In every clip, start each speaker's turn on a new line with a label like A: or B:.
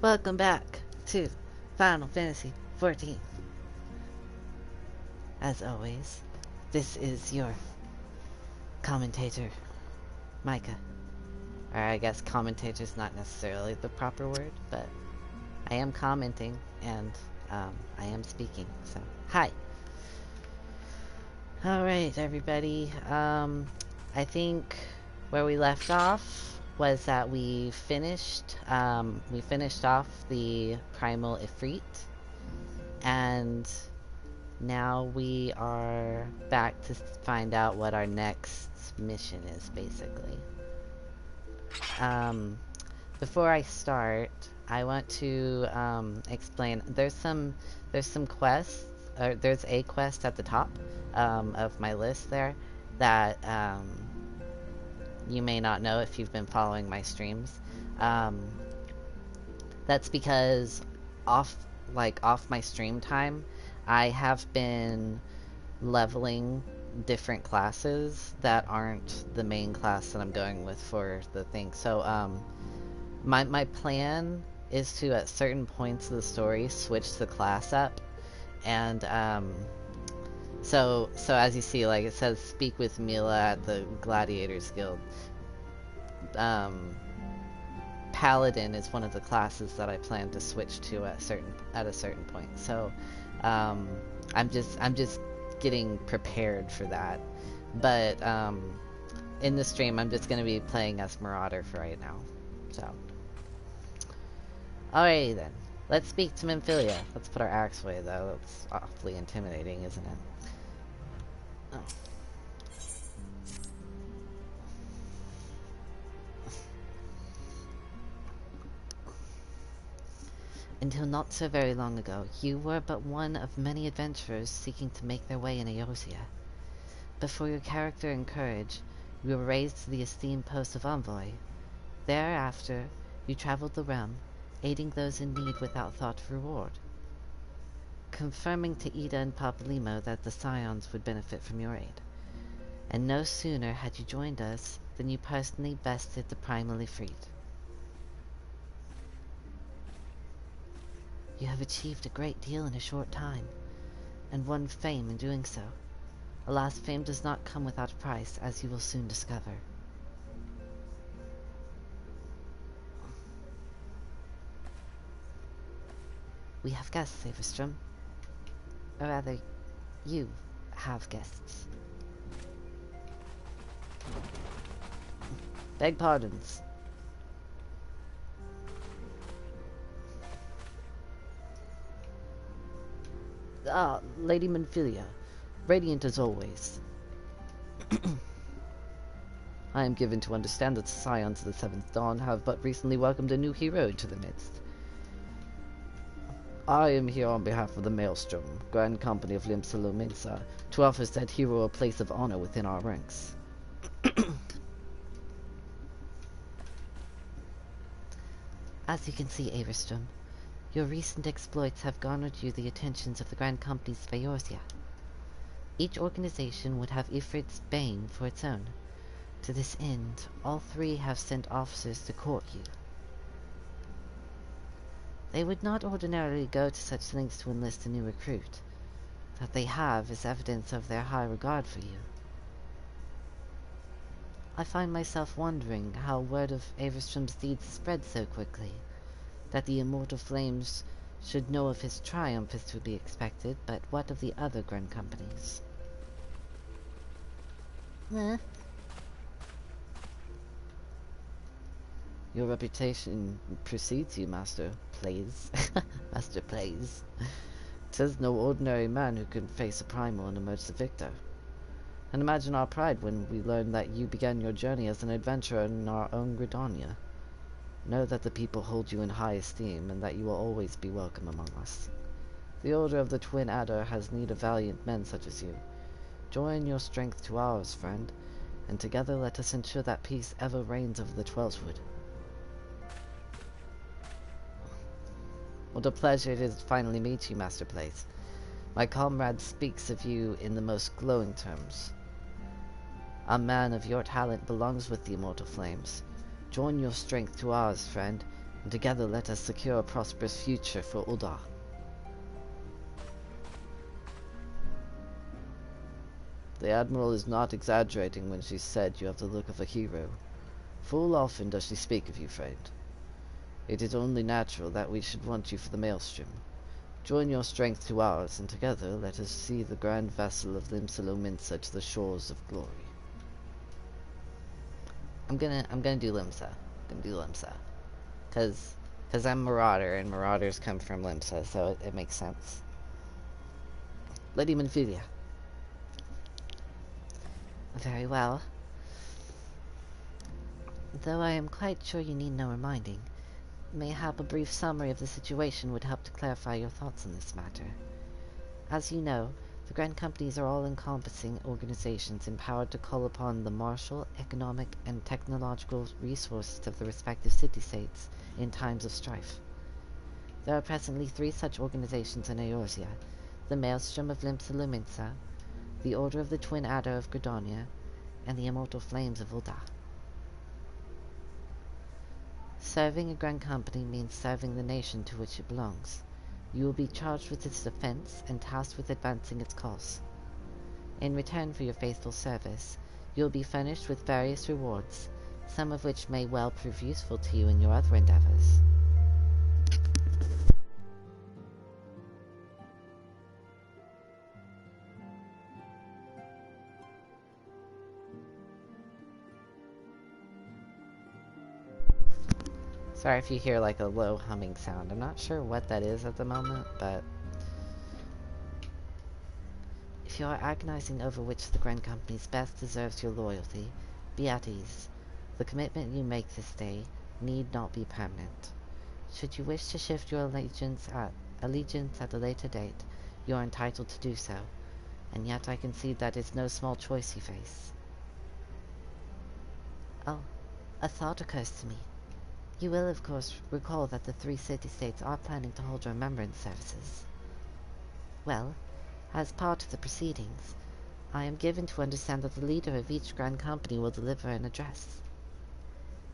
A: Welcome back to Final Fantasy XIV. As always, this is your commentator, Micah. Or I guess commentator is not necessarily the proper word, but I am commenting and I am speaking. So, hi. Alright, everybody. I think where we left off was that we finished off the Primal Ifrit, and now we are back to find out what our next mission is, basically. Before I start, I want to explain. There's some quests, or there's a quest at the top of my list there that you may not know if you've been following my streams. That's because off my stream time, I have been leveling different classes that aren't the main class that I'm going with for the thing. So my plan is to, at certain points of the story, switch the class up, and so as you see, like, it says speak with Mila at the Gladiators Guild. Paladin is one of the classes that I plan to switch to at a certain point. So I'm just getting prepared for that. But in the stream, I'm just going to be playing as Marauder for right now. So, alrighty then. Let's speak to Memphilia. Let's put our axe away, though. That's awfully intimidating, isn't it? Oh. Until not so very long ago, you were but one of many adventurers seeking to make their way in Eorzea. But for your character and courage, you were raised to the esteemed post of envoy. Thereafter, you traveled the realm, aiding those in need without thought of reward, confirming to Ida and Papalymo that the Scions would benefit from your aid. And no sooner had you joined us than you personally bested the Primal Ifrit. You have achieved a great deal in a short time, and won fame in doing so. Alas, fame does not come without a price, as you will soon discover. We have guests, Averstrom. Or rather, you have guests. Beg pardons. Ah, Lady Memphilia, radiant as always. I am given to understand that the Scions of the Seventh Dawn have but recently welcomed a new hero into the midst. I am here on behalf of the Maelstrom, Grand Company of Limsalo Mesa, to offer said hero a place of honor within our ranks. As you can see, Averstrom, your recent exploits have garnered you the attentions of the Grand Companies of Eorzea. Each organization would have Ifrit's bane for its own. To this end, all three have sent officers to court you. They would not ordinarily go to such lengths to enlist a new recruit. That they have is evidence of their high regard for you. I find myself wondering how word of Averstrom's deeds spread so quickly. That the immortal flames should know of his triumph is to be expected, but what of the other Grand Companies? Your reputation precedes you, Master Plays. Master Plays. 'Tis no ordinary man who can face a primal and emerge the victor. And imagine our pride when we learned that you began your journey as an adventurer in our own Gridania. Know that the people hold you in high esteem, and that you will always be welcome among us. The Order of the Twin Adder has need of valiant men such as you. Join your strength to ours, friend, and together let us ensure that peace ever reigns over the Twelveswood. What a pleasure it is to finally meet you, Master Place. My comrade speaks of you in the most glowing terms. A man of your talent belongs with the immortal flames. Join your strength to ours, friend, and together let us secure a prosperous future for Ul'dah. The Admiral is not exaggerating when she said you have the look of a hero. Full often does she speak of you, friend. It is only natural that we should want you for the Maelstrom. Join your strength to ours, and together let us see the grand vessel of Limsa to the shores of glory. I'm gonna do Limsa. Cause I'm Marauder, and Marauders come from Limsa, so it makes sense. Lady Menphilia.
B: Very well. Though I am quite sure you need no reminding, mayhap a brief summary of the situation would help to clarify your thoughts on this matter. As you know, the Grand Companies are all-encompassing organizations empowered to call upon the martial, economic, and technological resources of the respective city-states in times of strife. There are presently 3 such organizations in Eorzea: the Maelstrom of Limsa, the Order of the Twin Adder of Gridania, and the Immortal Flames of Ul'dah. Serving a Grand Company means serving the nation to which it belongs. You will be charged with its defense and tasked with advancing its cause. In return for your faithful service, you will be furnished with various rewards, some of which may well prove useful to you in your other endeavors.
A: Sorry if you hear like a low humming sound. I'm not sure what that is at the moment, but
B: if you are agonizing over which the Grand Companies best deserves your loyalty, be at ease. The commitment you make this day need not be permanent. Should you wish to shift your allegiance at a later date, you are entitled to do so, and yet I concede that it's no small choice you face. Oh, a thought occurs to me. You will, of course, recall that the 3 city-states are planning to hold remembrance services. Well, as part of the proceedings, I am given to understand that the leader of each Grand Company will deliver an address.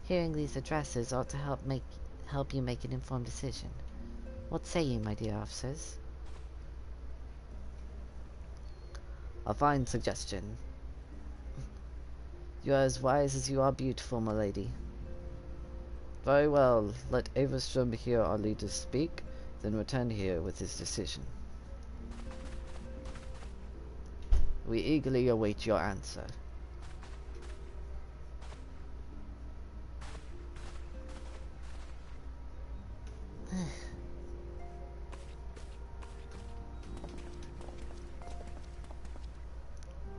B: Hearing these addresses ought to help you make an informed decision. What say you, my dear officers?
A: a fine suggestion. You are as wise as you are beautiful, my lady. Very well, let Averstrom hear our leader speak, then return here with his decision. We eagerly await your answer.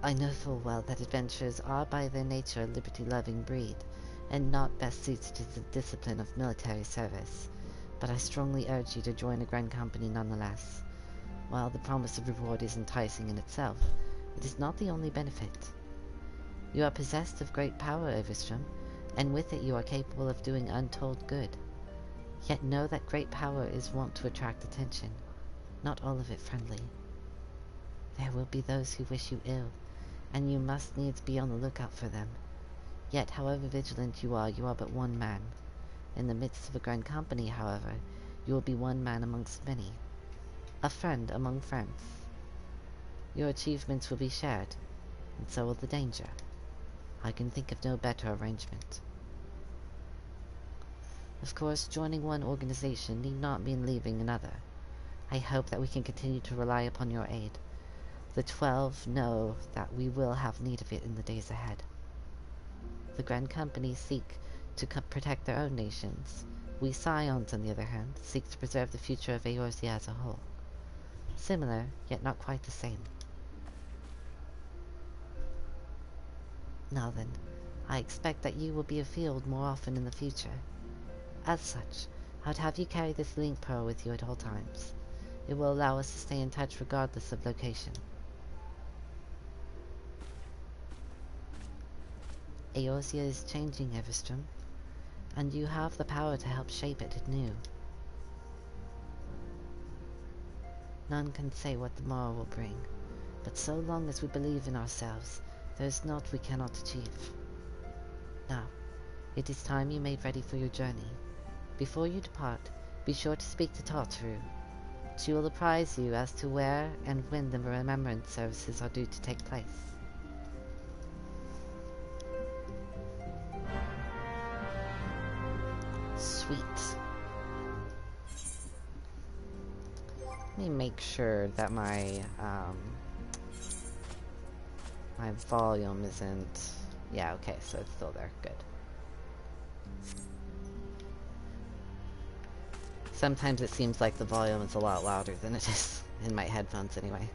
B: I know full well that adventurers are by their nature a liberty-loving breed, and not best suited to the discipline of military service, but I strongly urge you to join a Grand Company nonetheless. While the promise of reward is enticing in itself, it is not the only benefit. You are possessed of great power, Overstrom, and with it you are capable of doing untold good. Yet know that great power is wont to attract attention, not all of it friendly. There will be those who wish you ill, and you must needs be on the lookout for them. Yet, however vigilant you are but one man. In the midst of a Grand Company, however, you will be one man amongst many. A friend among friends. Your achievements will be shared, and so will the danger. I can think of no better arrangement. Of course, joining one organization need not mean leaving another. I hope that we can continue to rely upon your aid. The 12 know that we will have need of it in the days ahead. The Grand Companies seek to protect their own nations. We Scions, on the other hand, seek to preserve the future of Eorzea as a whole. Similar, yet not quite the same. Now then, I expect that you will be afield more often in the future. As such, I'd have you carry this link pearl with you at all times. It will allow us to stay in touch regardless of location. Eorzea is changing, Everstrom, and you have the power to help shape it anew. None can say what the morrow will bring, but so long as we believe in ourselves, there is naught we cannot achieve. Now, it is time you made ready for your journey. Before you depart, be sure to speak to Tartaru. She will apprise you as to where and when the remembrance services are due to take place. Sweet. Let me make sure that my my volume isn't... Yeah, okay, so it's still there. Good. Sometimes it seems like the volume is a lot louder than it is in my headphones anyway.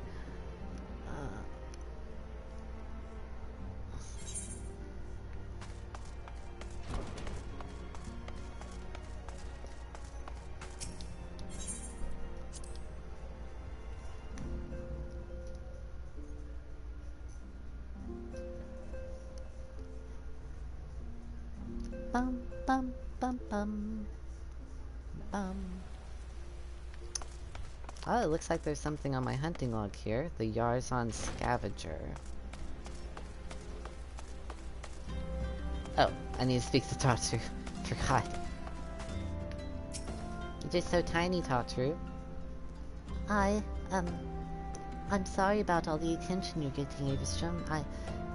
B: Bum, bum, bum, bum. Bum. Oh, it looks like there's something on my hunting log here. The Yarzon Scavenger. Oh, I need to speak to Tartaru. Forgot. You're just so tiny, Tartaru. I'm sorry about all the attention you're getting, Eberstrom. I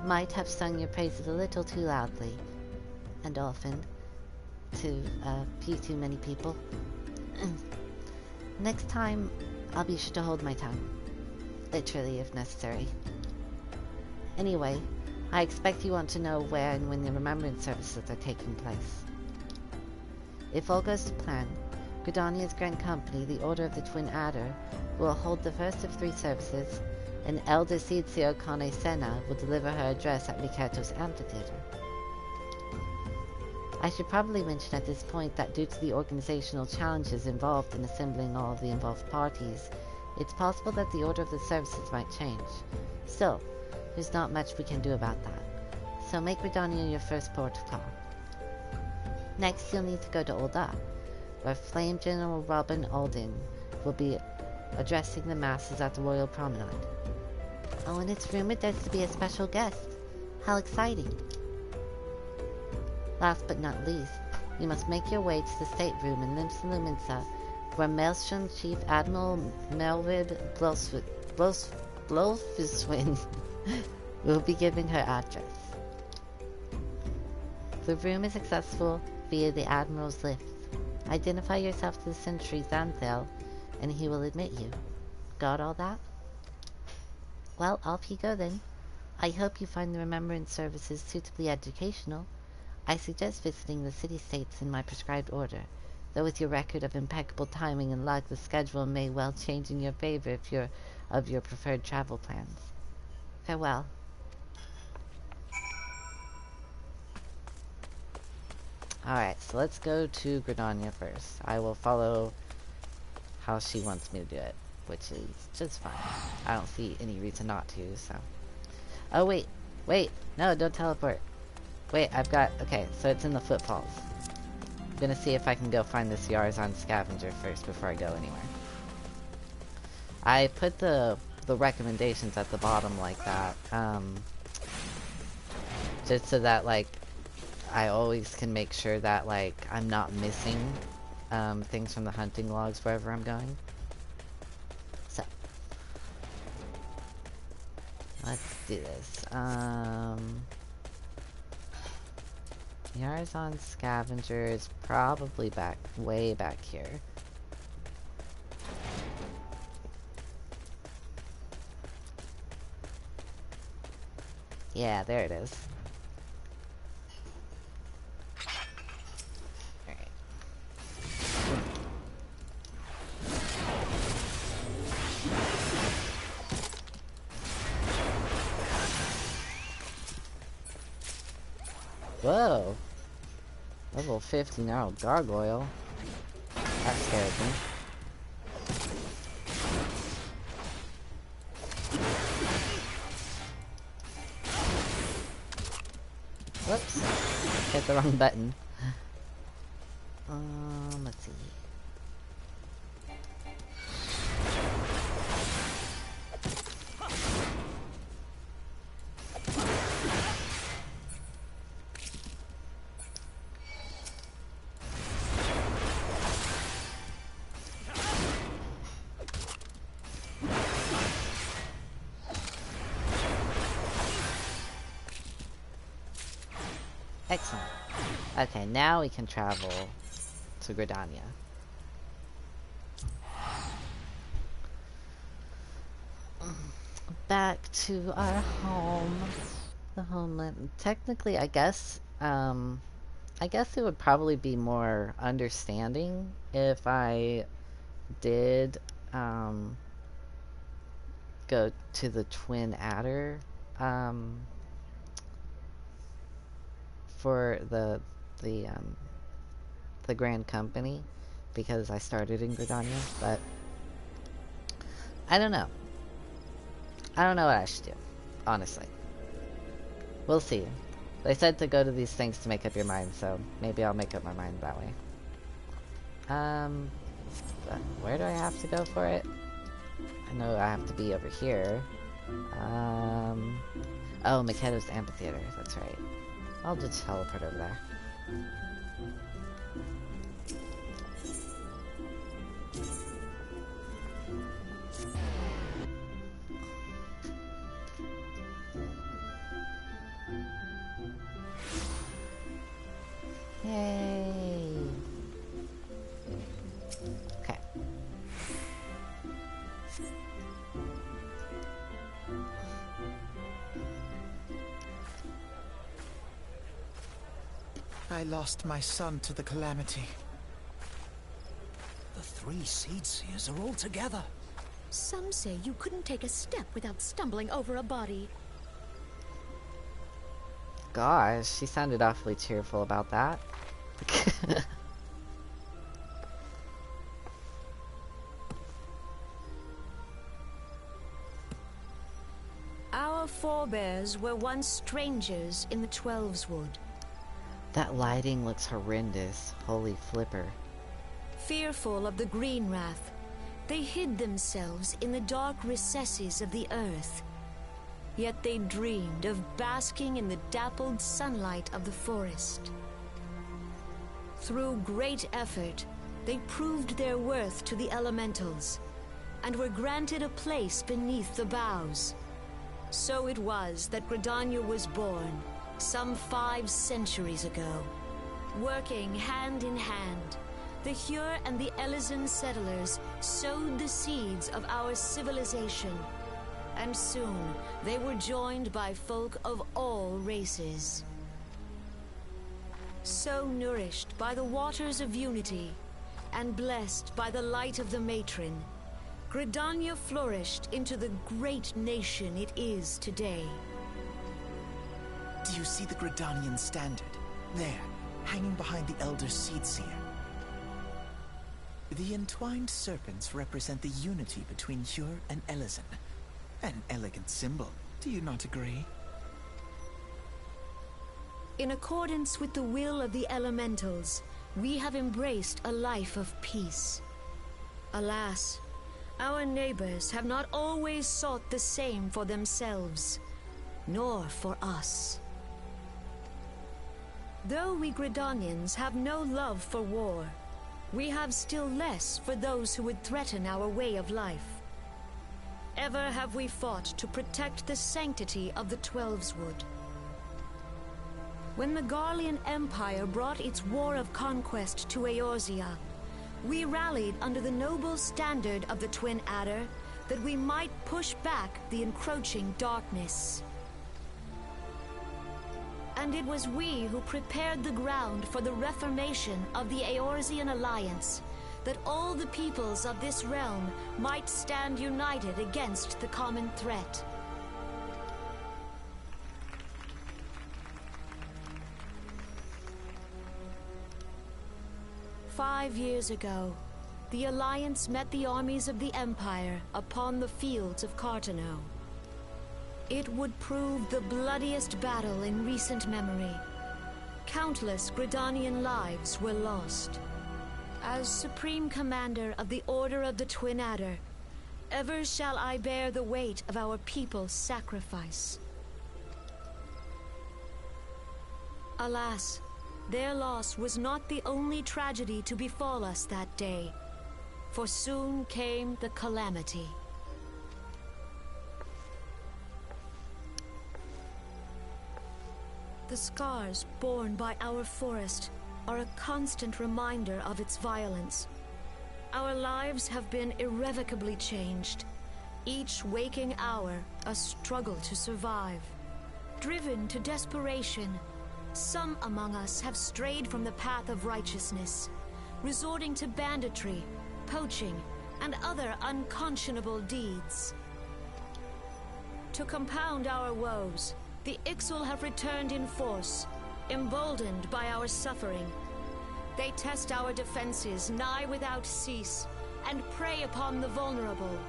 B: might have sung your praises a little too loudly. And often. To, few too many people. Next time, I'll be sure to hold my tongue. Literally, if necessary. Anyway, I expect you want to know where and when the remembrance services are taking place. If all goes to plan, Gridania's Grand Company, the Order of the Twin Adder, will hold the first of 3 services, and Elder Sizio Kane Senna will deliver her address at Rikerto's amphitheater. I should probably mention at this point that due to the organizational challenges involved in assembling all of the involved parties, it's possible that the order of the services might change. Still, there's not much we can do about that. So make Gridania your first port of call. Next, you'll need to go to Ul'dah, where Flame General Robin Alden will be addressing the masses at the Royal Promenade. Oh, and it's rumored there's to be a special guest. How exciting! Last but not least, you must make your way to the stateroom in Limsa Luminsa, where Maelstrom Chief Admiral Melvid Blofuswin will be giving her address. The room is accessible via the Admiral's lift. Identify yourself to the sentry Xanthel, and he will admit you. Got all that? Well, off you go then. I hope you find the remembrance services suitably educational. I suggest visiting the city-states in my prescribed order, though with your record of impeccable timing and luck, the schedule may well change in your favor if you're of your preferred travel plans. Farewell. Alright, so let's go to Gridania first. I will follow how she wants me to do it, which is just fine. I don't see any reason not to, so... Oh, wait! Wait! No, don't teleport! Wait, I've got... Okay, so it's in the footfalls. I'm gonna see if I can go find this Yarzon Scavenger first before I go anywhere. I put the recommendations at the bottom like that, just so that, like, I always can make sure that, like, I'm not missing, things from the hunting logs wherever I'm going. So. Let's do this. Yarzon Scavenger is probably way back here. Yeah, there it is. Alright. Whoa! Level 50 now, gargoyle. That scared me. Whoops. Hit the wrong button. Let's see.
A: Excellent. Okay, now we can travel to Gridania. Back to our home. The homeland. Technically, I guess it would probably be more understanding if I did, go to the Twin Adder, for the Grand Company, because I started in Gridania, but I don't know. I don't know what I should do, honestly. We'll see. They said to go to these things to make up your mind, so maybe I'll make up my mind that way. Where do I have to go for it? I know I have to be over here. Oh, Makedo's Amphitheater, that's right. I'll just teleport over there. Yay! Okay.
C: I lost my son to the calamity.
D: The 3 Seed Seers are all together.
E: Some say you couldn't take a step without stumbling over a body.
A: Gosh, she sounded awfully cheerful about that.
E: Our forebears were once strangers in the Twelves Wood.
A: That lighting looks horrendous. Holy flipper.
E: Fearful of the Green Wrath, they hid themselves in the dark recesses of the earth. Yet they dreamed of basking in the dappled sunlight of the forest. Through great effort, they proved their worth to the elementals, and were granted a place beneath the boughs. So it was that Gridania was born, some 5 centuries ago. Working hand in hand, the Hyur and the Elysian settlers sowed the seeds of our civilization, and soon they were joined by folk of all races. So nourished by the waters of unity, and blessed by the light of the matron, Gridania flourished into the great nation it is today.
C: Do you see the Gridanian standard? There, hanging behind the Elder Seedseer. The entwined serpents represent the unity between Hyur and Elysian. An elegant symbol, do you not agree?
E: In accordance with the will of the elementals, we have embraced a life of peace. Alas, our neighbors have not always sought the same for themselves, nor for us. Though we Gridanians have no love for war, we have still less for those who would threaten our way of life. Ever have we fought to protect the sanctity of the Twelves Wood. When the Garlean Empire brought its war of conquest to Eorzea, we rallied under the noble standard of the Twin Adder that we might push back the encroaching darkness. And it was we who prepared the ground for the reformation of the Eorzean Alliance, that all the peoples of this realm might stand united against the common threat. "5 years ago, the Alliance met the armies of the Empire upon the fields of Cartano. It would prove the bloodiest battle in recent memory. Countless Gridanian lives were lost. As Supreme Commander of the Order of the Twin Adder, ever shall I bear the weight of our people's sacrifice. Alas, their loss was not the only tragedy to befall us that day, for soon came the calamity. The scars borne by our forest are a constant reminder of its violence. Our lives have been irrevocably changed, each waking hour a struggle to survive. Driven to desperation, some among us have strayed from the path of righteousness, resorting to banditry, poaching, and other unconscionable deeds. To compound our woes, the Ixal have returned in force, emboldened by our suffering. They test our defenses nigh without cease, and prey upon the vulnerable.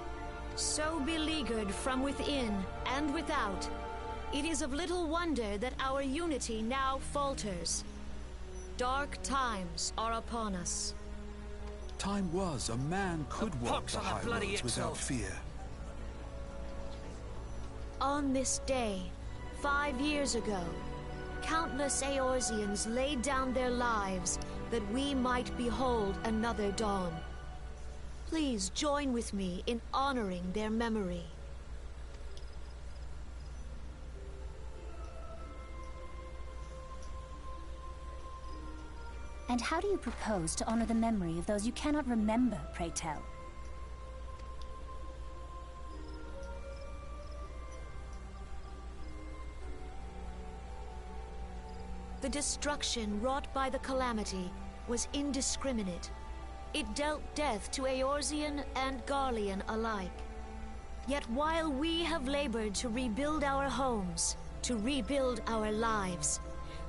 E: So beleaguered from within and without, it is of little wonder that our unity now falters. Dark times are upon us.
F: Time was a man could walk the high roads without fear.
E: On this day, 5 years ago, countless Eorzeans laid down their lives that we might behold another dawn. Please join with me in honoring their memory.
G: And how do you propose to honor the memory of those you cannot remember, pray tell?
E: The destruction wrought by the calamity was indiscriminate. It dealt death to Eorzean and Garlean alike. Yet while we have labored to rebuild our homes, to rebuild our lives,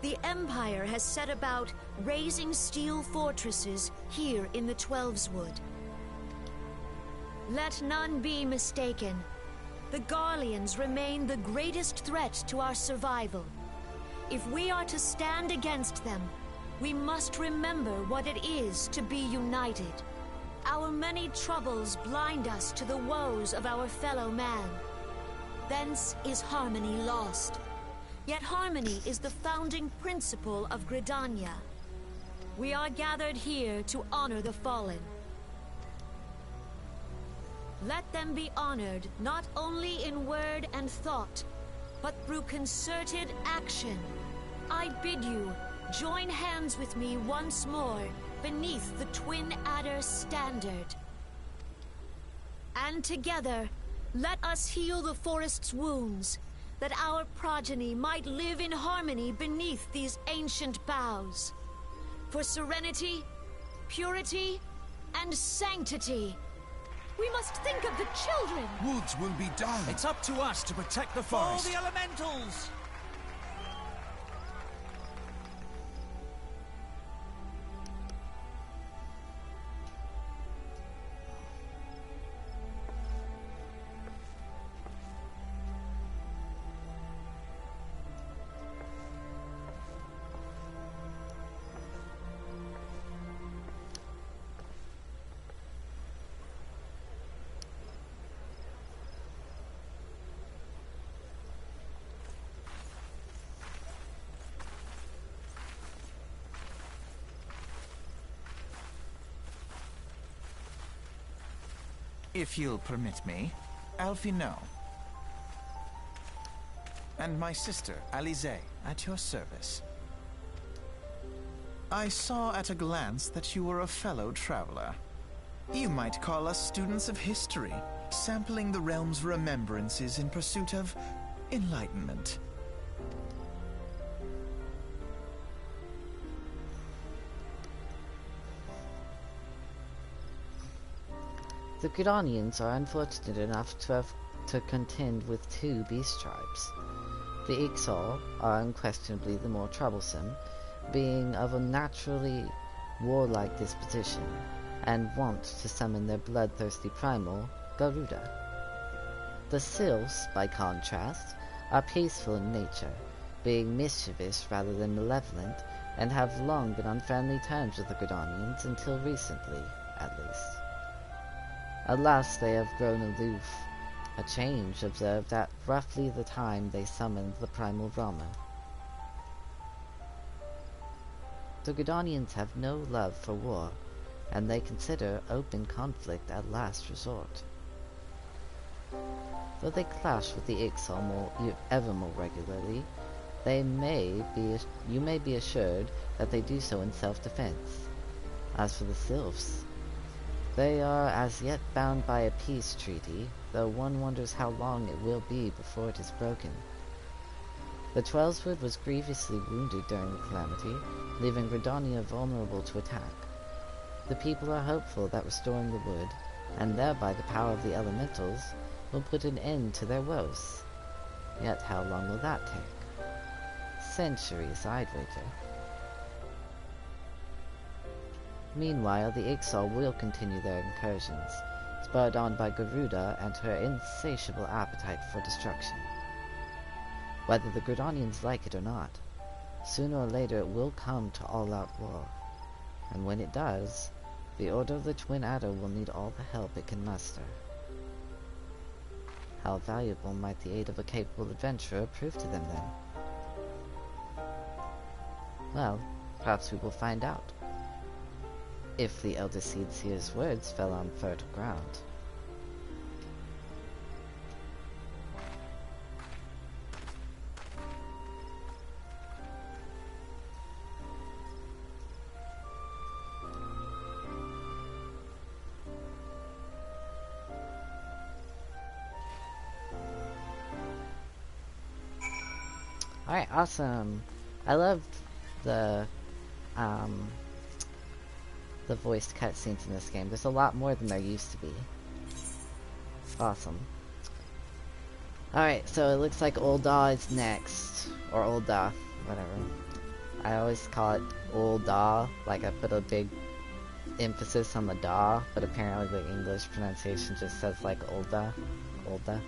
E: the Empire has set about raising steel fortresses here in the Twelveswood. Let none be mistaken. The Garleans remain the greatest threat to our survival. If we are to stand against them, we must remember what it is to be united. Our many troubles blind us to the woes of our fellow man. Thence is harmony lost. Yet harmony is the founding principle of Gridania. We are gathered here to honor the fallen. Let them be honored not only in word and thought, but through concerted action. I bid you, join hands with me once more beneath the Twin Adder standard. And together, let us heal the forest's wounds, that our progeny might live in harmony beneath these ancient boughs. For serenity, purity, and sanctity, we must think of the children!
F: Woods will be done.
D: It's up to us to protect the
C: For
D: forest.
C: the elementals! If you'll permit me, Alphino. And my sister, Alize, at your service. I saw at a glance that you were a fellow traveler. You might call us students of history, sampling the realm's remembrances in pursuit of enlightenment.
A: The Gridanians are unfortunate enough to have to contend with two beast tribes. The Ixal are unquestionably the more troublesome, being of a naturally warlike disposition, and wont to summon their bloodthirsty primal, Garuda. The Sylphs, by contrast, are peaceful in nature, being mischievous rather than malevolent, and have long been on friendly terms with the Gridanians until recently, at least. Alas, they have grown aloof, a change observed at roughly the time they summoned the primal Brahma. The Gridanians have no love for war, and they consider open conflict a last resort. Though they clash with the Ixal ever more regularly, you may be assured that they do so in self-defense. As for the sylphs, they are as yet bound by a peace treaty, though one wonders how long it will be before it is broken. The Twelveswood was grievously wounded during the calamity, leaving Gridania vulnerable to attack. The people are hopeful that restoring the wood, and thereby the power of the elementals, will put an end to their woes. Yet how long will that take? Centuries, I'd wager. Meanwhile, the Ixal will continue their incursions, spurred on by Garuda and her insatiable appetite for destruction. Whether the Gridanians like it or not, sooner or later it will come to all-out war. And when it does, the Order of the Twin Adder will need all the help it can muster. How valuable might the aid of a capable adventurer prove to them then? Well, perhaps we will find out. If the Elder Seedseer's words fell on fertile ground. Alright, awesome. I loved the voiced cutscenes in this game. There's a lot more than there used to be. Awesome. Alright, so it looks like Ul'dah is next. Or Ul'dah, whatever. I always call it Ul'dah, like I put a big emphasis on the da, but apparently the English pronunciation just says like Ul'dah. Ul'dah.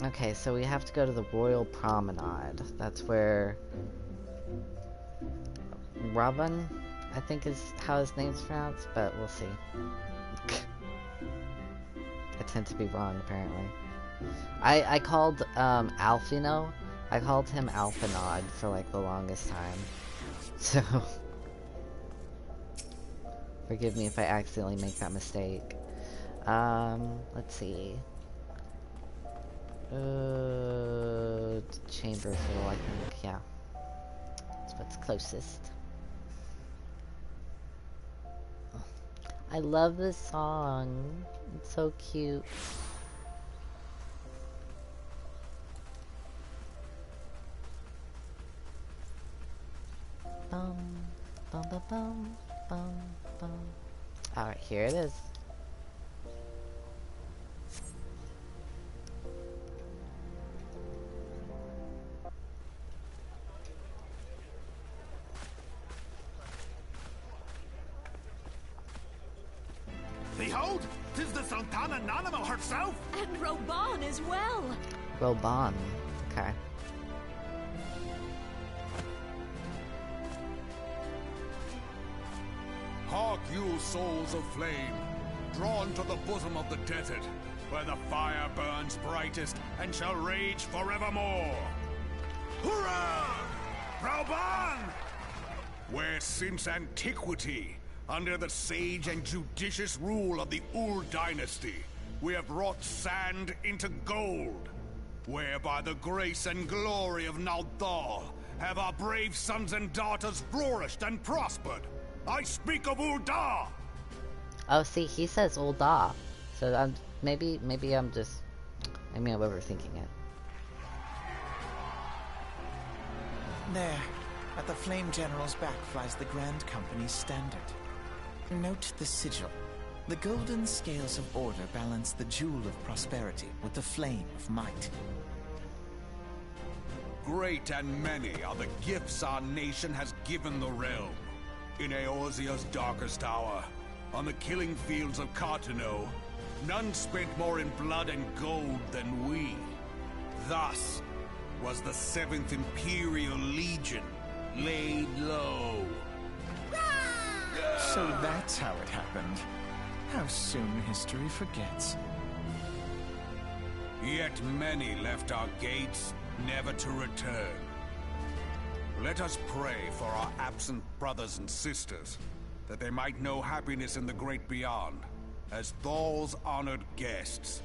A: Okay, so we have to go to the Royal Promenade. That's where Robin, I think is how his name's pronounced, but we'll see. I tend to be wrong, apparently. I called Alphino, I called him Alphanod for like the longest time. So forgive me if I accidentally make that mistake. Let's see. Chamber Fiddle, I think, yeah. That's what's closest. I love this song. It's so cute. Bum, bum, bum, bum, bum, bum. Alright, here it is.
D: Behold, 'tis the Sultana Nanimo herself!
E: And Roban as well!
A: Roban, okay.
F: Hark you, souls of flame, drawn to the bosom of the desert, where the fire burns brightest and shall rage forevermore.
D: Hurrah! Roban!
F: Where since antiquity, under the sage and judicious rule of the Ul dynasty, we have wrought sand into gold. Where by the grace and glory of Naldal have our brave sons and daughters flourished and prospered. I speak of Ul'dah!
A: Oh, see, he says Ul'dah. So maybe I'm overthinking it.
C: There, at the Flame General's back flies the Grand Company's standard. Note the sigil. The golden scales of order balance the jewel of prosperity with the flame of might.
F: Great and many are the gifts our nation has given the realm. In Eorzea's darkest hour, on the killing fields of Cartano, none spent more in blood and gold than we. Thus was the 7th Imperial Legion laid low.
C: So that's how it happened. How soon history forgets.
F: Yet many left our gates, never to return. Let us pray for our absent brothers and sisters, that they might know happiness in the great beyond, as Thal's honored guests.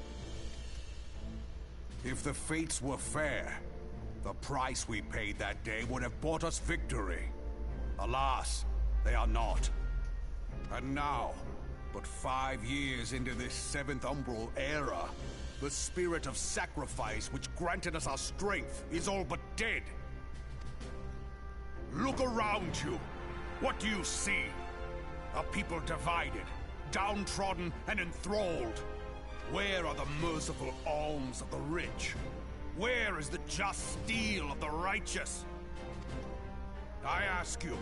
F: If the fates were fair, the price we paid that day would have bought us victory. Alas, they are not. And now, but 5 years into this 7th Umbral era, the spirit of sacrifice which granted us our strength is all but dead. Look around you. What do you see? A people divided, downtrodden and enthralled. Where are the merciful alms of the rich? Where is the just steel of the righteous? I ask you,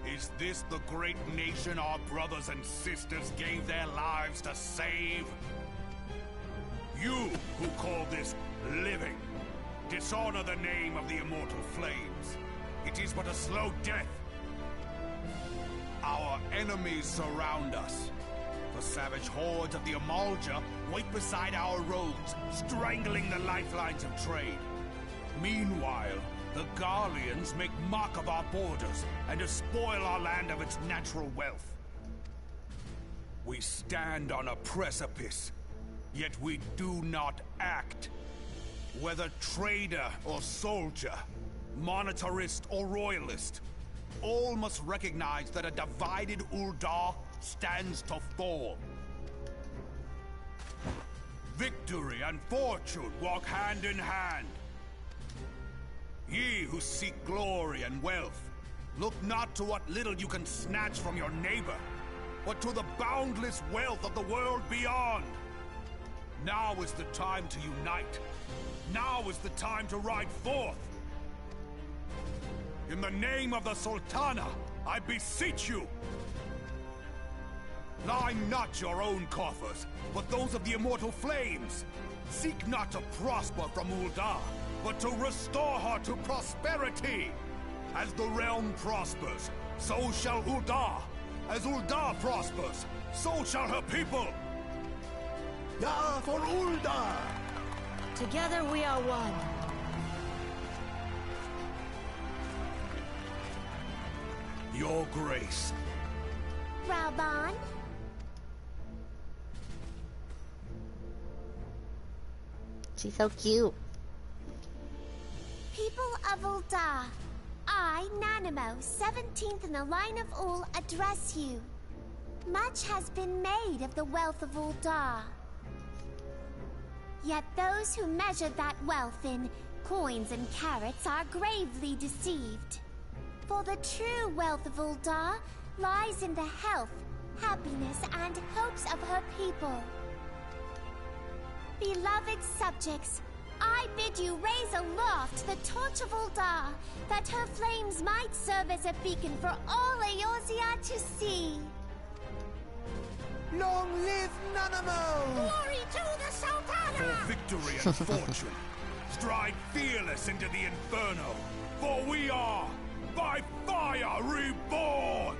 F: is this the great nation our brothers and sisters gave their lives to save? You who call this living, dishonor the name of the immortal flames. It is but a slow death. Our enemies surround us. The savage hordes of the Amalja wait beside our roads, strangling the lifelines of trade. Meanwhile, the Garleans make mock of our borders and despoil our land of its natural wealth. We stand on a precipice, yet we do not act. Whether trader or soldier, monetarist or royalist, all must recognize that a divided Uldar stands to fall. Victory and fortune walk hand in hand. Ye who seek glory and wealth, look not to what little you can snatch from your neighbor, but to the boundless wealth of the world beyond. Now is the time to unite. Now is the time to ride forth. In the name of the Sultana, I beseech you. Line not your own coffers, but those of the immortal flames. Seek not to prosper from Uldar, but to restore her to prosperity. As the realm prospers, so shall Uldar. As Uldar prospers, so shall her people.
D: Ja, for Uldar!
E: Together we are one.
F: Your Grace.
H: Rauban?
B: She's so cute.
H: People of Uldar, I, Nanimo, 17th in the line of Ul, address you. Much has been made of the wealth of Uldar. Yet those who measure that wealth in coins and carats are gravely deceived. For the true wealth of Uldar lies in the health, happiness, and hopes of her people. Beloved subjects, I bid you raise aloft the torch of Uldar, that her flames might serve as a beacon for all Eorzea to see.
C: Long live Nanamo!
H: Glory to the Sultana!
F: For victory and fortune, stride fearless into the inferno, for we are by fire reborn!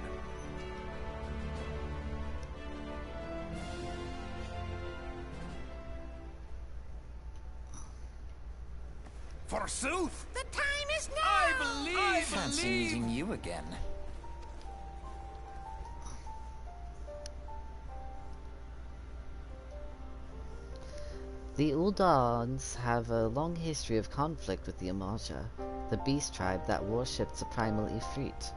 F: Forsooth!
H: The time is now!
C: I fancy meeting you again.
A: The Uldans have a long history of conflict with the Amalja, the beast tribe that worshipped the primal Ifrit.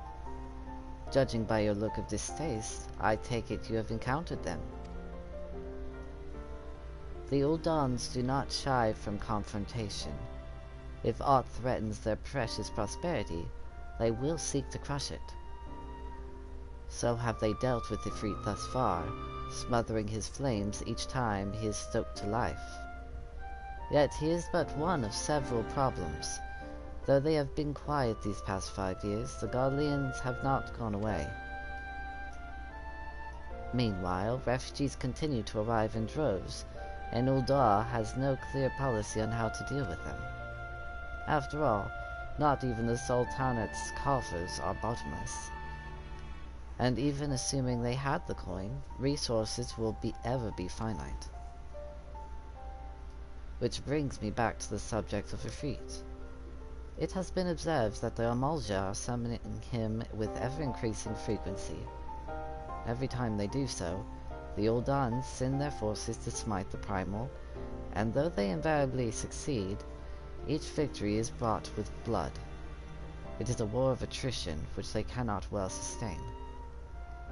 A: Judging by your look of distaste, I take it you have encountered them. The Uldans do not shy from confrontation. If aught threatens their precious prosperity, they will seek to crush it. So have they dealt with Ifrit thus far, smothering his flames each time he is stoked to life. Yet he is but one of several problems. Though they have been quiet these past 5 years, the Garleans have not gone away. Meanwhile, refugees continue to arrive in droves, and Uldar has no clear policy on how to deal with them. After all, not even the Sultanate's coffers are bottomless. And even assuming they had the coin, resources will ever be finite. Which brings me back to the subject of Ifrit. It has been observed that the Amalja are summoning him with ever-increasing frequency. Every time they do so, the Uldans send their forces to smite the Primal, and though they invariably succeed, each victory is bought with blood. It is a war of attrition which they cannot well sustain.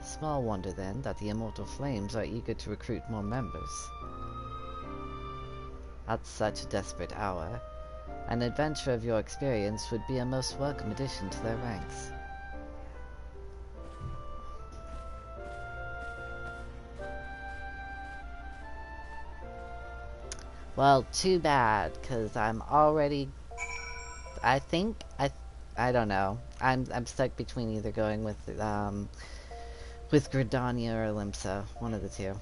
A: Small wonder then that the Immortal Flames are eager to recruit more members. At such a desperate hour, an adventure of your experience would be a most welcome addition to their ranks. Well, too bad, because I'm already... I don't know. I'm stuck between either going with Gridania or Limsa, one of the two.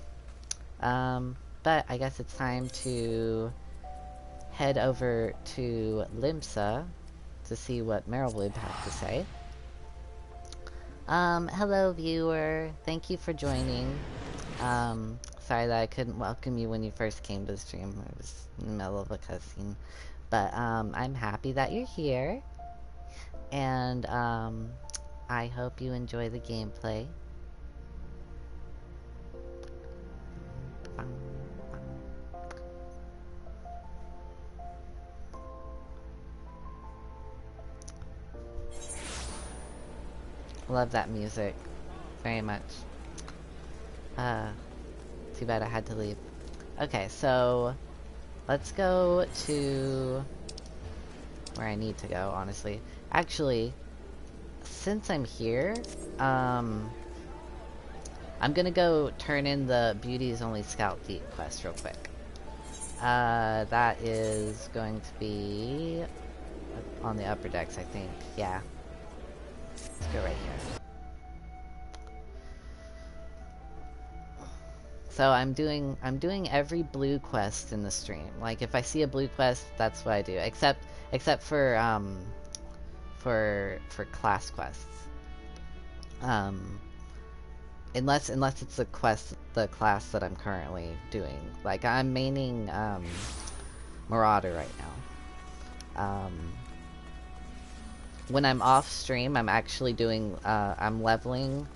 A: But I guess it's time to head over to Limsa to see what Meryl would have to say. Hello viewer, thank you for joining. Sorry that I couldn't welcome you when you first came to the stream. I was in the middle of a cutscene. But, I'm happy that you're here. And, I hope you enjoy the gameplay. Love that music. Very much. Too bad I had to leave. Okay, so let's go to where I need to go, honestly. Actually, since I'm here, I'm gonna go turn in the Beauty's Only Scout Feat quest real quick. That is going to be on the upper decks, I think. Yeah. Let's go right here. So I'm doing every blue quest in the stream. Like if I see a blue quest, that's what I do. Except for class quests. Unless it's the class that I'm currently doing. Like I'm maining Marauder right now. When I'm off stream, I'm actually doing I'm leveling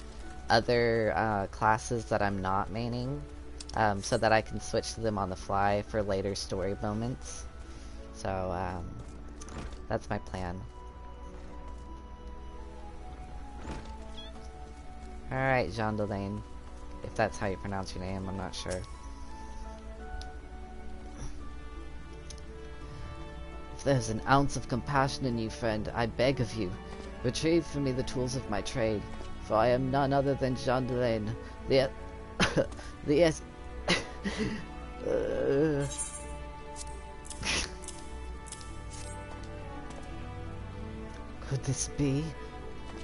A: other classes that I'm not maining, so that I can switch to them on the fly for later story moments. So that's my plan. Alright, Jean Delane. If that's how you pronounce your name, I'm not sure. If there's an ounce of compassion in you, friend, I beg of you, retrieve for me the tools of my trade. For I am none other than Jean Delane, the Could this be?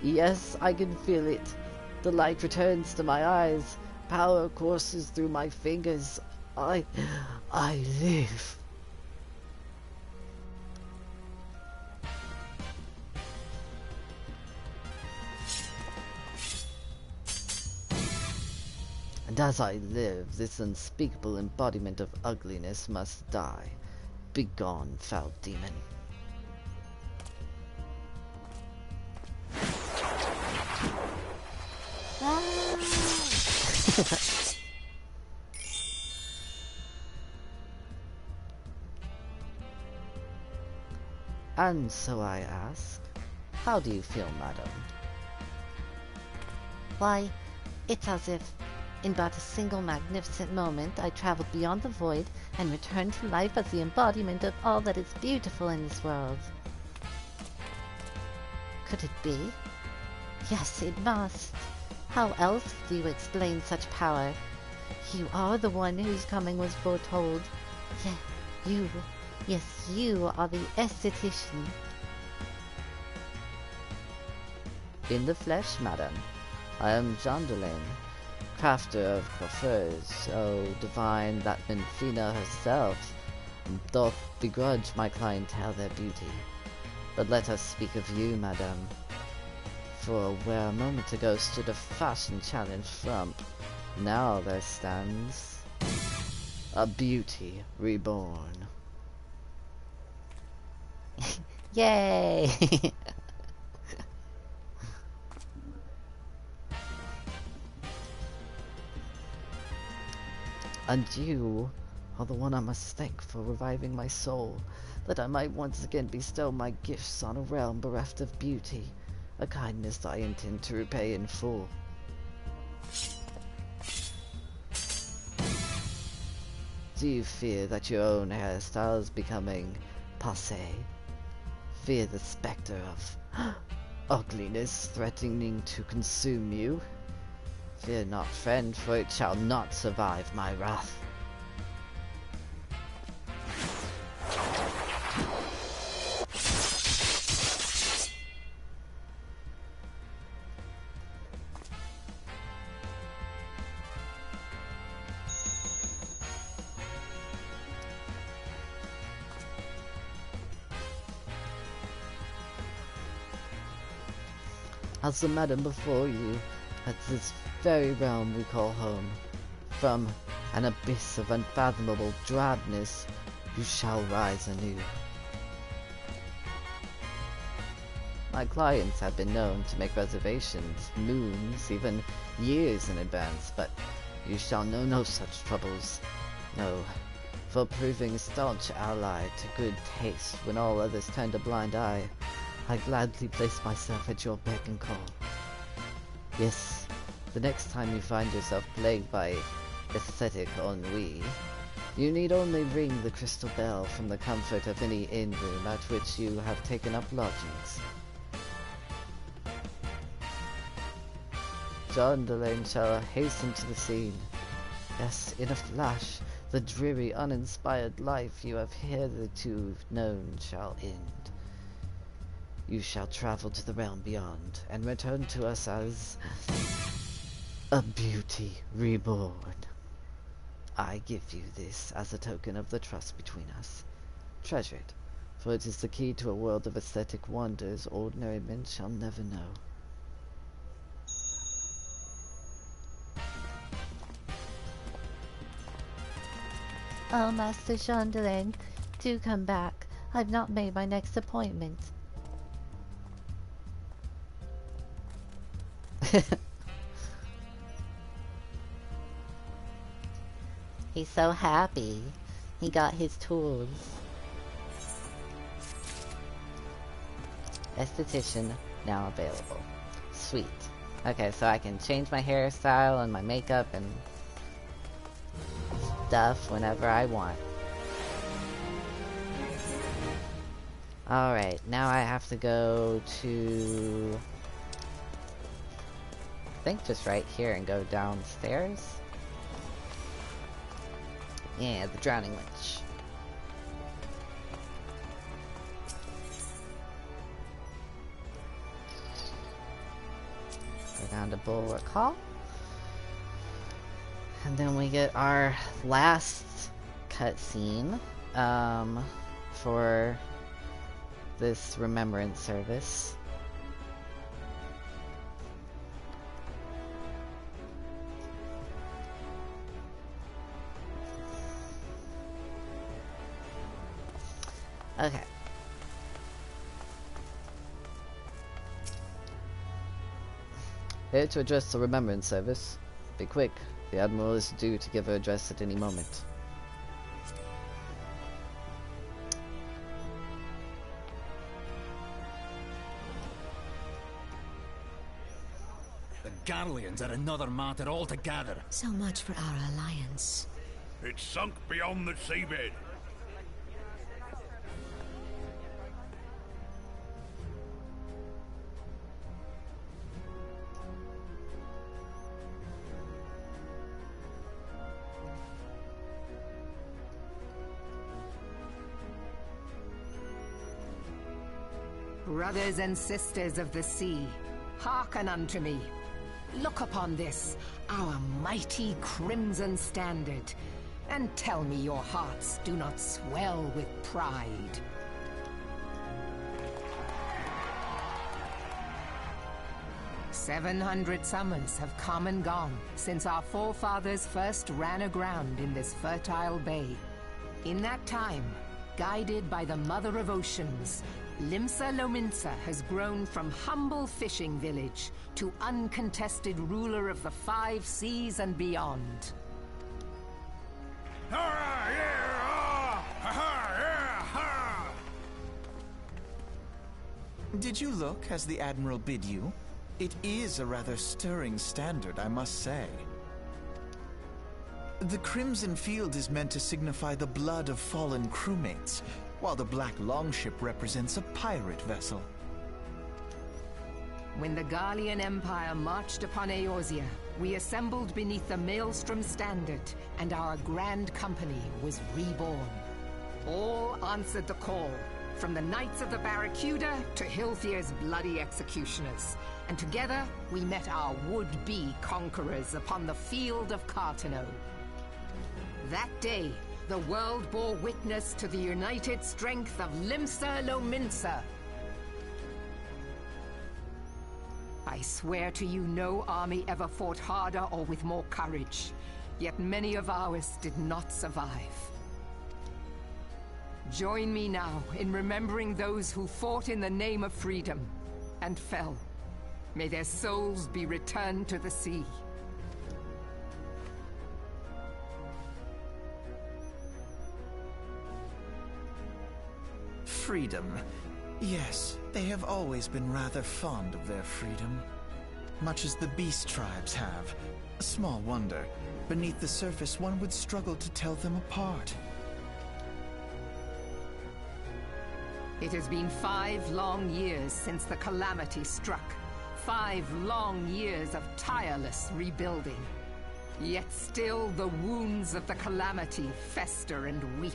A: Yes, I can feel it. The light returns to my eyes. Power courses through my fingers. I live. And as I live, this unspeakable embodiment of ugliness must die. Begone, foul demon. And so I ask, how do you feel, madam?
B: Why, it's as if, in but a single magnificent moment, I traveled beyond the void and returned to life as the embodiment of all that is beautiful in this world. Could it be? Yes, it must. How else do you explain such power? You are the one whose coming was foretold. Yeah, you are the esthetician.
A: In the flesh, madam. I am Jean Delane, crafter of coiffures, so divine that Menfina herself doth begrudge my clientele their beauty. But let us speak of you, madam. For where a moment ago stood a fashion challenge frump, now there stands a beauty reborn.
B: Yay!
A: And you are the one I must thank for reviving my soul, that I might once again bestow my gifts on a realm bereft of beauty, a kindness I intend to repay in full. Do you fear that your own hairstyle is becoming passé? Fear the specter of ugliness threatening to consume you? Fear not, friend, for it shall not survive my wrath. As the madam before you, at this very realm we call home, from an abyss of unfathomable drabness, you shall rise anew. My clients have been known to make reservations moons, even years in advance, but you shall know no such troubles. No, for proving staunch ally to good taste when all others turned a blind eye, I gladly place myself at your beck and call. Yes, the next time you find yourself plagued by aesthetic ennui, you need only ring the crystal bell from the comfort of any inn room at which you have taken up lodgings. John Delane shall hasten to the scene. Yes, in a flash, the dreary, uninspired life you have hitherto known shall end. You shall travel to the realm beyond, and return to us as a beauty reborn. I give you this as a token of the trust between us. Treasure it, for it is the key to a world of aesthetic wonders ordinary men shall never know.
B: Oh, Master Chandelaine, do come back. I've not made my next appointment. He's so happy. He got his tools. Esthetician now available. Sweet. Okay, so I can change my hairstyle and my makeup and stuff whenever I want. Alright, now I have to go to... I think just right here and go downstairs. Yeah, the Drowning Witch. Go down to Bulwark Hall. And then we get our last cutscene for this remembrance service. Okay. Here to address the remembrance service. Be quick. The Admiral is due to give her address at any moment.
I: The Garleans are another matter altogether.
E: So much for our alliance.
D: It's sunk beyond the seabed.
J: Brothers and sisters of the sea, hearken unto me. Look upon this, our mighty crimson standard, and tell me your hearts do not swell with pride. "700 summers have come and gone since our forefathers first ran aground in this fertile bay. In that time, Guided by the Mother of Oceans, Limsa Lominsa has grown from humble fishing village to uncontested ruler of the 5 seas and beyond.
C: Did you look as the Admiral bid you? It is a rather stirring standard, I must say. The Crimson Field is meant to signify the blood of fallen crewmates, while the Black Longship represents a pirate vessel.
J: When the Garlean Empire marched upon Eorzea, we assembled beneath the Maelstrom Standard, and our Grand Company was reborn. All answered the call, from the Knights of the Barracuda to Hilthier's bloody executioners. And together, we met our would-be conquerors upon the field of Cartano. That day, the world bore witness to the united strength of Limsa Lominsa. I swear to you, no army ever fought harder or with more courage. Yet many of ours did not survive. Join me now in remembering those who fought in the name of freedom and fell. May their souls be returned to the sea.
C: Freedom. Yes, they have always been rather fond of their freedom. Much as the beast tribes have. Small wonder. Beneath the surface, one would struggle to tell them apart.
J: It has been 5 long years since the calamity struck. 5 long years of tireless rebuilding. Yet still the wounds of the calamity fester and weep.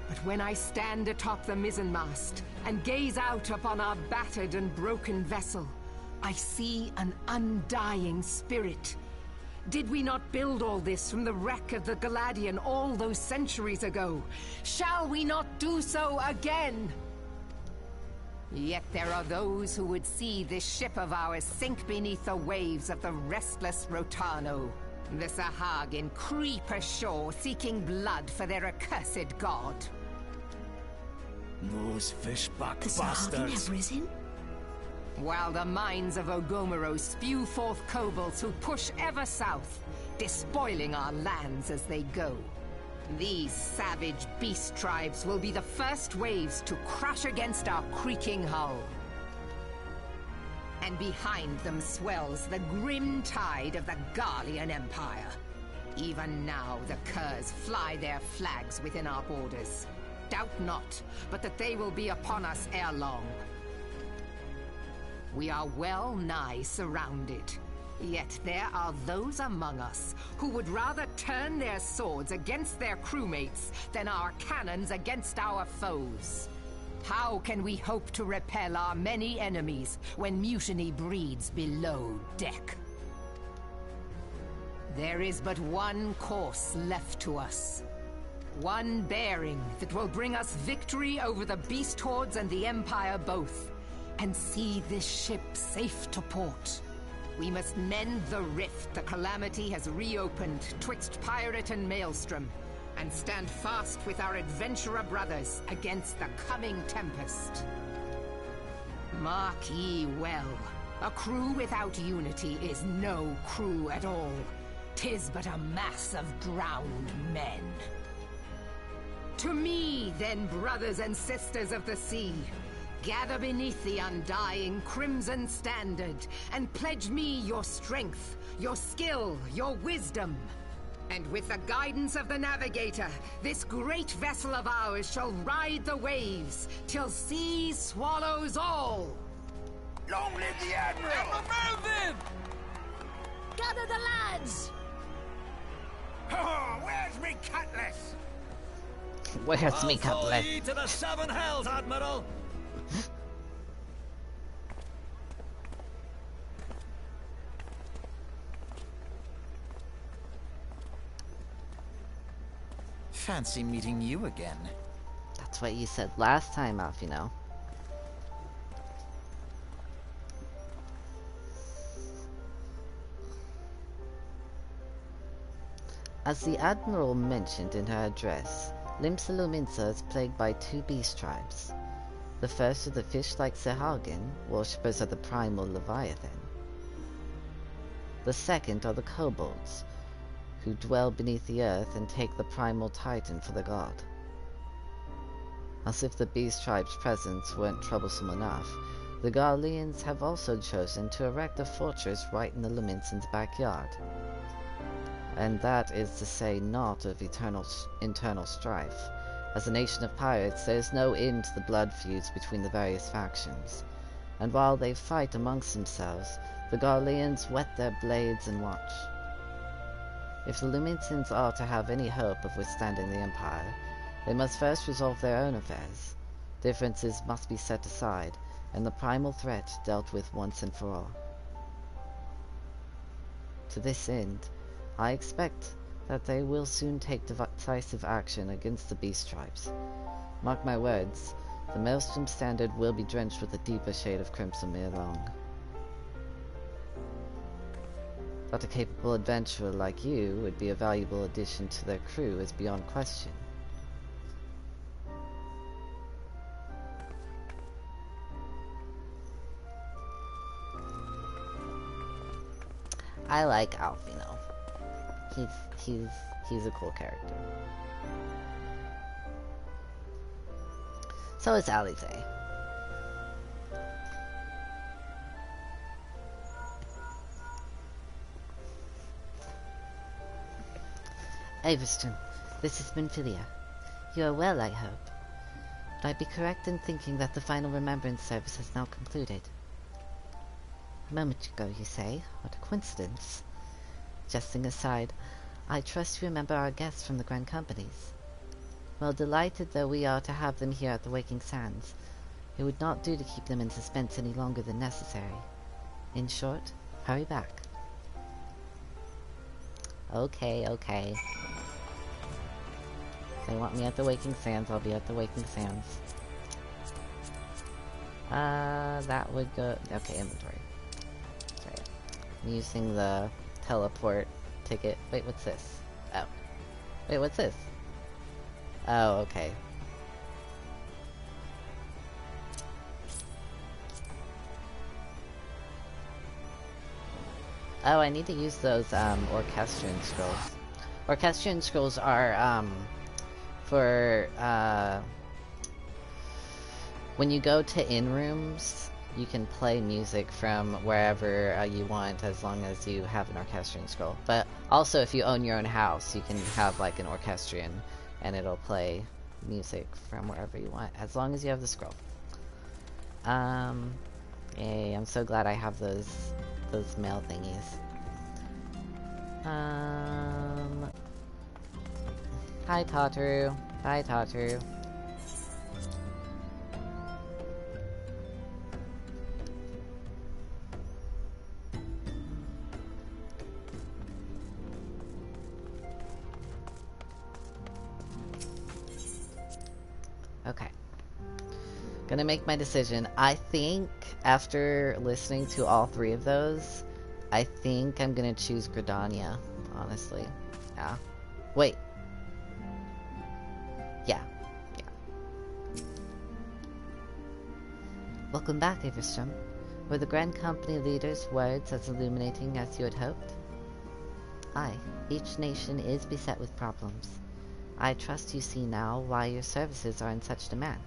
J: But when I stand atop the mizzenmast and gaze out upon our battered and broken vessel, I see an undying spirit. Did we not build all this from the wreck of the Galadian all those centuries ago? Shall we not do so again? Yet there are those who would see this ship of ours sink beneath the waves of the restless Rotano. The Sahagin creep ashore seeking blood for their accursed god.
I: Those fishback
E: The Sahagin
I: bastards.
E: have risen?
J: While the mines of Ogomero spew forth kobolds who push ever south, despoiling our lands as they go. These savage beast tribes will be the first waves to crash against our creaking hull. And behind them swells the grim tide of the Garlean Empire. Even now the curs fly their flags within our borders. Doubt not, but that they will be upon us ere long. We are well nigh surrounded. Yet there are those among us who would rather turn their swords against their crewmates than our cannons against our foes. How can we hope to repel our many enemies when mutiny breeds below deck? There is but one course left to us. One bearing that will bring us victory over the beast hordes and the Empire both, and see this ship safe to port. We must mend the rift the calamity has reopened twixt pirate and maelstrom, and stand fast with our adventurer brothers against the coming tempest. Mark ye well, a crew without unity is no crew at all. 'Tis but a mass of drowned men. To me, then, brothers and sisters of the sea, gather beneath the undying Crimson Standard, and pledge me your strength, your skill, your wisdom. And with the guidance of the navigator, this great vessel of ours shall ride the waves, till sea swallows all!
D: Long live the Admiral!
I: Admiral Mervyn!
E: Gather the lads!
D: Oh, where's me cutlass?
A: Where's me
I: I'll follow
A: cutlet?
I: ye to the 7 hells, Admiral!
C: Fancy meeting you again.
A: That's what you said last time, Alf, you know. As the Admiral mentioned in her address, Limsa Luminsa is plagued by 2 beast tribes. The first are the fish-like Sehagin, worshippers of the primal Leviathan. The second are the kobolds, who dwell beneath the earth and take the primal titan for the god. As if the beast tribe's presence weren't troublesome enough, the Garleans have also chosen to erect a fortress right in the Luminsans' backyard. And that is to say not of internal strife. As a nation of pirates, there is no end to the blood feuds between the various factions. And while they fight amongst themselves, the Garleans whet their blades and watch. If the Luminsans are to have any hope of withstanding the Empire, they must first resolve their own affairs. Differences must be set aside, and the primal threat dealt with once and for all. To this end, I expect that they will soon take decisive action against the beast tribes. Mark my words, the Maelstrom Standard will be drenched with a deeper shade of crimson ere long. That a capable adventurer like you would be a valuable addition to their crew is beyond question. I like Alfino. He's a cool character. So is Alize.
B: Aveston, this is Minfilia. You are well, I hope. Would I be correct in thinking that the final remembrance service has now concluded? A moment ago, you say? What a coincidence. Jesting aside, I trust you remember our guests from the Grand Companies. Well, delighted though we are to have them here at the Waking Sands, it would not do to keep them in suspense any longer than necessary. In short, hurry back.
A: Okay. If they want me at the Waking Sands, I'll be at the Waking Sands. That would go... Okay, inventory. Sorry. I'm using the teleport ticket. Wait, what's this? Oh. Wait, what's this? Oh, okay. Oh, I need to use those, Orchestrion Scrolls. Orchestrion Scrolls are, for, when you go to in-rooms, you can play music from wherever you want, as long as you have an Orchestrion Scroll. But also, if you own your own house, you can have, like, an Orchestrion, and it'll play music from wherever you want, as long as you have the scroll. Yay, I'm so glad I have those mail thingies. Hi, Tataru. Bye, Tataru. Okay. Gonna make my decision. I think, after listening to all 3 of those, I think I'm gonna choose Gridania, honestly. Yeah. Wait. Yeah.
B: Welcome back, Averstrom. Were the Grand Company leader's words as illuminating as you had hoped? Aye, each nation is beset with problems. I trust you see now why your services are in such demand.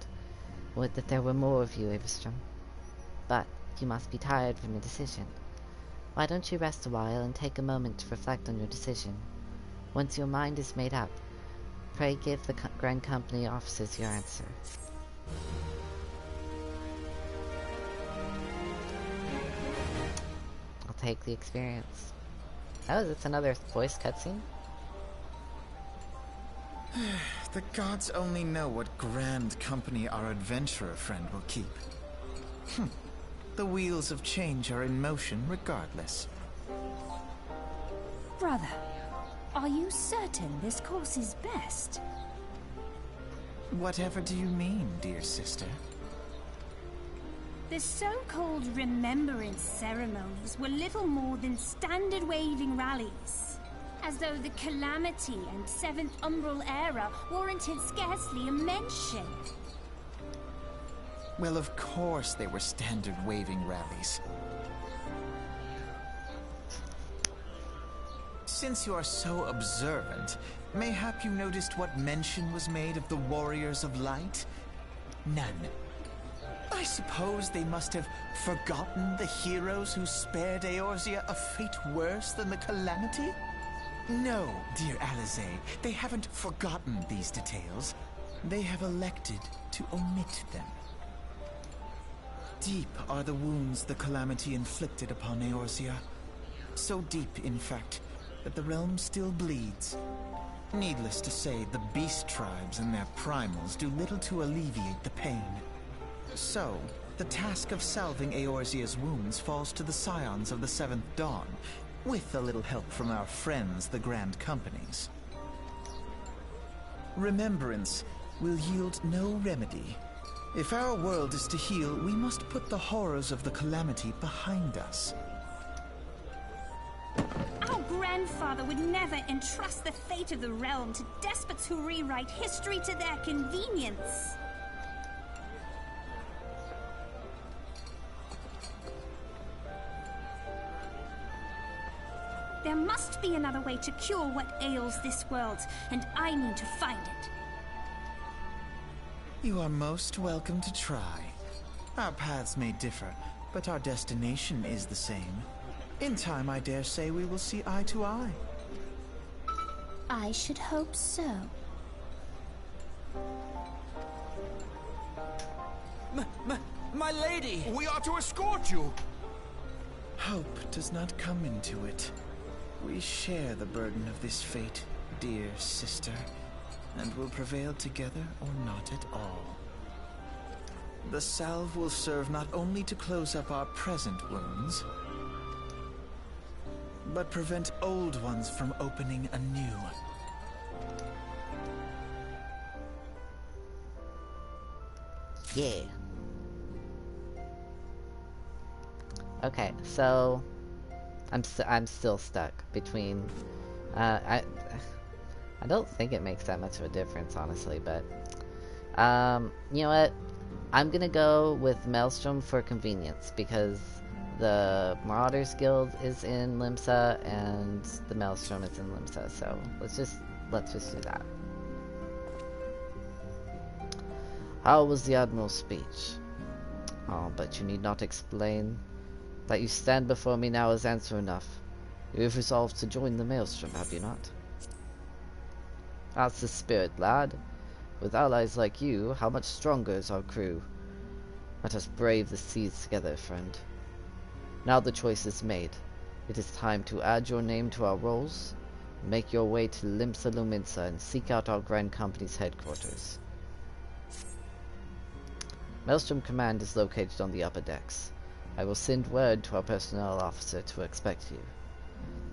B: Would that there were more of you, Averstrom. But you must be tired from your decision. Why don't you rest a while and take a moment to reflect on your decision? Once your mind is made up, pray give the Grand Company officers your answer.
A: I'll take the experience. Oh, is this another voice cutscene?
C: The gods only know what Grand Company our adventurer friend will keep. The wheels of change are in motion regardless.
G: Brother, are you certain this course is best?
C: Whatever do you mean, dear sister?
G: The so-called remembrance ceremonies were little more than standard waving rallies. As though the Calamity and Seventh Umbral Era warranted scarcely a mention.
C: Well, of course they were standard waving rallies. Since you are so observant, mayhap you noticed what mention was made of the Warriors of Light? None. I suppose they must have forgotten the heroes who spared Eorzea a fate worse than the Calamity? No, dear Alizé, they haven't forgotten these details. They have elected to omit them. Deep are the wounds the Calamity inflicted upon Eorzea. So deep, in fact, that the realm still bleeds. Needless to say, the beast tribes and their primals do little to alleviate the pain. So, the task of salving Eorzea's wounds falls to the Scions of the Seventh Dawn, with a little help from our friends, the Grand Companies. Remembrance will yield no remedy. If our world is to heal, we must put the horrors of the Calamity behind us.
G: Our grandfather would never entrust the fate of the realm to despots who rewrite history to their convenience. There must be another way to cure what ails this world, and I need to find it.
C: You are most welcome to try. Our paths may differ, but our destination is the same. In time, I dare say we will see eye to eye.
G: I should hope so.
I: My lady!
F: We are to escort you!
C: Hope does not come into it. We share the burden of this fate, dear sister, and will prevail together or not at all. The salve will serve not only to close up our present wounds, but prevent old ones from opening anew.
A: Yeah. Okay, so I'm still stuck between I don't think it makes that much of a difference, honestly, but you know what? I'm gonna go with Maelstrom for convenience because the Marauders Guild is in Limsa and the Maelstrom is in Limsa, so let's just do that. How was the Admiral's speech? Oh, but you need not explain. That you stand before me now is answer enough. You have resolved to join the Maelstrom, have you not? That's the spirit, lad. With allies like you, how much stronger is our crew? Let us brave the seas together, friend. Now the choice is made. It is time to add your name to our rolls, make your way to Limsa Luminsa, and seek out our Grand Company's headquarters. Maelstrom Command is located on the upper decks. I will send word to our personnel officer to expect you.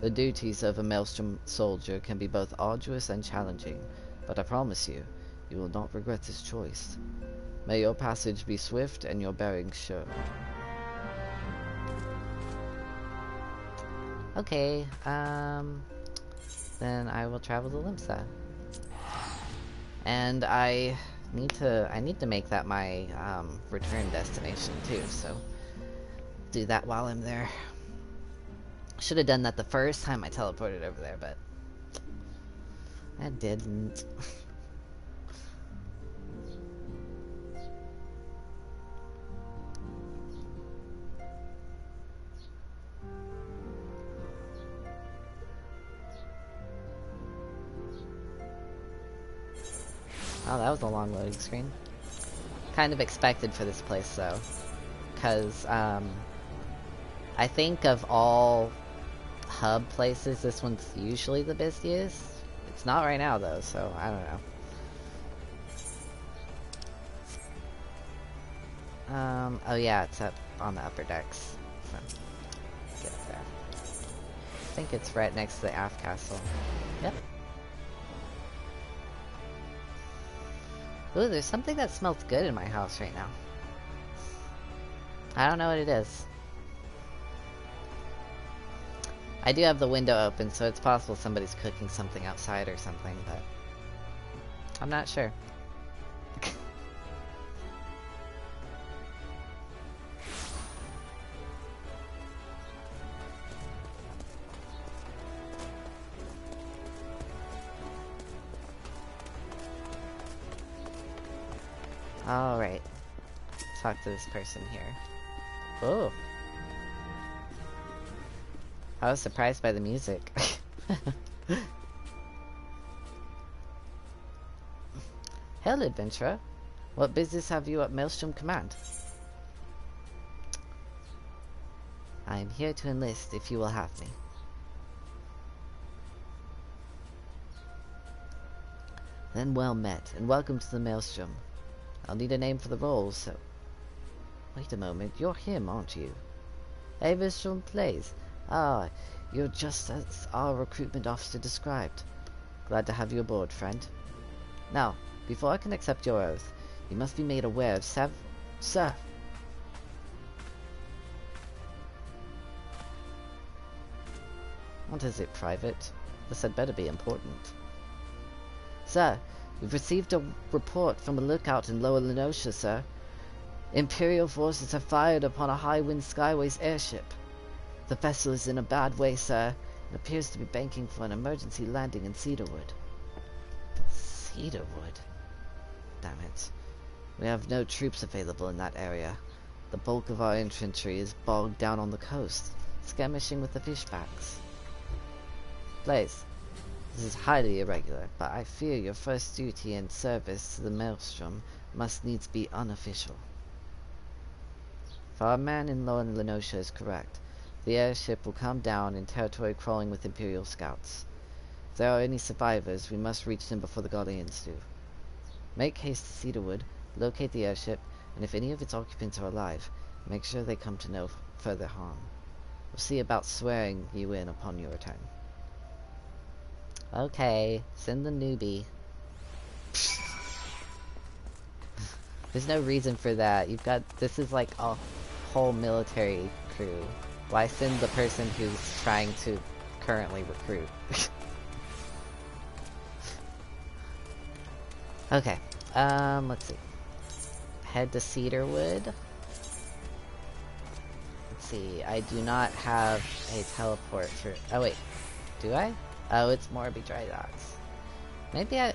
A: The duties of a Maelstrom soldier can be both arduous and challenging, but I promise you, you will not regret this choice. May your passage be swift and your bearings sure. Okay, then I will travel to Limsa. And I need to make that my return destination too, so do that while I'm there. Should have done that the first time I teleported over there, but I didn't. Oh, that was a long loading screen. Kind of expected for this place, though. Because, I think of all hub places, this one's usually the busiest. It's not right now, though, so I don't know. Oh yeah, it's up on the upper decks. So, get up there. I think it's right next to the aft castle. Yep. Ooh, there's something that smells good in my house right now. I don't know what it is. I do have the window open, so it's possible somebody's cooking something outside or something, but I'm not sure. Alright. Talk to this person here. Oh. I was surprised by the music. Hell, adventurer. What business have you at Maelstrom Command? I am here to enlist if you will have me. Then well met, and welcome to the Maelstrom. I'll need a name for the role, so... Wait a moment, you're him, aren't you? Maelstrom Plays. Ah, you're just as our recruitment officer described. Glad to have you aboard, friend. Now, before I can accept your oath, you must be made aware of Sir! What is it, Private? This had better be important. Sir, we've received a report from a lookout in Lower Lenosha, sir. Imperial forces have fired upon a High-Wind Skyways airship. The vessel is in a bad way, sir, and appears to be banking for an emergency landing in Cedarwood. Cedarwood? Damn it. We have no troops available in that area. The bulk of our infantry is bogged down on the coast, skirmishing with the fishbacks. Blaze, this is highly irregular, but I fear your first duty and service to the Maelstrom must needs be unofficial. If our man in Lower Lenosha is correct, the airship will come down in territory crawling with Imperial scouts. If there are any survivors, we must reach them before the Guardians do. Make haste to Cedarwood, locate the airship, and if any of its occupants are alive, make sure they come to no further harm. We'll see about swearing you in upon your return. Okay, send the newbie. There's no reason for that. This is like a whole military crew. Why send the person who's trying to currently recruit? Okay, let's see. Head to Cedarwood. Let's see, I do not have a teleport for... Oh wait, do I? Oh, it's Morby Dry Docks. Maybe I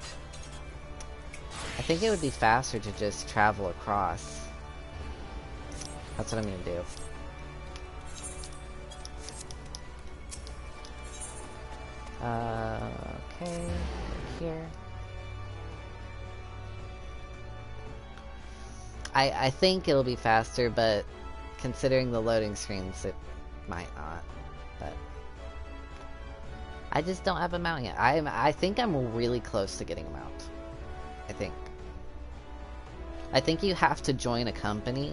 A: think it would be faster to just travel across. That's what I'm gonna do. Okay, here. I think it'll be faster, but considering the loading screens, it might not. But I just don't have a mount yet. I think I'm really close to getting a mount. I think you have to join a company,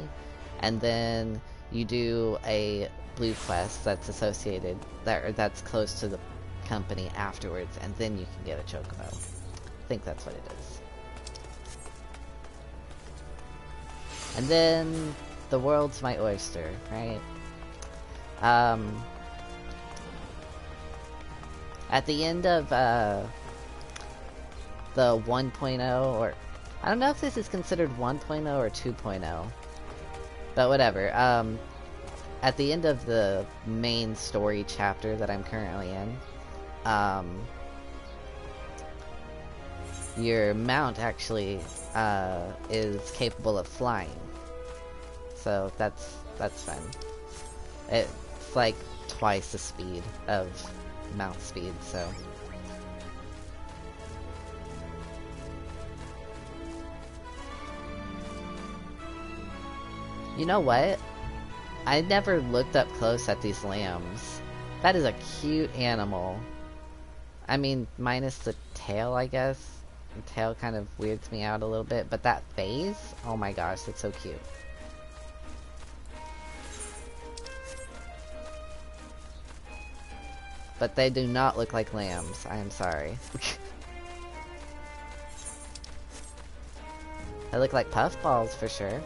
A: and then you do a blue quest that's associated that's close to the company afterwards, and then you can get a chocobo. I think that's what it is. And then the world's my oyster, right? At the end of the 1.0, or I don't know if this is considered 1.0 or 2.0, but whatever. At the end of the main story chapter that I'm currently in, your mount actually is capable of flying, so that's fun. It's like twice the speed of mount speed, so you know what? I never looked up close at these lambs. That is a cute animal. I mean, minus the tail, I guess. The tail kind of weirds me out a little bit, but that face? Oh my gosh, that's so cute. But they do not look like lambs. I am sorry. They look like puffballs for sure.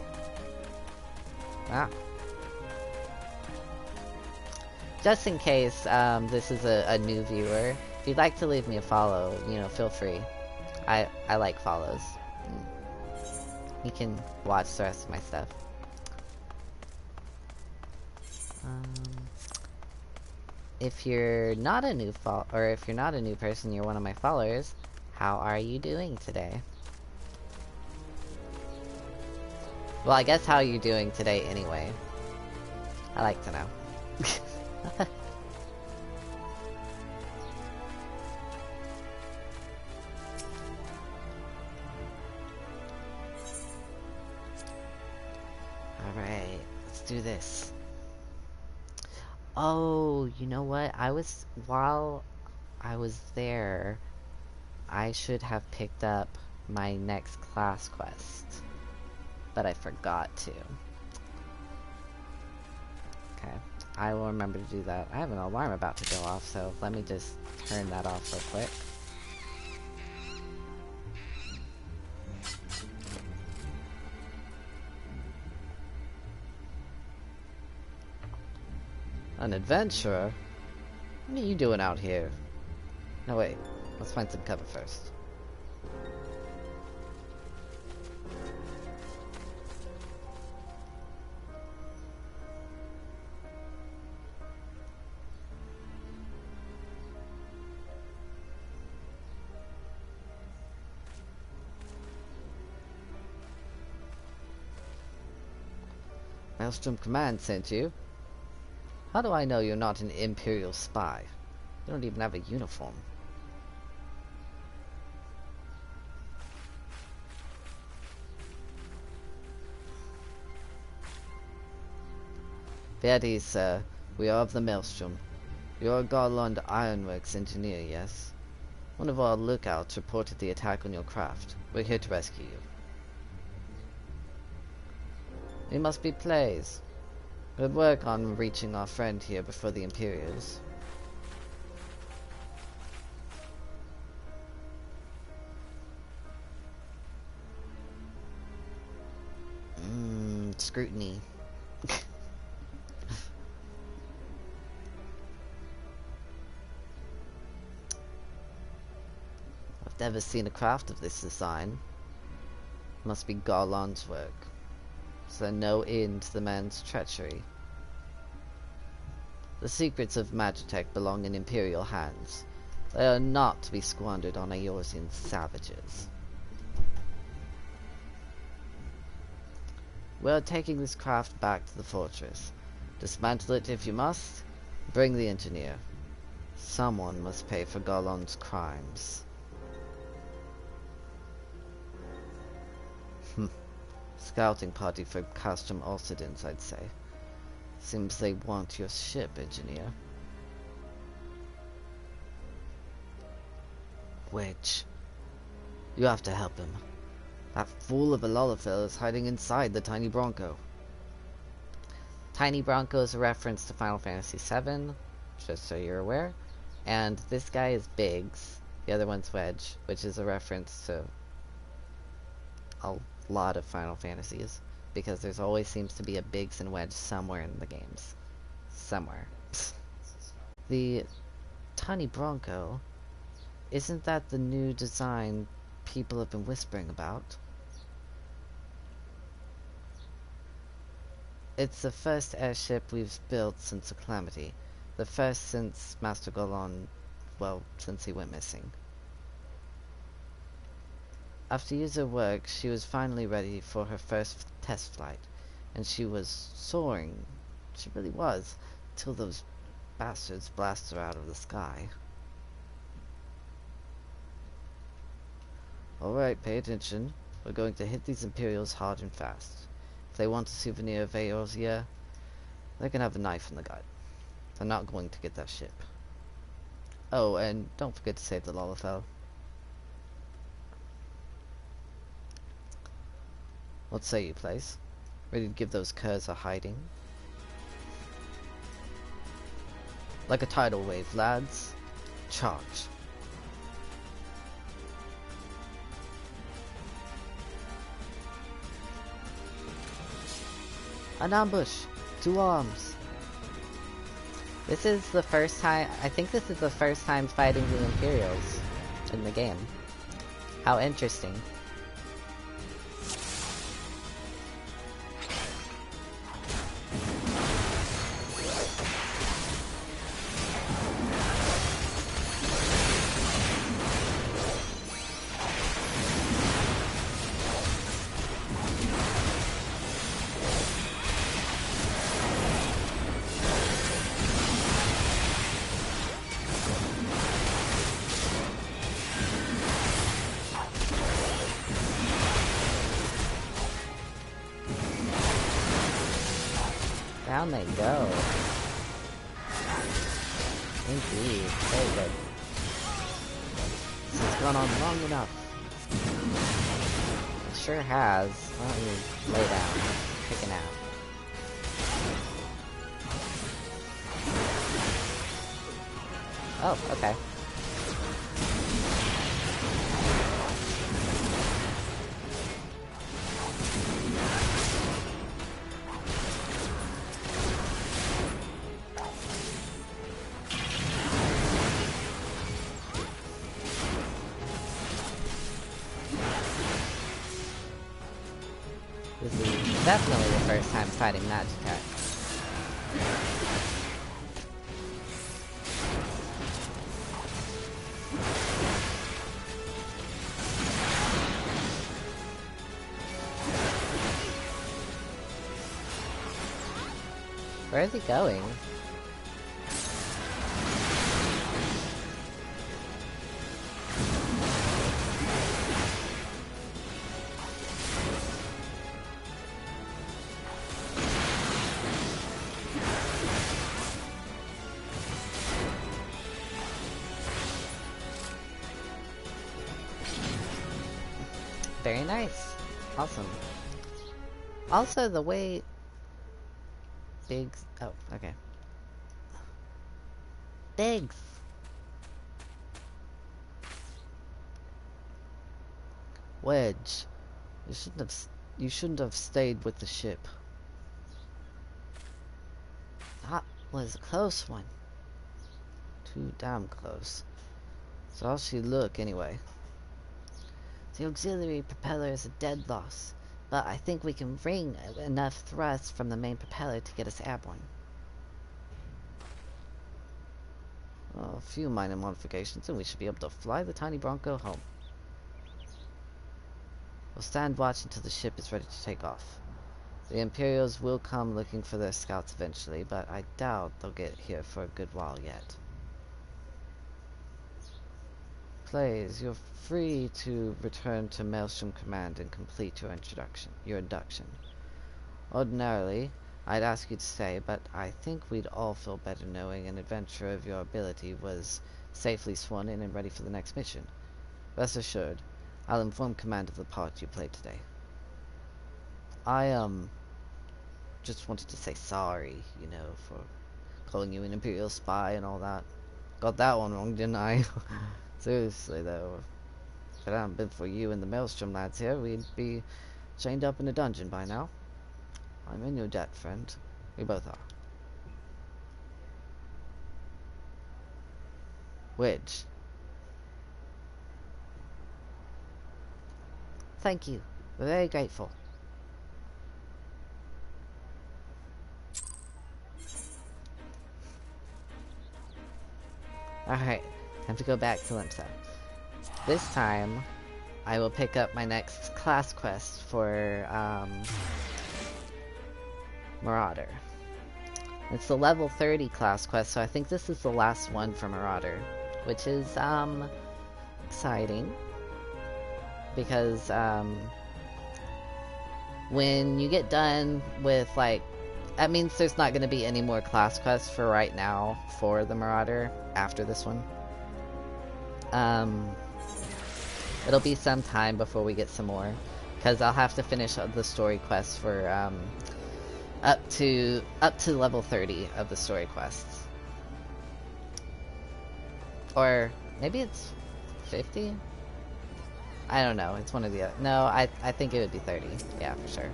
A: Wow. just in case this is a new viewer, if you'd like to leave me a follow, you know, feel free. I like follows. You can watch the rest of my stuff. If you're not a new if you're not a new person, you're one of my followers, how are you doing today? Well, I guess how are you doing today anyway? I like to know. Alright, let's do this. Oh, you know what? While I was there, I should have picked up my next class quest. But I forgot to. Okay, I will remember to do that. I have an alarm about to go off, so let me just turn that off real quick. An adventurer? What are you doing out here? No, wait. Let's find some cover first. Maelstrom Command sent you? How do I know you're not an Imperial spy? You don't even have a uniform. Fair dues, sir. We are of the Maelstrom. You're a Garland Ironworks engineer, yes? One of our lookouts reported the attack on your craft. We're here to rescue you. You must be Plays. Good work on reaching our friend here before the Imperials. Scrutiny. I've never seen a craft of this design. Must be Garland's work. Is there no end to the man's treachery? The secrets of Magitech belong in Imperial hands. They are not to be squandered on Eorzean savages. We are taking this craft back to the fortress. Dismantle it if you must. Bring the engineer. Someone must pay for Garland's crimes. Scouting party for Castrum Ulcidens, I'd say. Seems they want your ship, engineer. Wedge. You have to help him. That fool of a Lullafell is hiding inside the Tiny Bronco. Tiny Bronco is a reference to Final Fantasy VII, just so you're aware. And this guy is Biggs. The other one's Wedge, which is a reference to a lot of Final Fantasies, because there's always seems to be a Biggs and Wedge somewhere in the games. Somewhere. The Tiny Bronco, isn't that the new design people have been whispering about? It's the first airship we've built since the Calamity. The first since Master Golon, well, since he went missing. After years of work, she was finally ready for her first test flight, and she was soaring. She really was, till those bastards blasted her out of the sky. Alright, pay attention. We're going to hit these Imperials hard and fast. If they want a souvenir of Eorzea, they can have a knife in the gut. They're not going to get that ship. Oh, and don't forget to save the Lullafell. What say you, Place? Ready to give those curs a hiding? Like a tidal wave, lads. Charge. An ambush! 2 arms! This is the first time, I think this is the first time fighting the Imperials in the game. How interesting. Down they go. Indeed. Very good. This has gone on long enough. It sure has. Why don't you lay down? Take a nap. Oh, okay. This is definitely the first time fighting Magitek. Where is he going? Very nice. Awesome. Also, the way Biggs... Oh, okay. Biggs! Wedge. You shouldn't have stayed with the ship. That was a close one. Too damn close. So how she look, anyway? The auxiliary propeller is a dead loss, but I think we can wring enough thrust from the main propeller to get us airborne. Oh, a few minor modifications and we should be able to fly the tiny Bronco home. We'll stand watch until the ship is ready to take off. The Imperials will come looking for their scouts eventually, but I doubt they'll get here for a good while yet. Plays, you're free to return to Maelstrom Command and complete your induction. Ordinarily, I'd ask you to stay, but I think we'd all feel better knowing an adventurer of your ability was safely sworn in and ready for the next mission. Rest assured, I'll inform Command of the part you played today. I, just wanted to say sorry, you know, for calling you an Imperial spy and all that. Got that one wrong, didn't I? Seriously, though. If it hadn't been for you and the Maelstrom lads here, we'd be chained up in a dungeon by now. I'm in your debt, friend. We both are. Wedge. Thank you. We're very grateful. Alright, time to go back to Limsa. This time, I will pick up my next class quest for, Marauder. It's the level 30 class quest, so I think this is the last one for Marauder. Which is, exciting. Because, when you get done with, like, that means there's not going to be any more class quests for right now for the Marauder after this one. It'll be some time before we get some more, because I'll have to finish the story quests for up to level 30 of the story quests, or maybe it's 50. I don't know. It's one of the other. No, I think it would be 30. Yeah, for sure.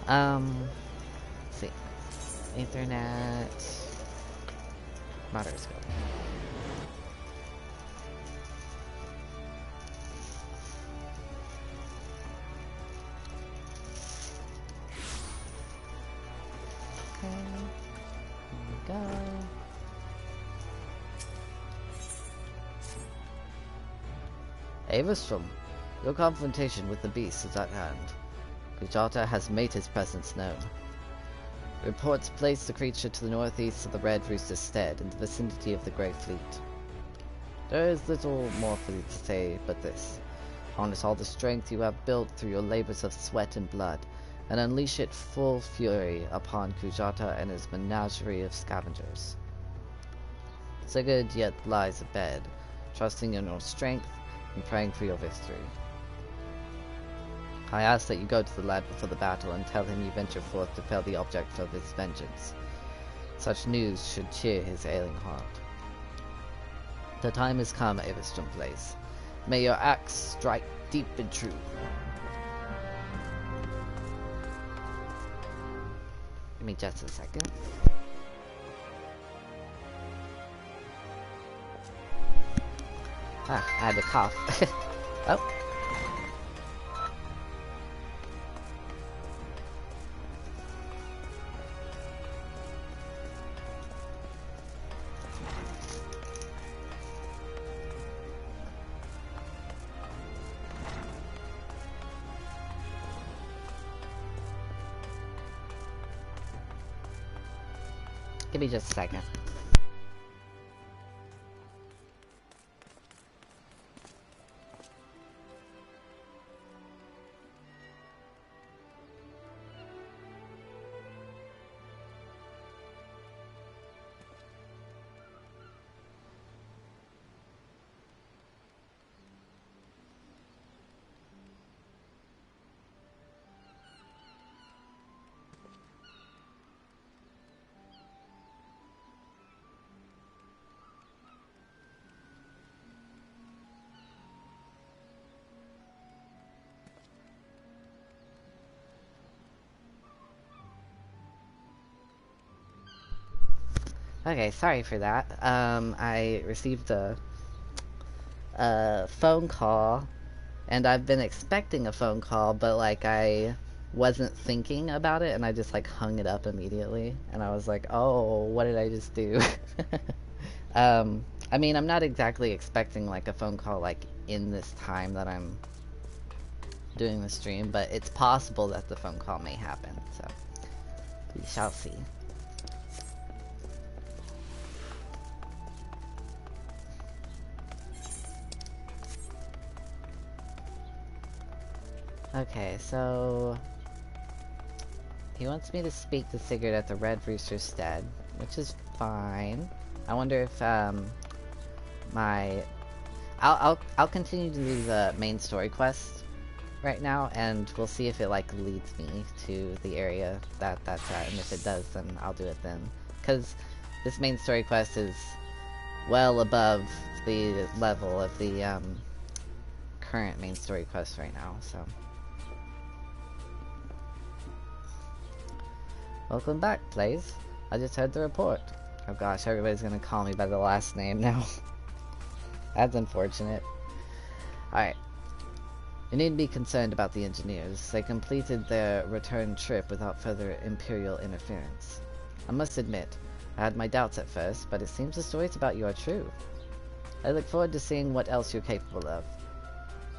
A: Let's see. Ethernet. Motors go. Okay. Here we go. Avistrom, your confrontation with the beast is at hand. Kujata has made his presence known. Reports place the creature to the northeast of the Red Rooster's stead, in the vicinity of the Grey Fleet. There is little more for you to say but this. Harness all the strength you have built through your labors of sweat and blood, and unleash it full fury upon Kujata and his menagerie of scavengers. Sigurd yet lies abed, trusting in your strength and praying for your victory. I ask that you go to the lad before the battle and tell him you venture forth to fell the object of his vengeance. Such news should cheer his ailing heart. The time has come, Avistrom Place. May your axe strike deep and true. Give me just a second. Ah, I had to cough. Oh. Give me just a second. Okay, sorry for that. I received a phone call, and I've been expecting a phone call, but like I wasn't thinking about it, and I just like hung it up immediately, and I was like, oh, what did I just do? I mean, I'm not exactly expecting like a phone call like in this time that I'm doing the stream, but it's possible that the phone call may happen, so we shall see. Okay, so he wants me to speak to Sigurd at the Red Rooster's stead, which is fine. I wonder if I'll continue to do the main story quest right now, and we'll see if it like leads me to the area that's at, and if it does, then I'll do it then. Because this main story quest is well above the level of the current main story quest right now, so. Welcome back, Blaze. I just heard the report. Oh gosh, everybody's gonna call me by the last name now. That's unfortunate. Alright. You needn't be concerned about the engineers. They completed their return trip without further Imperial interference. I must admit, I had my doubts at first, but it seems the stories about you are true. I look forward to seeing what else you're capable of.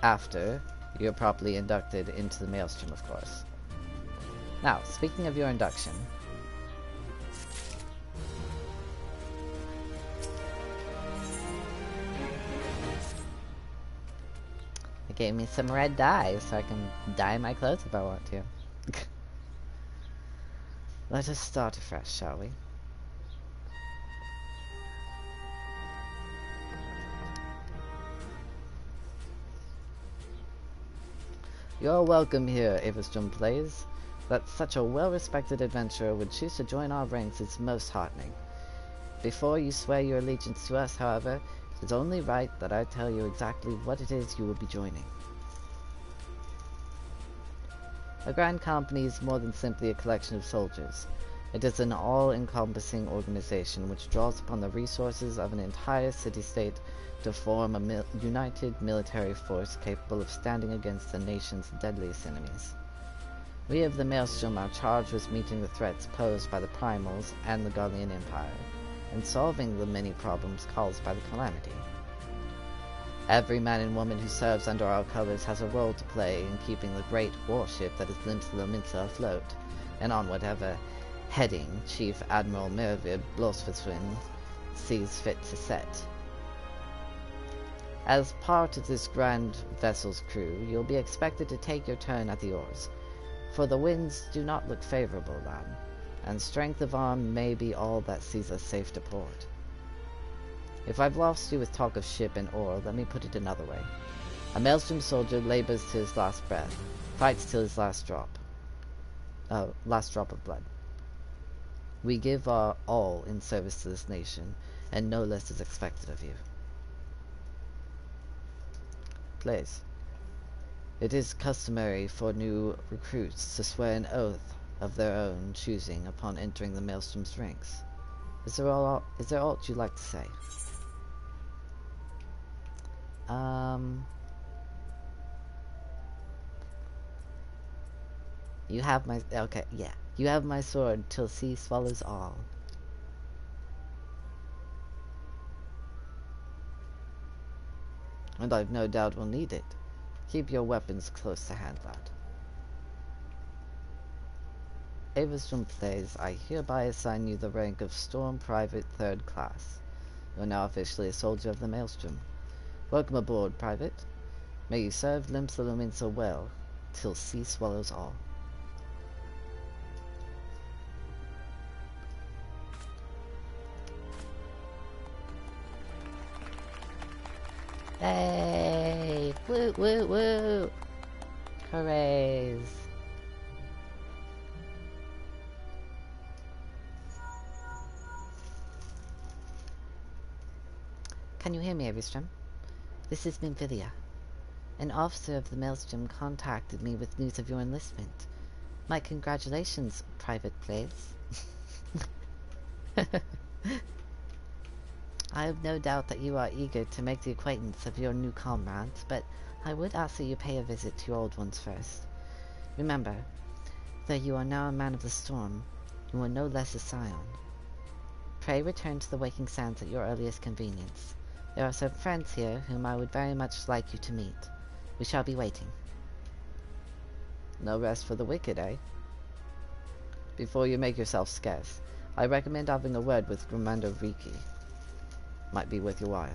A: After you're properly inducted into the Maelstrom, of course. Now, speaking of your induction, it gave me some red dye so I can dye my clothes if I want to. Let us start afresh, shall we? You're welcome here, Avistrom Plays. That such a well-respected adventurer would choose to join our ranks is most heartening. Before you swear your allegiance to us, however, it is only right that I tell you exactly what it is you will be joining. A grand company is more than simply a collection of soldiers. It is an all-encompassing organization which draws upon the resources of an entire city-state to form a united military force capable of standing against the nation's deadliest enemies. We of the Maelstrom are charged with meeting the threats posed by the Primals and the Garlean Empire, and solving the many problems caused by the calamity. Every man and woman who serves under our colors has a role to play in keeping the great warship that is Limsa afloat, and on whatever heading Chief Admiral Mervid Blosfiswin sees fit to set. As part of this grand vessel's crew, you'll be expected to take your turn at the oars, for the winds do not look favorable, lad, and strength of arm may be all that sees us safe to port. If I've lost you with talk of ship and oar, let me put it another way. A Maelstrom soldier labors to his last breath, fights till his last drop of blood. We give our all in service to this nation, and no less is expected of you. Please. It is customary for new recruits to swear an oath of their own choosing upon entering the Maelstrom's ranks. Is there aught you'd like to say? You have my... Okay, yeah. You have my sword till sea swallows all. And I've no doubt we'll need it. Keep your weapons close to hand, lad. Avastrom Plays, I hereby assign you the rank of Storm Private 3rd Class. You are now officially a soldier of the Maelstrom. Welcome aboard, Private. May you serve Limsa Luminsa well, till sea swallows all. Hey! Woo, woo, woo! Hoorays! Can you hear me, Avastrom? This is Nymphilia. An officer of the Maelstrom contacted me with news of your enlistment. My congratulations, Private Plays. I have no doubt that you are eager to make the acquaintance of your new comrades, but I would ask that you pay a visit to your old ones first. Remember, though you are now a man of the storm, you are no less a Scion. Pray return to the Waking Sands at your earliest convenience. There are some friends here whom I would very much like you to meet. We shall be waiting. No rest for the wicked, eh? Before you make yourself scarce, I recommend having a word with Commander Riki. Might be worth your while.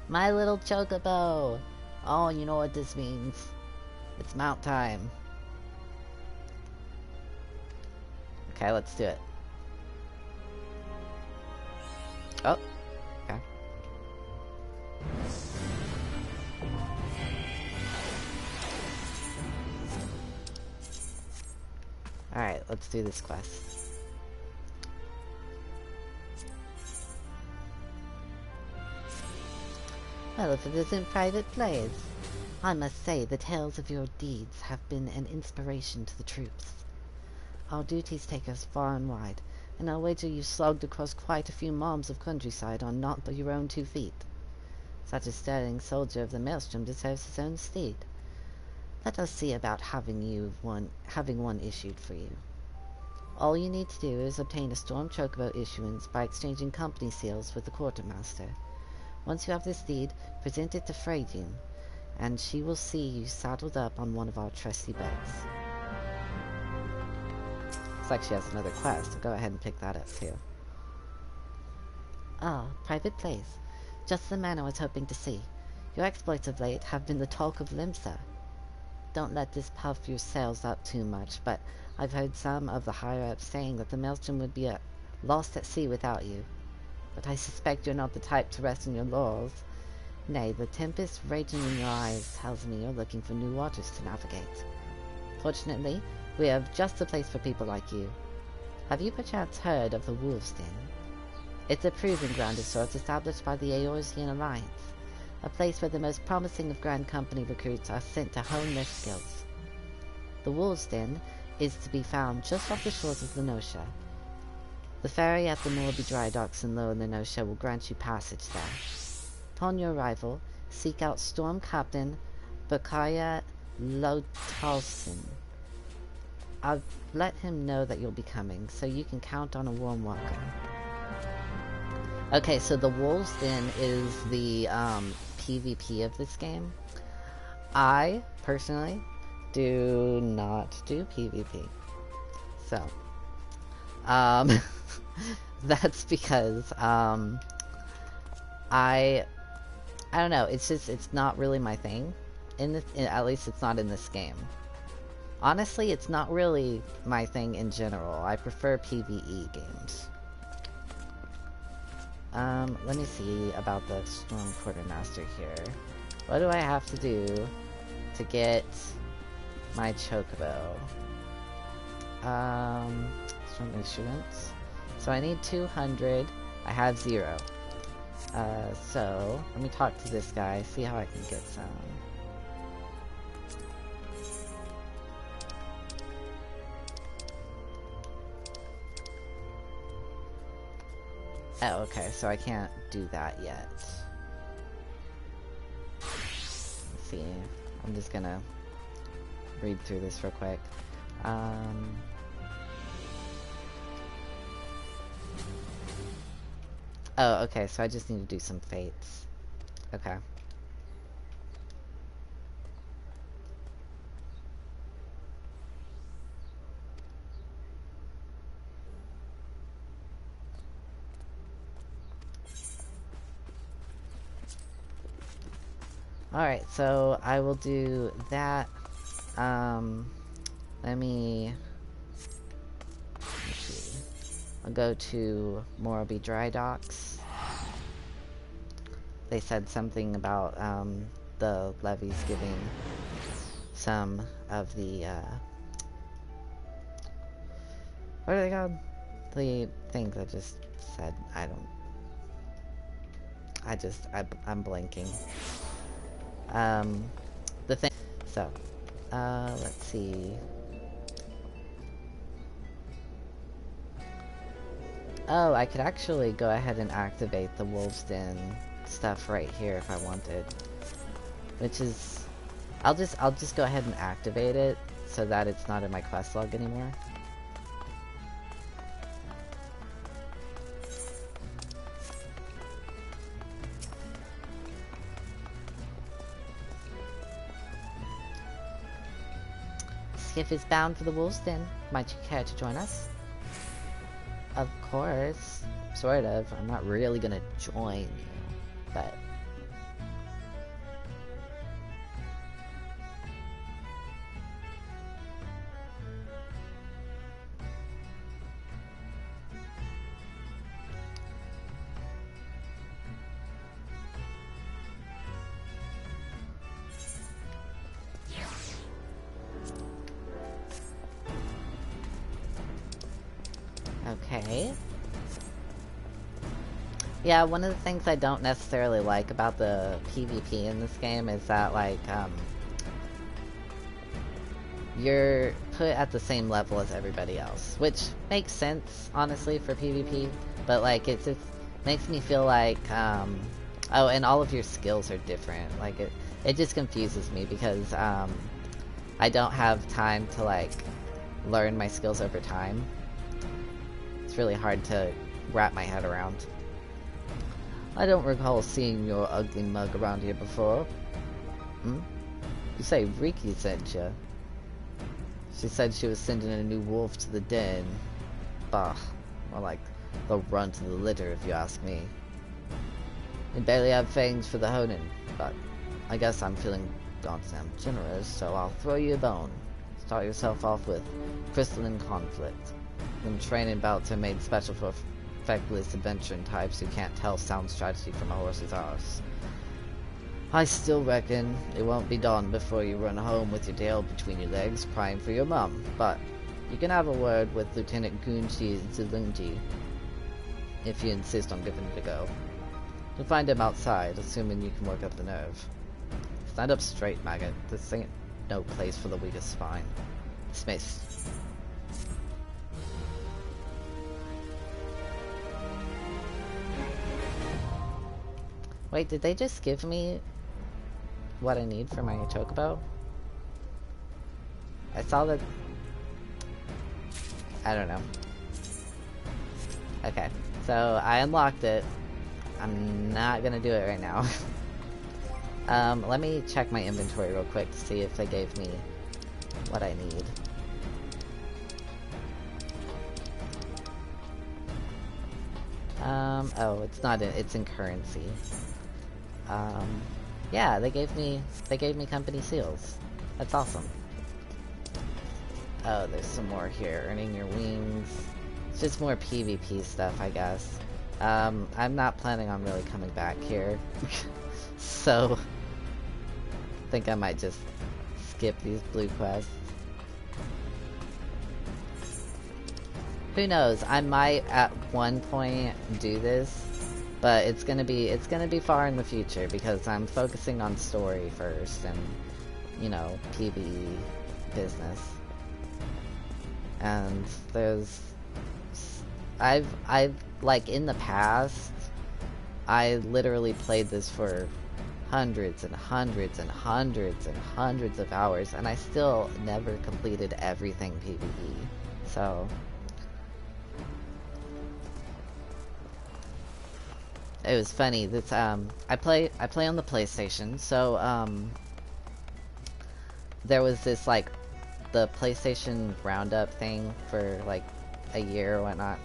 A: My little chocobo! Oh, you know what this means. It's mount time. Okay, let's do it. Oh, okay. Alright, let's do this quest. Well, if it isn't Private Plays, I must say the tales of your deeds have been an inspiration to the troops. Our duties take us far and wide, and I'll wager you've slogged across quite a few miles of countryside on not but your own 2 feet. Such a sterling soldier of the Maelstrom deserves his own steed. Let us see about having one issued for you. All you need to do is obtain a Storm Chocobo issuance by exchanging company seals with the quartermaster. Once you have this deed, present it to Freydin, and she will see you saddled up on one of our trusty beds. Looks like she has another quest, so go ahead and pick that up too. Ah, Private Plays. Just the man I was hoping to see. Your exploits of late have been the talk of Limsa. Don't let this puff your sails up too much, but I've heard some of the higher-ups saying that the Maelstrom would be lost at sea without you. But I suspect you're not the type to rest on your laurels. Nay, the tempest raging in your eyes tells me you're looking for new waters to navigate. Fortunately, we have just the place for people like you. Have you perchance heard of the Wolves' Den?
B: It's a proving ground of sorts established by the Eorzean Alliance, a place where the most promising of Grand Company recruits are sent to hone their skills. The Wolves Den is to be found just off the shores of Lenosha. The ferry at the Newbie dry docks in Lower Lenosha will grant you passage there. Upon your arrival, seek out Storm Captain Bakaya Lotalson. I've let him know that you'll be coming, so you can count on a warm welcome. Okay, so the Wolves Den is the PvP of this game. I, personally, do not do PvP. So, that's because, I don't know, it's not really my thing. At least it's not in this game. Honestly, it's not really my thing in general. I prefer PvE games. Let me see about the Storm Quartermaster here. What do I have to do to get my Chocobo? Storm Instruments. So I need 200. I have 0. So let me talk to this guy, see how I can get some. Oh, okay, so I can't do that yet. Let's see. I'm just gonna read through this real quick. Oh, okay, so I just need to do some fates. Okay. Alright, so I will do that. Let me see. I'll go to Morrowby Dry Docks. They said something about the levies giving some of the what are they called? The things I just said. I'm blanking. The thing. So, let's see. Oh, I could actually go ahead and activate the Wolves Den stuff right here if I wanted. Which is, I'll just go ahead and activate it so that it's not in my quest log anymore. Skiff is bound for the Wolves Den. Might you care to join us? Of course. Sort of. I'm not really gonna join you, but... Okay. Yeah, one of the things I don't necessarily like about the PvP in this game is that, like, you're put at the same level as everybody else, which makes sense, honestly, for PvP, but, like, it makes me feel like, oh, and all of your skills are different. Like, it just confuses me because, I don't have time to, like, learn my skills over time. It's really hard to wrap my head around. I don't recall seeing your ugly mug around here before. Hmm? You say Riki sent you. She said she was sending a new wolf to the den. Bah, more like the runt of the litter if you ask me. You barely have fangs for the honing, but I guess I'm feeling goddamn generous, so I'll throw you a bone. Start yourself off with crystalline conflict. Them training bouts are made special for feckless adventuring types who can't tell sound strategy from a horse's arse. I still reckon it won't be dawn before you run home with your tail between your legs crying for your mum, but you can have a word with Lieutenant Gunji Zulunji.
A: if you insist on giving it a go. You'll find him outside, assuming you can work up the nerve. Stand up straight, maggot. This ain't no place for the weakest spine. Dismissed. Wait, did they just give me what I need for my chocobo? I saw that... I don't know. Okay, so I unlocked it. I'm not gonna do it right now. Let me check my inventory real quick to see if they gave me what I need. Oh, it's not in, it's in currency. Yeah, they gave me company seals. That's awesome. Oh, there's some more here. Earning your wings. It's just more PvP stuff, I guess. I'm not planning on really coming back here. So, I think I might just skip these blue quests. Who knows? I might at one point do this, but it's gonna be far in the future because I'm focusing on story first and, you know, PvE business. And there's, I've like in the past, I literally played this for hundreds and hundreds and hundreds and hundreds of hours, and I still never completed everything PvE. So it was funny. This I play on the PlayStation, so there was this like the PlayStation roundup thing for like a year or whatnot.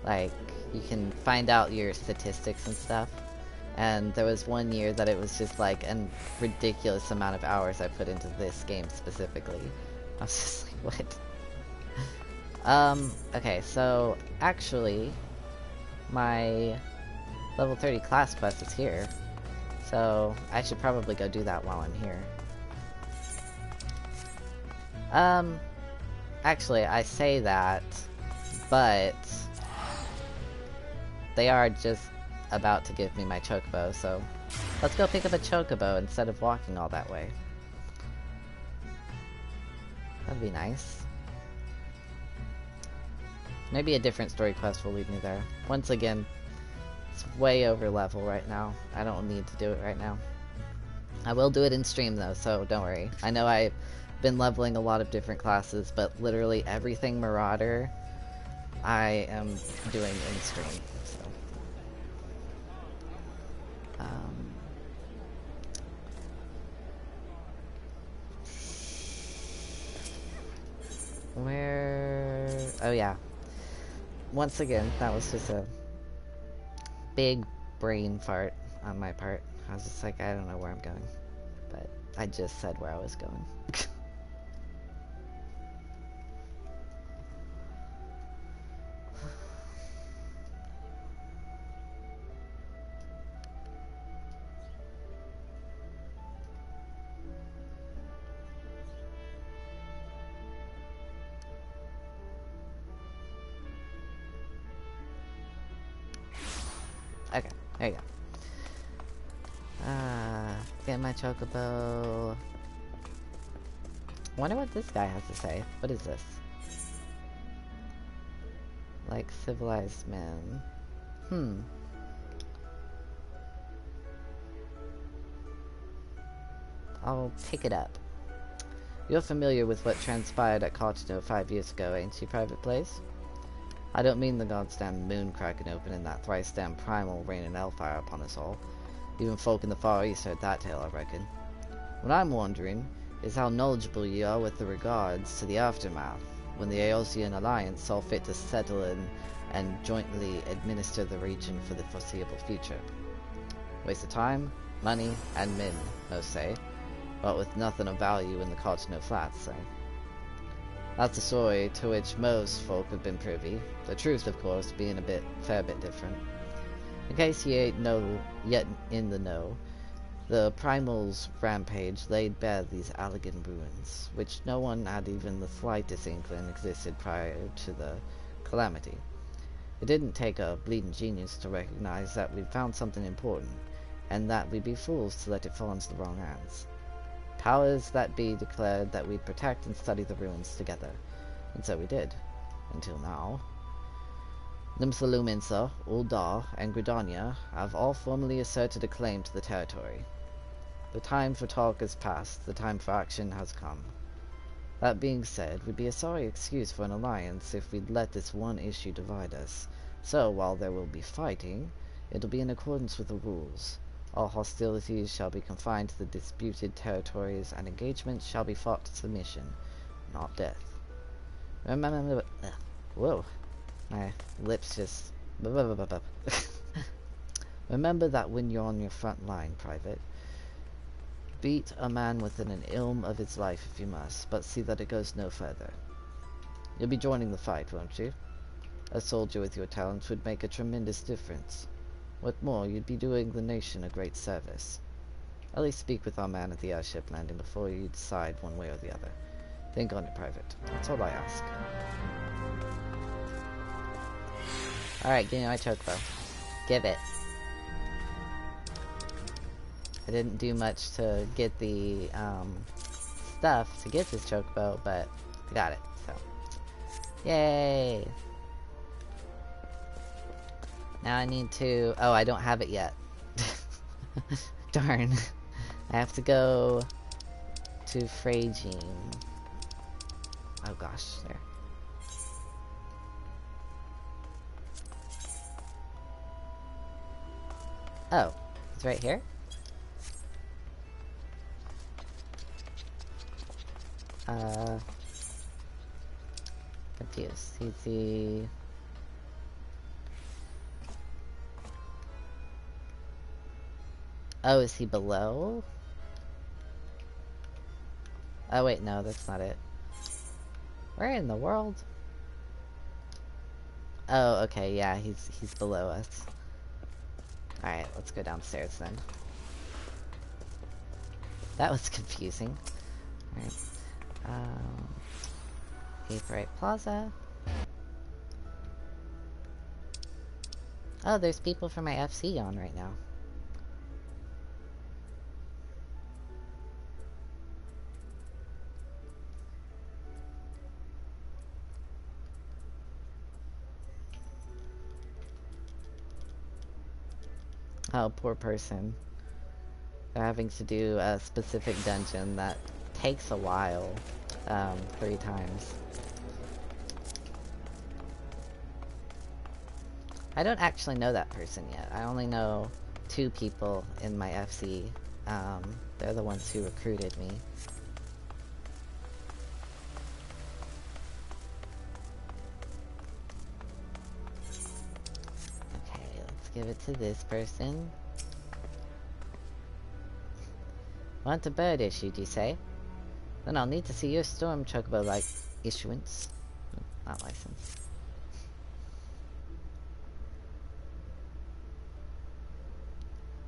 A: Like you can find out your statistics and stuff. And there was one year that it was just like a ridiculous amount of hours I put into this game specifically. I was just like, what? Okay, so actually my level 30 class quest is here. So I should probably go do that while I'm here. Actually, I say that, but they are just about to give me my chocobo, so let's go pick up a chocobo instead of walking all that way. That'd be nice. Maybe a different story quest will lead me there. Once again, it's way over level right now. I don't need to do it right now. I will do it in stream though, so don't worry. I know I've been leveling a lot of different classes, but literally everything Marauder I am doing in stream. So. Where... Oh yeah. Once again, that was just a big brain fart on my part. I was just like, I don't know where I'm going. But I just said where I was going. Okay, there you go. Get my chocobo. Wonder what this guy has to say. What is this? Like civilized men. I'll pick it up. You're familiar with what transpired at Cartino 5 years ago, ain't you, Private Place? I don't mean the goddamn moon cracking open and that thrice-damn primal raining hellfire upon us all. Even folk in the Far East heard that tale, I reckon. What I'm wondering is how knowledgeable ye are with the regards to the aftermath, when the Aeosian Alliance saw fit to settle in and jointly administer the region for the foreseeable future. Waste of time, money, and men, most say, but with nothing of value in the Cartino Flats, say. That's a story to which most folk have been privy, the truth, of course, being a fair bit different. In case ye ain't yet in the know, the Primal's rampage laid bare these elegant ruins, which no one had even the slightest inkling existed prior to the calamity. It didn't take a bleeding genius to recognize that we'd found something important, and that we'd be fools to let it fall into the wrong hands. Powers that be declared that we'd protect and study the ruins together, and so we did. Until now. Limsa, Uldar, and Gridania have all formally asserted a claim to the territory. The time for talk is past, the time for action has come. That being said, we'd be a sorry excuse for an alliance if we'd let this one issue divide us. So, while there will be fighting, it'll be in accordance with the rules. All hostilities shall be confined to the disputed territories, and engagements shall be fought to submission, not death. Remember... Whoa. My lips just... Remember that when you're on your front line, Private. Beat a man within an ilm of his life if you must, but see that it goes no further. You'll be joining the fight, won't you? A soldier with your talents would make a tremendous difference. What more, you'd be doing the nation a great service. At least speak with our man at the airship landing before you decide one way or the other. Think on it, Private. That's all I ask. Alright, give me my chocobo. Give it. I didn't do much to get the stuff to get this chocobo, but I got it, so. Yay! Now I need to... Oh, I don't have it yet. Darn. I have to go to Phragine. Oh gosh, there. Oh, it's right here? Confused. He's the... Oh, is he below? Oh wait, no, that's not it. Where in the world? Oh, okay, yeah, he's below us. Alright, let's go downstairs then. That was confusing. Alright. Vaporite Plaza. Oh, there's people from my FC on right now. Oh, poor person. They're having to do a specific dungeon that takes a while. 3 times. I don't actually know that person yet. I only know 2 people in my FC. They're the ones who recruited me. Okay, let's give it to this person. Want a bird issued, you say? Then I'll need to see your Storm Chocobo-like issuance. Not license.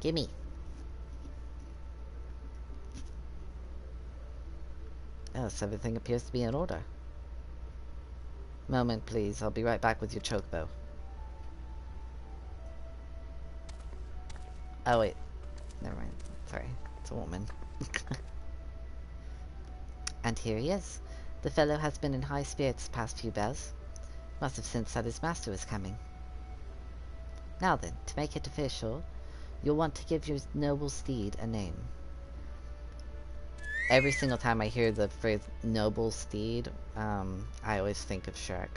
A: Gimme. Oh, so everything appears to be in order. Moment, please. I'll be right back with your chocobo. Oh, wait. Never mind. Sorry. It's a woman. And here he is. The fellow has been in high spirits the past few bells. Must have sensed that his master was coming. Now then, to make it official, you'll want to give your noble steed a name. Every single time I hear the phrase noble steed, I always think of Shrek.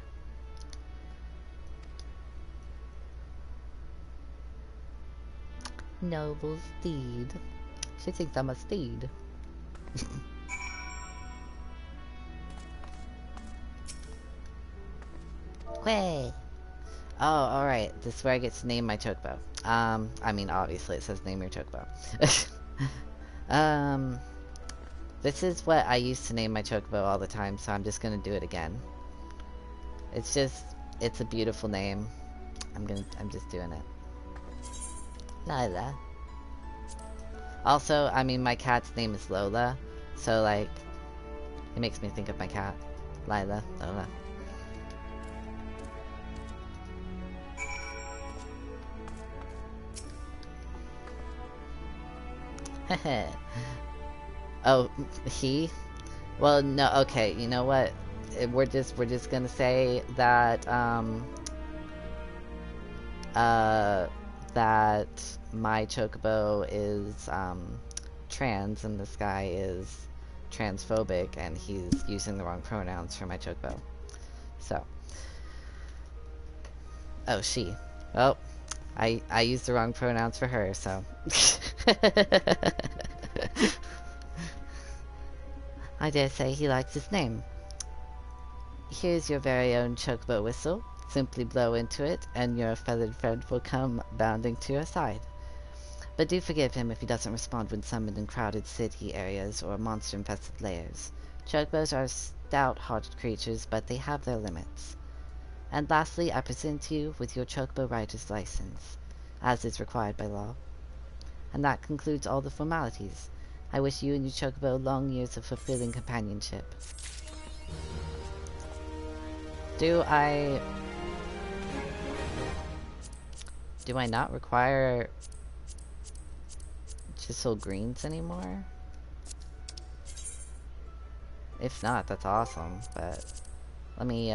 A: Noble steed. She thinks I'm a steed. Quay. Oh, alright. This is where I get to name my chocobo. I mean, obviously it says name your chocobo. This is what I used to name my chocobo all the time, so I'm just gonna do it again. It's a beautiful name. I'm just doing it. Lola. Also, I mean, my cat's name is Lola, so like, it makes me think of my cat. Lola. Oh, he? Well, no, okay, you know what? We're just gonna say that, that my chocobo is, trans and this guy is transphobic and he's using the wrong pronouns for my chocobo. So. Oh, she. Oh, I used the wrong pronouns for her, so. I dare say he likes his name. Here's your very own chocobo whistle. Simply blow into it, and your feathered friend will come bounding to your side. But do forgive him if he doesn't respond when summoned in crowded city areas or monster-infested lairs. Chocobos are stout-hearted creatures, but they have their limits. And lastly, I present you with your chocobo rider's license, as is required by law. And that concludes all the formalities. I wish you and your chocobo long years of fulfilling companionship. Do I not require chisel greens anymore? If not, that's awesome, but let me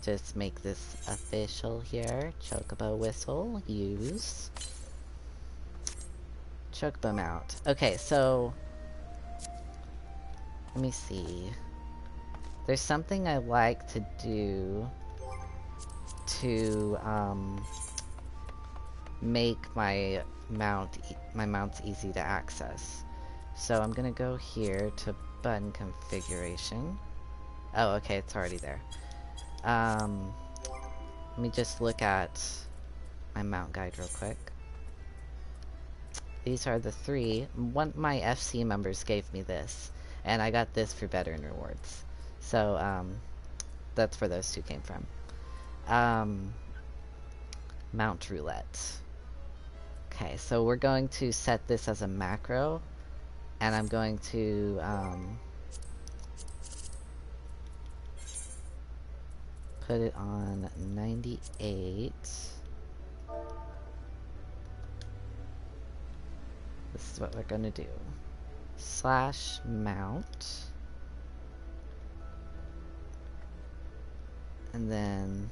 A: just make this official here. Chocobo whistle, use. Chocobo mount. Okay, so let me see. There's something I like to do to make my mounts easy to access. So I'm gonna go here to button configuration. Oh, okay, it's already there. Let me just look at my mount guide real quick. These are the three. My FC members gave me this, and I got this for veteran rewards. So, that's where those two came from. Mount roulette. Okay, so we're going to set this as a macro, and I'm going to, put it on 98. This is what we're gonna do. / mount. And then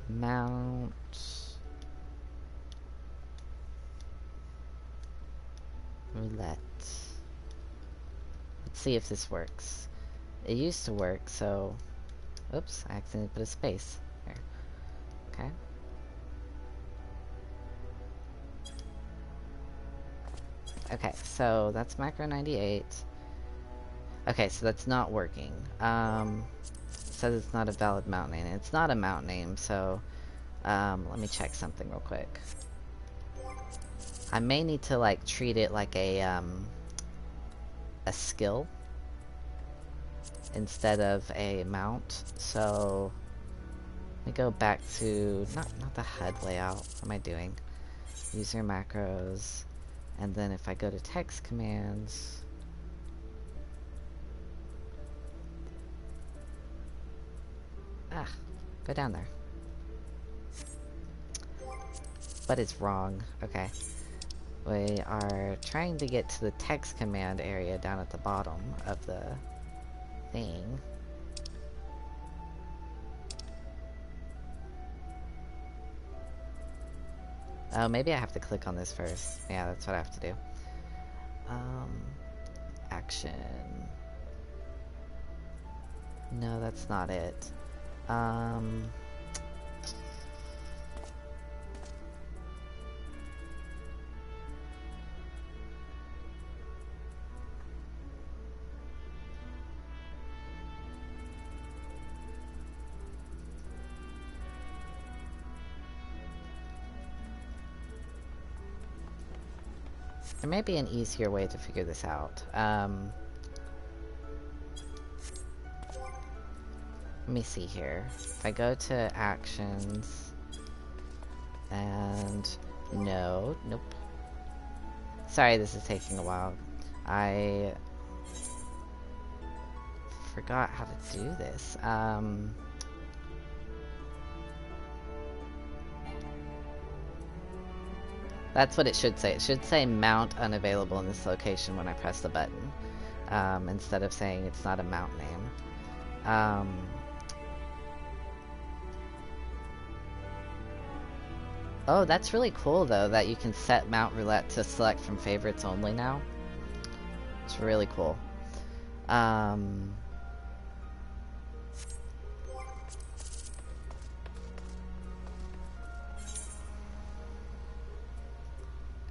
A: mount roulette. Let's see if this works. It used to work, so oops, I accidentally put a space there. Okay. Okay, so that's macro 98. Okay, so that's not working. It says it's not a valid mount name. It's not a mount name, so let me check something real quick. I may need to like treat it like a skill instead of a mount. So let me go back to not the HUD layout. What am I doing? User macros. And then if I go to text commands, go down there. What is wrong? Okay. We are trying to get to the text command area down at the bottom of the thing. Oh, maybe I have to click on this first. Yeah, that's what I have to do. Action. No, that's not it. There may be an easier way to figure this out. Let me see here. If I go to actions and nope. Sorry, this is taking a while. I forgot how to do this. That's what it should say. It should say mount unavailable in this location when I press the button. Instead of saying it's not a mount name. Oh, that's really cool though, that you can set Mount Roulette to select from favorites only now. It's really cool.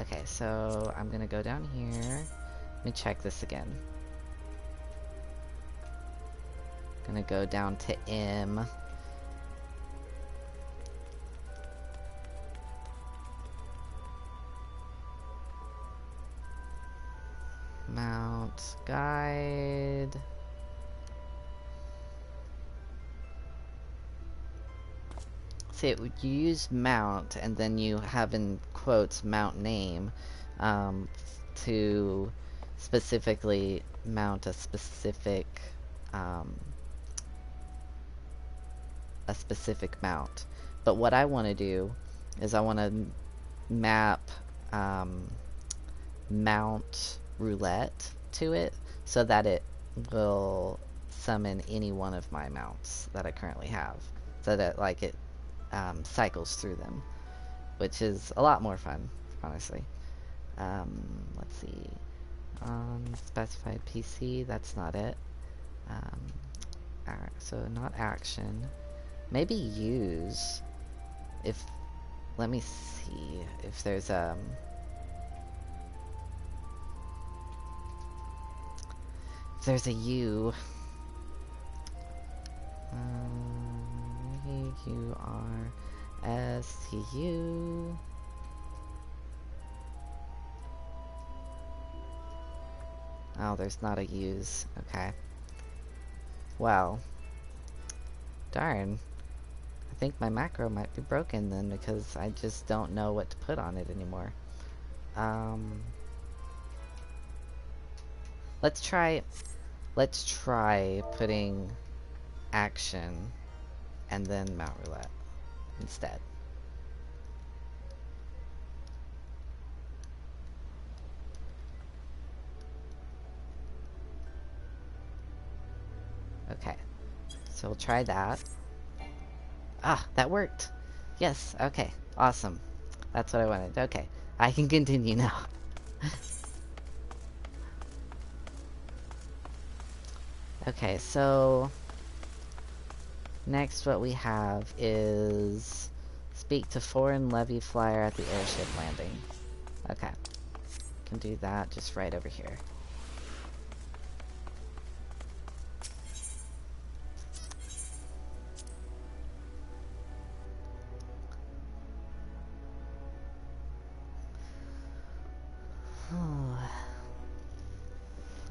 A: Okay, so I'm gonna go down here. Let me check this again. Gonna go down to M. Mount guide. See, you use mount and then you have in quotes mount name to specifically mount a specific mount. But what I want to do is I want to map mount roulette to it so that it will summon any one of my mounts that I currently have, so that like it cycles through them, which is a lot more fun, honestly. Let's see, specified PC, that's not it. So not action, maybe use, if, let me see if there's there's a U. URSTU. Oh, there's not a use. Okay. Well. Darn. I think my macro might be broken then, because I just don't know what to put on it anymore. Let's try putting action and then Mount Roulette instead. Okay, so we'll try that. Ah, that worked. Yes, okay, awesome. That's what I wanted. Okay, I can continue now. Okay, so next what we have is speak to foreign levy flyer at the airship landing. Okay, can do that just right over here.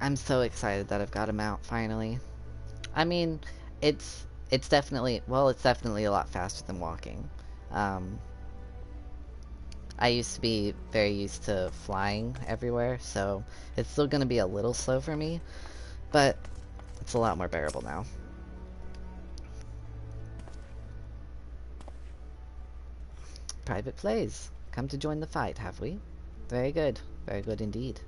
A: I'm so excited that I've got him out finally. I mean, it's definitely, well, it's definitely a lot faster than walking. I used to be very used to flying everywhere, so it's still gonna be a little slow for me, but it's a lot more bearable now. Private plays. Come to join the fight, have we? Very good. Very good indeed.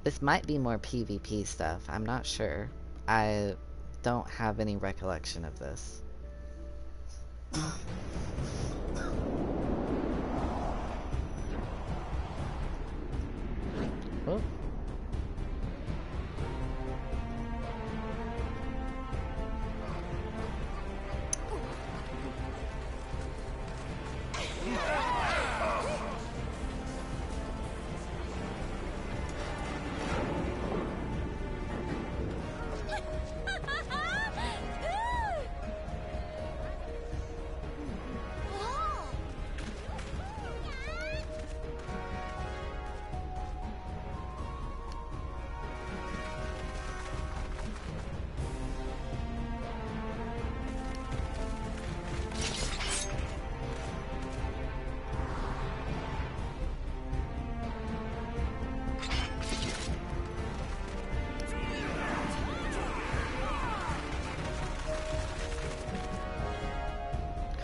A: This might be more PvP stuff. I'm not sure. I don't have any recollection of this. Oh.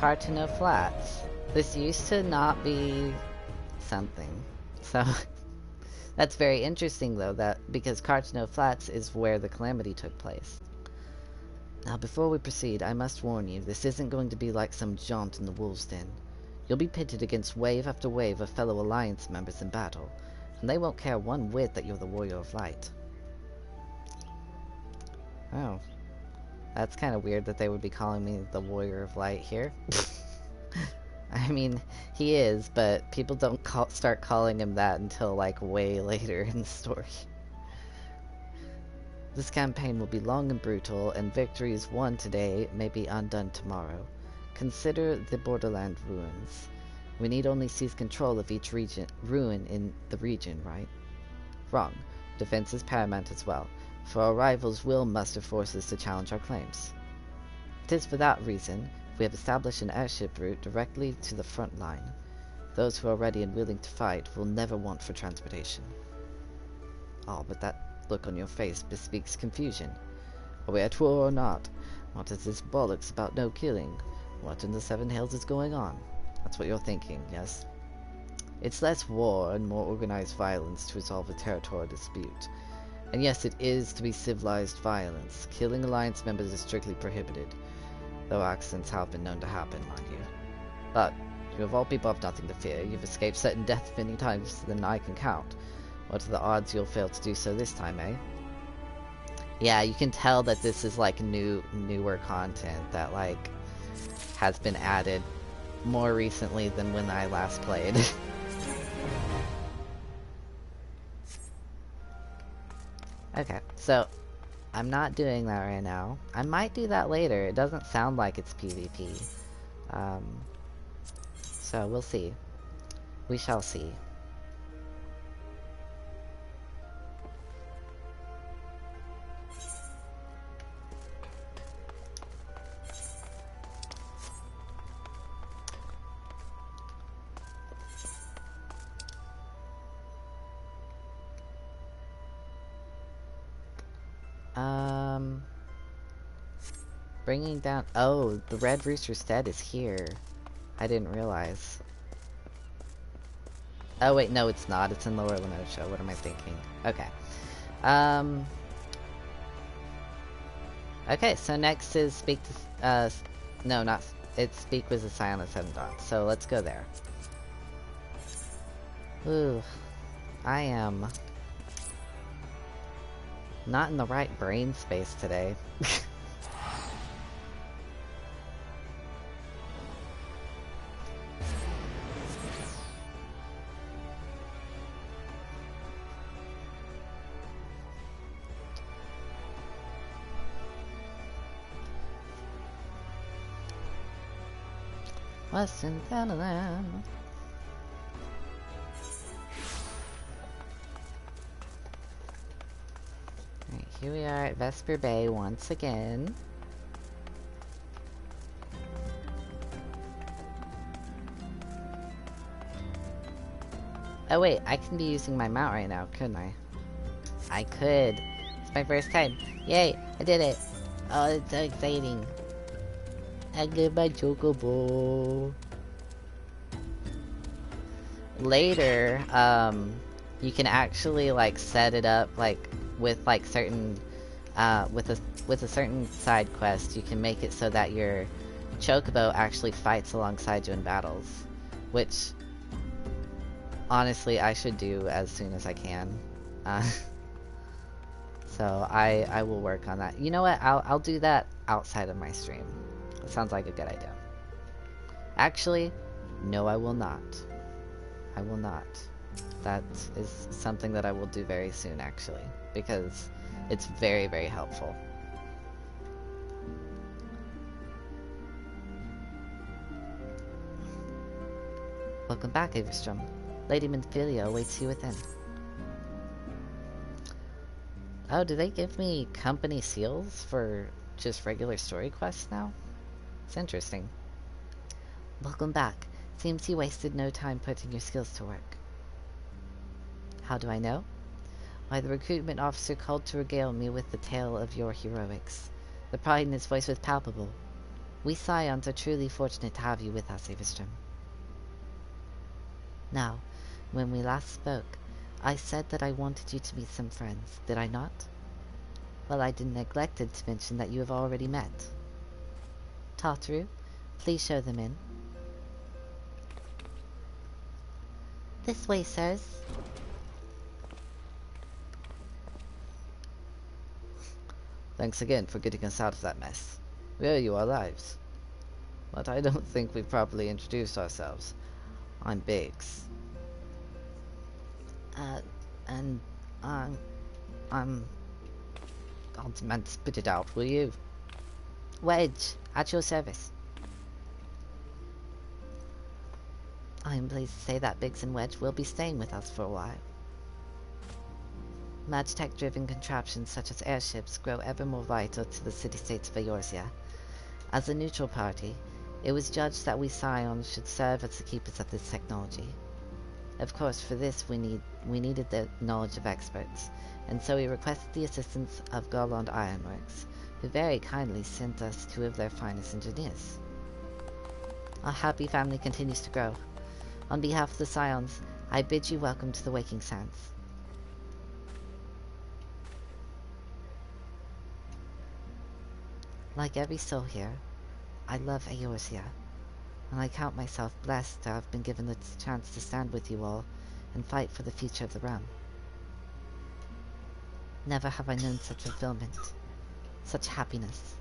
A: Cartano Flats. This used to not be something. So that's very interesting though, that because Cartano Flats is where the calamity took place. Now before we proceed, I must warn you, this isn't going to be like some jaunt in the Wolves' Den. You'll be pitted against wave after wave of fellow Alliance members in battle, and they won't care one whit that you're the Warrior of Light. Oh. That's kind of weird that they would be calling me the Warrior of Light here. I mean, he is, but people don't start calling him that until like way later in the story. This campaign will be long and brutal, and victories won today may be undone tomorrow. Consider the borderland ruins. We need only seize control of each ruin in the region, right? Wrong. Defense is paramount as well, for our rivals will muster forces to challenge our claims. It is for that reason we have established an airship route directly to the front line. Those who are ready and willing to fight will never want for transportation. Oh, but that look on your face bespeaks confusion. Are we at war or not? What is this bollocks about no killing? What in the Seven Hills is going on? That's what you're thinking, yes? It's less war and more organized violence to resolve a territorial dispute. And yes, it is to be civilized violence. Killing Alliance members is strictly prohibited, though accidents have been known to happen, mind you. But you of all people have nothing to fear. You've escaped certain death many times than I can count. What are the odds you'll fail to do so this time, eh? Yeah, you can tell that this is like newer content that like has been added more recently than when I last played. Okay, so I'm not doing that right now. I might do that later. It doesn't sound like it's PvP. So we'll see. We shall see. Bringing down... Oh, the Red Rooster Stead is here. I didn't realize. Oh wait, no it's not. It's in Lower Lenosha. What am I thinking? Okay. Okay, so next is speak to... no, not... It's speak with the Scion of Seven Dots. So let's go there. Ooh. I am... not in the right brain space today. Western Thailand. Alright, here we are at Vesper Bay once again. Oh wait, I can be using my mount right now, couldn't I? I could. It's my first time. Yay, I did it. Oh, it's so exciting. I get my chocobo. Later, you can actually like set it up like with like certain with a certain side quest. You can make it so that your chocobo actually fights alongside you in battles, which honestly I should do as soon as I can. So I will work on that. You know what? I'll do that outside of my stream. Sounds like a good idea. Actually, no I will not. I will not. That is something that I will do very soon actually, because it's very, very helpful. Welcome back, Averstrom. Lady Minfilia awaits you within. Oh, do they give me company seals for just regular story quests now? It's interesting. Welcome back. Seems you wasted no time putting your skills to work. How do I know? Why, the recruitment officer called to regale me with the tale of your heroics. The pride in his voice was palpable.
B: We Scions are truly fortunate to have you with us, Avistrom. Now, when we last spoke, I said that I wanted you to meet some friends, did I not? Well, I neglected to mention that you have already met. Tartaru, please show them in.
H: This way, sirs.
A: Thanks again for getting us out of that mess. We owe you our lives. But I don't think we've properly introduced ourselves. I'm Biggs. Oh, man, spit it out, will you?
B: Wedge, at your service. I am pleased to say that Biggs and Wedge will be staying with us for a while. Magitech-driven contraptions such as airships grow ever more vital to the city-states of Eorzea. As a neutral party, it was judged that we Scions should serve as the keepers of this technology. Of course, for this we needed the knowledge of experts, and so we requested the assistance of Golland Ironworks, who very kindly sent us 2 of their finest engineers. Our happy family continues to grow. On behalf of the Scions, I bid you welcome to the Waking Sands. Like every soul here, I love Eorzea, and I count myself blessed to have been given the chance to stand with you all and fight for the future of the realm. Never have I known such fulfillment, such happiness.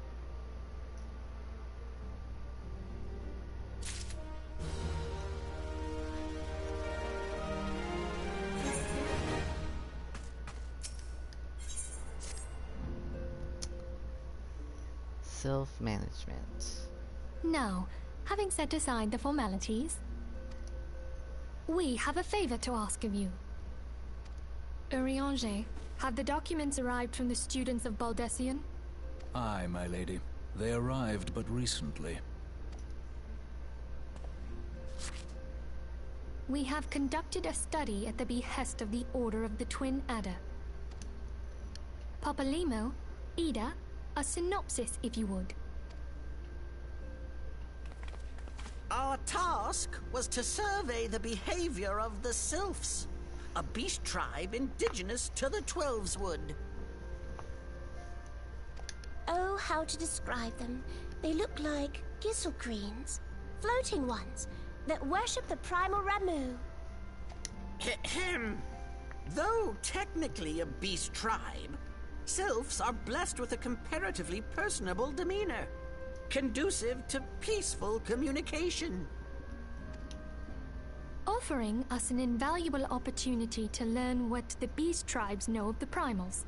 B: Self-management.
K: Now, having set aside the formalities, we have a favor to ask of you. Urianger, have the documents arrived from the students of Baldessian?
L: Aye, my lady. They arrived but recently.
K: We have conducted a study at the behest of the Order of the Twin Adder. Papalimo, Ida, a synopsis, if you would.
I: Our task was to survey the behavior of the Sylphs, a beast tribe indigenous to the Twelveswood.
H: Oh, how to describe them. They look like Gisselcreens, floating ones, that worship the primal Ramu.
I: Ahem. Though technically a beast tribe, Sylphs are blessed with a comparatively personable demeanor, conducive to peaceful communication.
K: Offering us an invaluable opportunity to learn what the beast tribes know of the primals.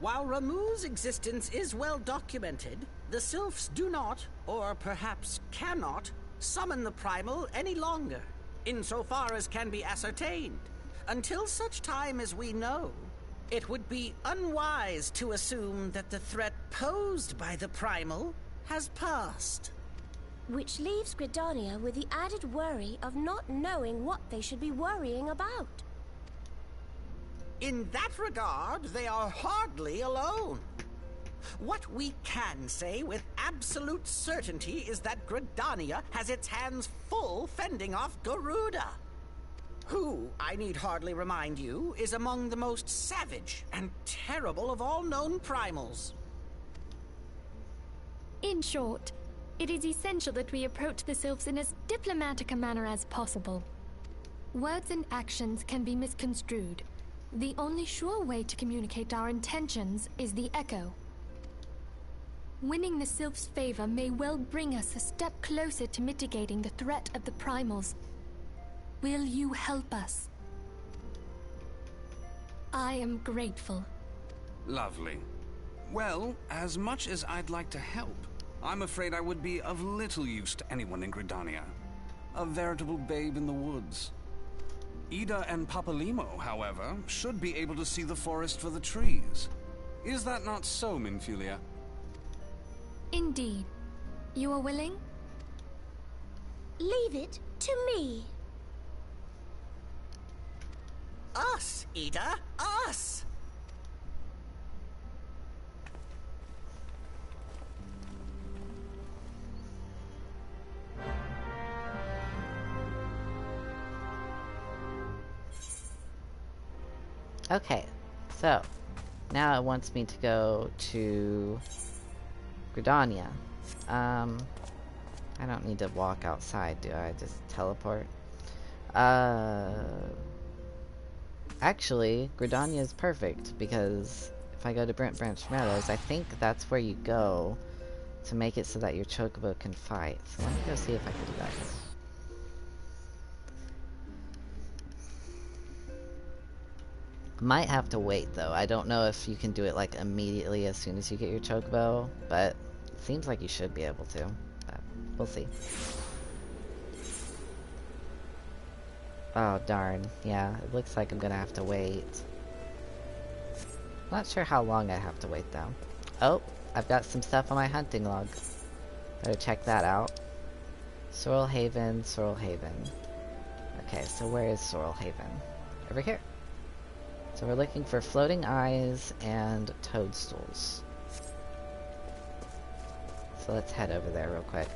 I: While Ramu's existence is well documented, the Sylphs do not, or perhaps cannot, summon the primal any longer, insofar as can be ascertained. Until such time as we know, it would be unwise to assume that the threat posed by the primal has passed.
H: Which leaves Gridania with the added worry of not knowing what they should be worrying about.
I: In that regard, they are hardly alone. What we can say with absolute certainty is that Gridania has its hands full fending off Garuda, who, I need hardly remind you, is among the most savage and terrible of all known primals.
K: In short, it is essential that we approach the Sylphs in as diplomatic a manner as possible. Words and actions can be misconstrued. The only sure way to communicate our intentions is the echo. Winning the Sylphs' favor may well bring us a step closer to mitigating the threat of the primals. Will you help us? I am grateful.
F: Lovely. Well, as much as I'd like to help, I'm afraid I would be of little use to anyone in Gridania. A veritable babe in the woods. Ida and Papalimo, however, should be able to see the forest for the trees. Is that not so, Minfulia?
K: Indeed. You are willing?
H: Leave it to me.
I: Us, Ida, us!
A: Okay, so now it wants me to go to Gridania. I don't need to walk outside, do I? Just teleport? Actually, Gridania is perfect, because if I go to Brent Branch Meadows, I think that's where you go to make it so that your Chocobo can fight. So let me go see if I can do that. Might have to wait, though. I don't know if you can do it, like, immediately as soon as you get your Chocobo, but it seems like you should be able to. But we'll see. Oh, darn. Yeah, it looks like I'm gonna have to wait. Not sure how long I have to wait, though. Oh, I've got some stuff on my hunting log. Better check that out. Sorrel Haven, Sorrel Haven. Okay, so where is Sorrel Haven? Over here. So we're looking for floating eyes and toadstools. So let's head over there real quick.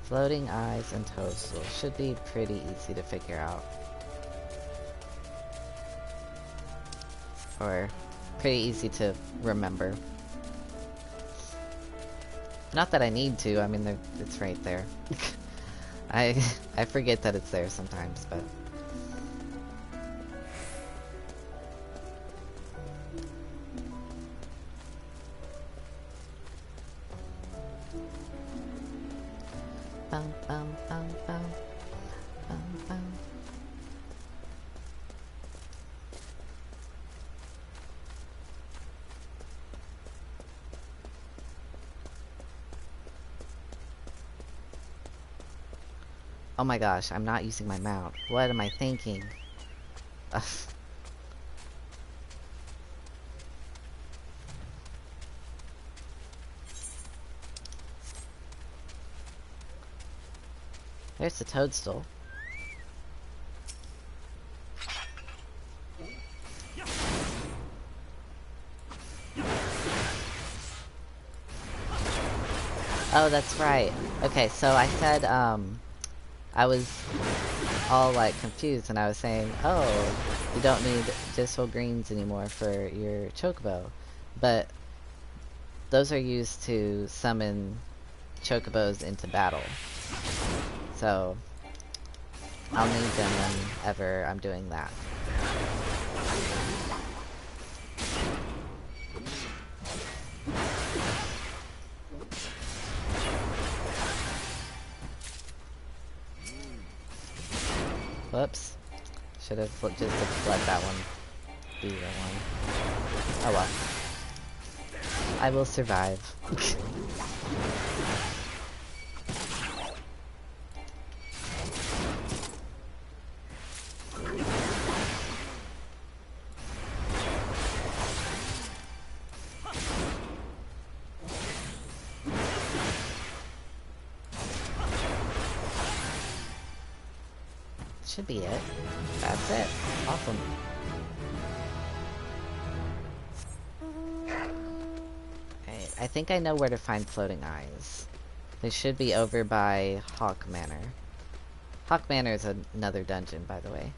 A: Floating eyes and toadstools should be pretty easy to figure out. Or pretty easy to remember. Not that I need to, I mean, it's right there. I forget that it's there sometimes, but... Bum, bum, bum, bum. Bum, bum. Oh my gosh, I'm not using my mount. What am I thinking? Ugh. There's the toadstool. Oh, that's right. Okay, so I said, I was all, like, confused, and I was saying, oh, you don't need Distal Greens anymore for your Chocobo. But those are used to summon Chocobos into battle. So, I'll need them whenever I'm doing that. Whoops. Should have just let that one be the one. Oh well. I will survive. Should be it. That's it. Awesome. Okay, I think I know where to find floating eyes. They should be over by Hawk Manor. Hawk Manor is another dungeon, by the way.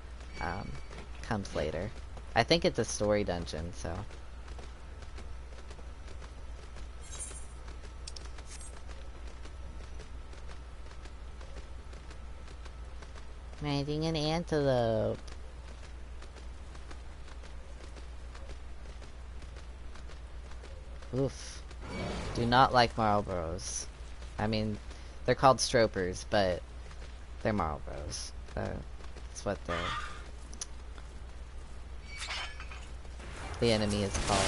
A: Comes later. I think it's a story dungeon, so... Riding an antelope. Oof. Do not like Marlboros. I mean, they're called Stropers, but they're Marlboros. That's what the enemy is called.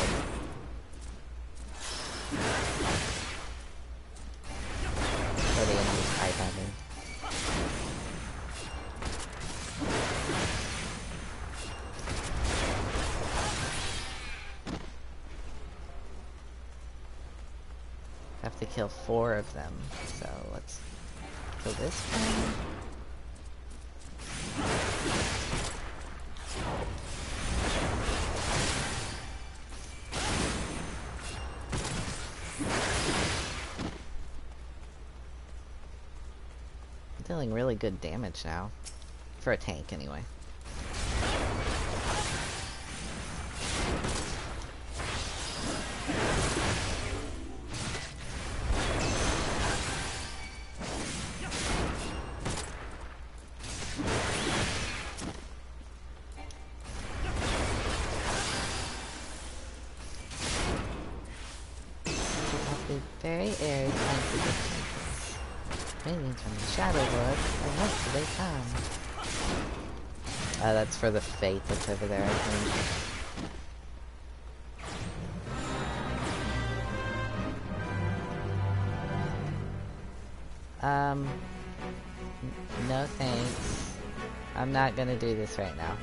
A: Or the enemy's type, I mean. Have to kill 4 of them, so let's kill this one. I'm dealing really good damage now for a tank, anyway.
B: Very airy fancy distances. Radiant from the Shadow Lord, and whence do they come?
A: That's for the fate that's over there, I think. No thanks. I'm not gonna do this right now.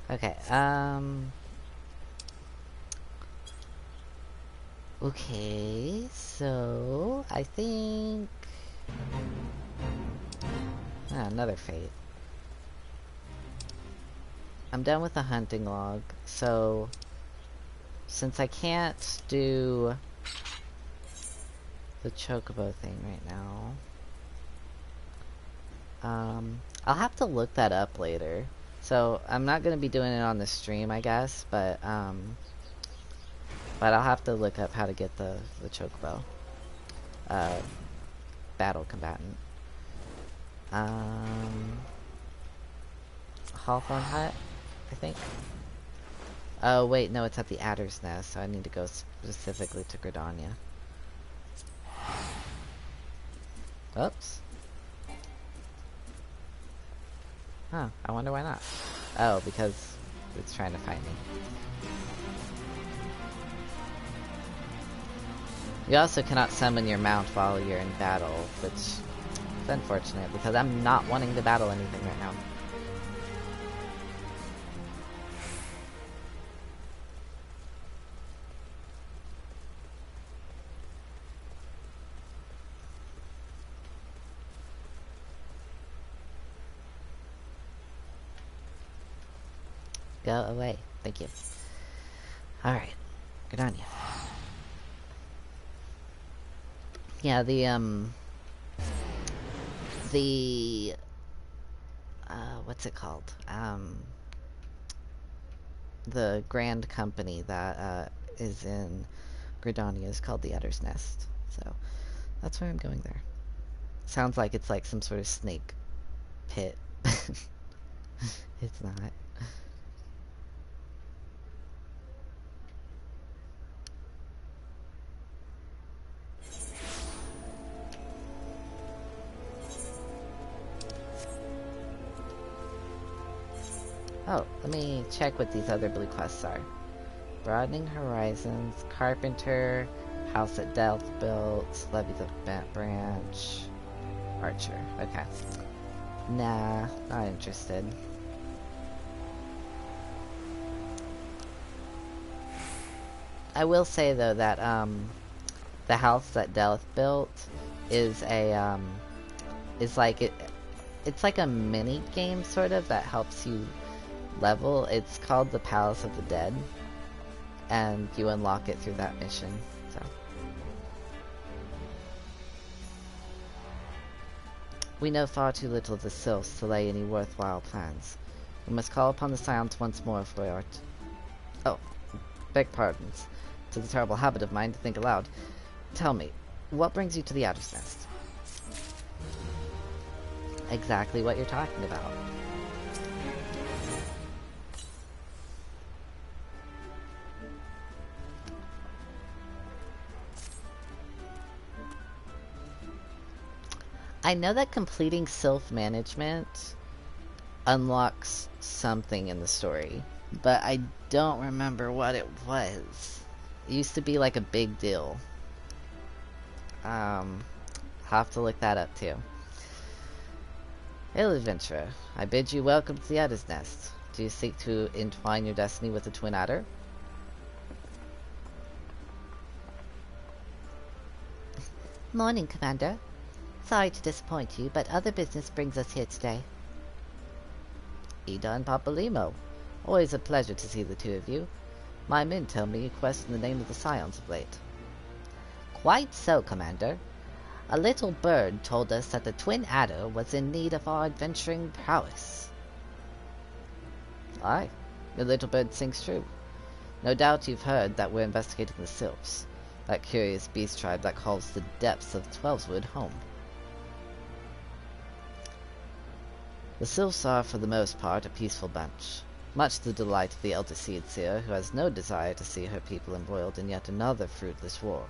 A: Okay, okay, so I think another fate. I'm done with the hunting log, so since I can't do the chocobo thing right now, I'll have to look that up later. So I'm not gonna be doing it on the stream, I guess, but I'll have to look up how to get the chocobo. Battle combatant. Hawthorne Hut, I think. Oh wait, no, it's at the Adder's Nest, so I need to go specifically to Gridania. Oops. Huh, I wonder why not. Oh, because it's trying to find me. You also cannot summon your mount while you're in battle, which is unfortunate because I'm not wanting to battle anything right now. Go away. Thank you. Alright. Gridania. Yeah, what's it called? The Grand Company that, is in Gridania is called the Adder's Nest. So, that's where I'm going there. Sounds like it's like some sort of snake pit. It's not. Oh, let me check what these other blue quests are. Broadening Horizons, Carpenter, House at Delft built, Levies of Bent Branch, Archer. Okay. Nah, not interested. I will say though that the house that Delft built is a is like it's like a mini game sort of that helps you level. It's called the Palace of the Dead, and you unlock it through that mission. So we know far too little of the Sylphs to lay any worthwhile plans. We must call upon the Scions once more if we are oh, beg pardons. It's a terrible habit of mine to think aloud. Tell me, what brings you to the Adder's Nest? Exactly what you're talking about. I know that completing Sylph management unlocks something in the story, but I don't remember what it was. It used to be like a big deal. I'll have to look that up too. Hail, adventurer. I bid you welcome to the Adder's Nest. Do you seek to entwine your destiny with the Twin Adder?
B: Morning, Commander. Sorry to disappoint you, but other business brings us here today.
A: Ida and Papalimo. Always a pleasure to see the two of you. My men tell me you question the name of the Scions of late.
B: Quite so, Commander.
A: A little bird told us that the Twin Adder was in need of our adventuring prowess. Aye, the little bird sings true. No doubt you've heard that we're investigating the Sylphs, that curious beast tribe that calls the depths of Twelveswood home. The Sylphs are, for the most part, a peaceful bunch, much to the delight of the elder Seer, who has no desire to see her people embroiled in yet another fruitless war.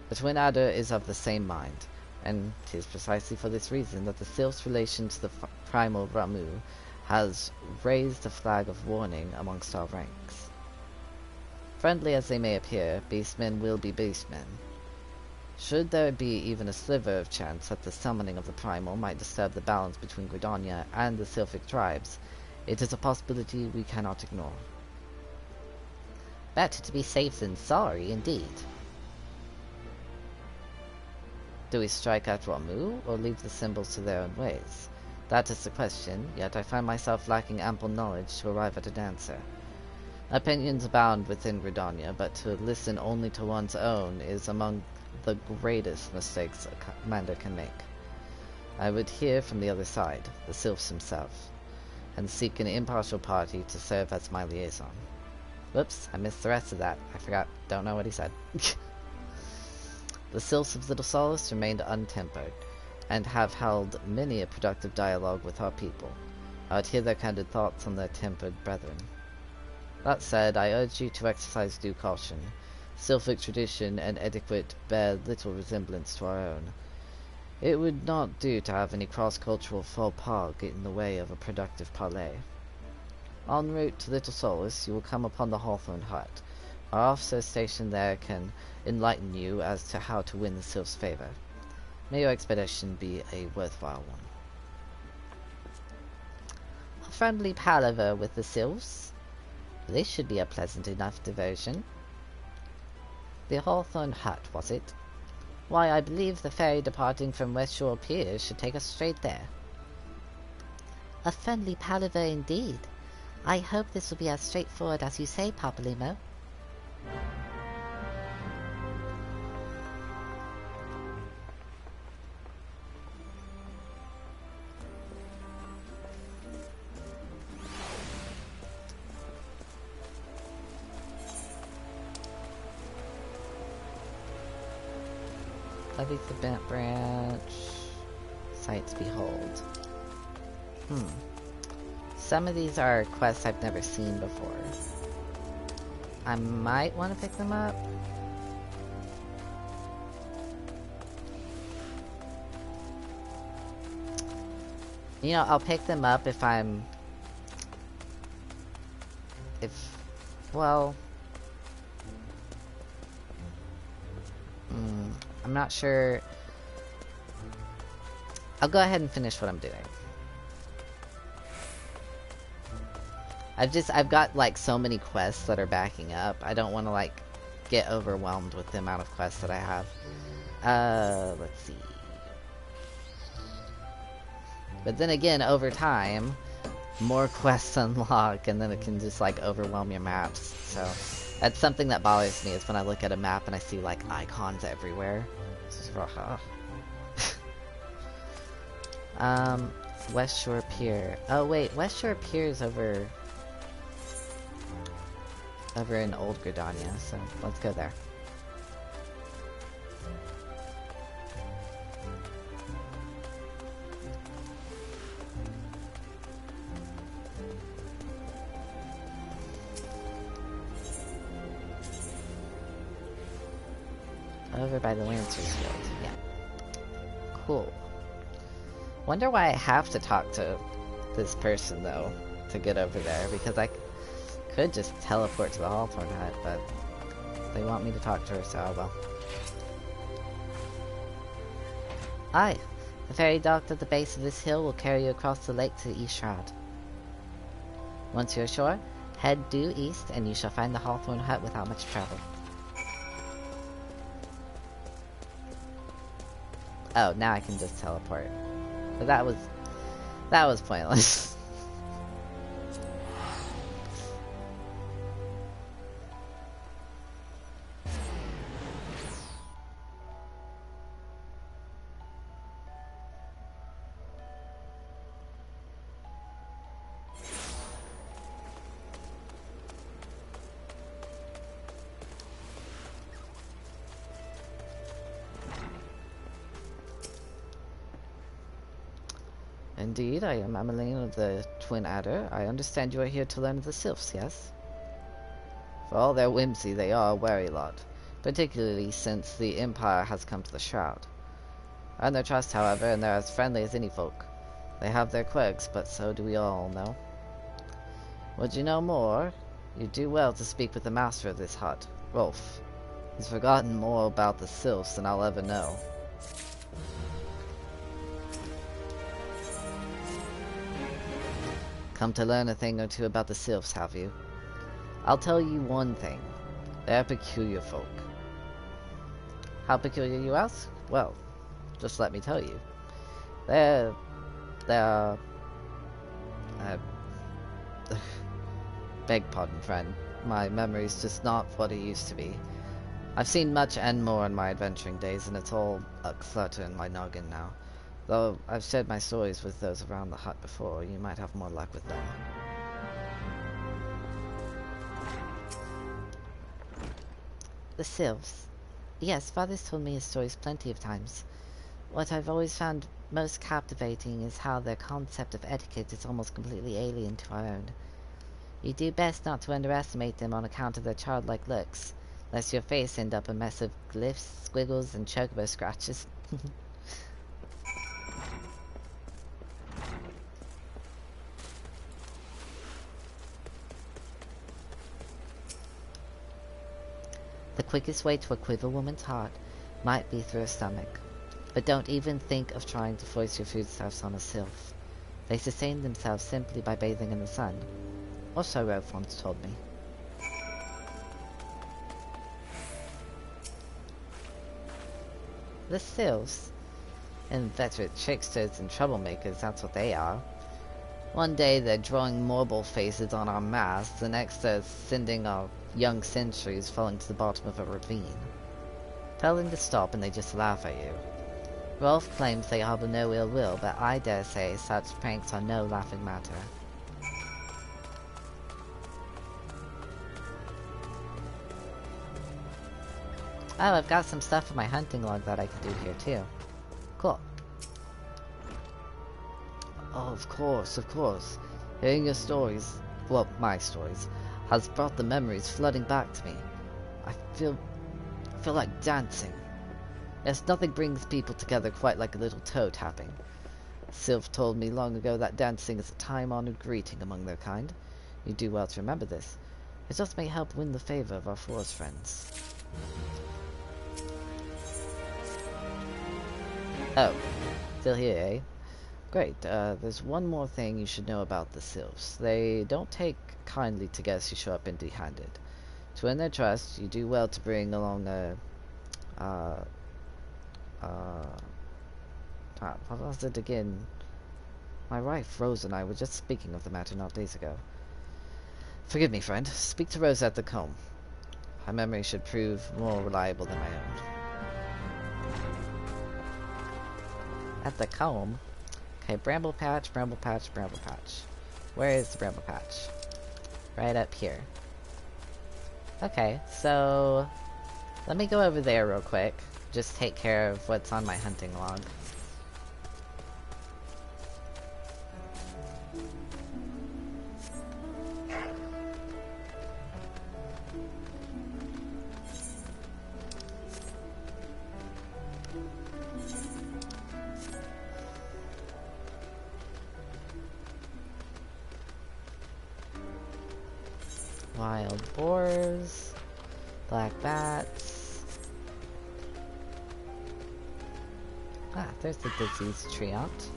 A: The Twin Adder is of the same mind, and 'tis precisely for this reason that the Sylph's relation to the primal Ramu has raised a flag of warning amongst our ranks. Friendly as they may appear, beastmen will be beastmen. Should there be even a sliver of chance that the summoning of the primal might disturb the balance between Gridania and the Sylphic tribes, it is a possibility we cannot ignore.
B: Better to be safe than sorry, indeed.
A: Do we strike at Ramu, or leave the symbols to their own ways? That is the question, yet I find myself lacking ample knowledge to arrive at an answer. Opinions abound within Gridania, but to listen only to one's own is among the greatest mistakes a commander can make. I would hear from the other side, the Sylphs himself, and seek an impartial party to serve as my liaison. Whoops, I missed the rest of that. I forgot. Don't know what he said. The Sylphs of Little Solace remained untempered, and have held many a productive dialogue with our people. I would hear their candid thoughts on their tempered brethren. That said, I urge you to exercise due caution. Sylphic tradition and etiquette bear little resemblance to our own. It would not do to have any cross-cultural faux pas get in the way of a productive parley. En route to Little Solace, you will come upon the Hawthorne Hut. Our officer stationed there can enlighten you as to how to win the Sylph's favor. May your expedition be a worthwhile one.
B: A friendly palaver with the Sylphs? This should be a pleasant enough diversion.
A: The Hawthorne Hut, was it?
B: Why, I believe the ferry departing from West Shore Pier should take us straight there. A friendly palaver indeed. I hope this will be as straightforward as you say, Papalimo.
A: Levy the Bent Branch. Sights Behold. Some of these are quests I've never seen before. I might want to pick them up. You know, I'll pick them up if I'm... Well... I'm not sure... I'll go ahead and finish what I'm doing. I've got like so many quests that are backing up. I don't want to like get overwhelmed with the amount of quests that I have. Let's see. But then again, over time, more quests unlock, and then it can just like overwhelm your maps. So that's something that bothers me, is when I look at a map and I see like icons everywhere. West Shore Pier. Oh wait, West Shore Pier is over in Old Gridania, so let's go there. Over by the Lancer's Guild, yeah. Cool. Wonder why I have to talk to this person, though, to get over there, because I could just teleport to the Hawthorne Hut, but they want me to talk to her, so I will.
B: Aye, the ferry docked at the base of this hill will carry you across the lake to the East Shroud. Once you're ashore, head due east and you shall find the Hawthorne Hut without much travel.
A: Oh, now I can just teleport. But that was pointless. Indeed, I am Emmeline of the Twin Adder. I understand you are here to learn of the Sylphs, yes? For all their whimsy, they are a wary lot, particularly since the Empire has come to the Shroud. I earn their trust, however, and they're as friendly as any folk. They have their quirks, but so do we all know. Would you know more? You do well to speak with the master of this hut, Rolf. He's forgotten more about the Sylphs than I'll ever know. Come to learn a thing or two about the Sylphs, have you? I'll tell you one thing. They're peculiar folk. How peculiar, you ask? Well, just let me tell you. They're beg pardon, friend. My memory's just not what it used to be. I've seen much and more in my adventuring days, and it's all a clutter in my noggin now. Though I've shared my stories with those around the hut before, you might have more luck with them.
B: The Sylphs. Yes, Father's told me his stories plenty of times. What I've always found most captivating is how their concept of etiquette is almost completely alien to our own. You do best not to underestimate them on account of their childlike looks, lest your face end up a mess of glyphs, squiggles, and chocobo scratches. The quickest way to a quiver woman's heart might be through her stomach. But don't even think of trying to force your foodstuffs on a sylph. They sustain themselves simply by bathing in the sun. Or so Rolf once told me. The sylphs? Inveterate tricksters and troublemakers, that's what they are. One day they're drawing marble faces on our masts, the next they're sending our young centuries falling to the bottom of a ravine. Tell them to stop and they just laugh at you. Rolf claims they harbor no ill will, but I dare say such pranks are no laughing matter. Oh, I've got some stuff in my hunting log that I can do here too. Cool.
A: Oh, of course, of course. Hearing your stories, well, my stories, has brought the memories flooding back to me. I feel like dancing. Yes, nothing brings people together quite like a little toe tapping. Sylph told me long ago that dancing is a time-honored greeting among their kind. You do well to remember this. It just may help win the favor of our forest friends. Oh, still here, eh? Great, there's one more thing you should know about the Sylphs. They don't take kindly to guests who show up empty-handed. To win their trust, you do well to bring along what was it again? My wife, Rose, and I were just speaking of the matter not days ago. Forgive me, friend. Speak to Rose at the comb. Her memory should prove more reliable than my own.
B: At the comb? Okay, bramble patch, bramble patch, bramble patch. Where is the bramble patch? Right up here. Okay, so let me go over there real quick. Just take care of what's on my hunting log. Wild boars, black bats. Ah, there's the disease treant.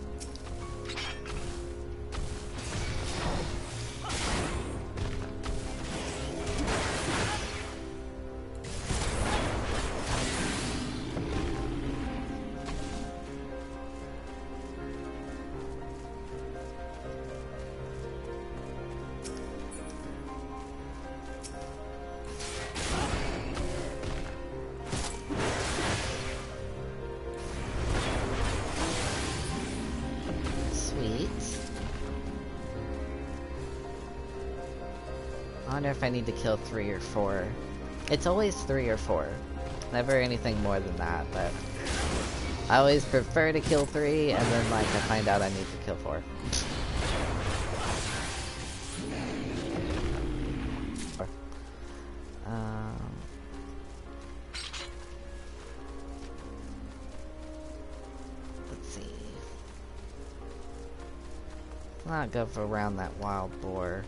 B: I wonder if I need to kill 3 or 4. It's always 3 or 4. Never anything more than that, but
A: I always prefer to kill 3, and then like I find out I need to kill 4. Let's see. Let's not go for around that wild boar.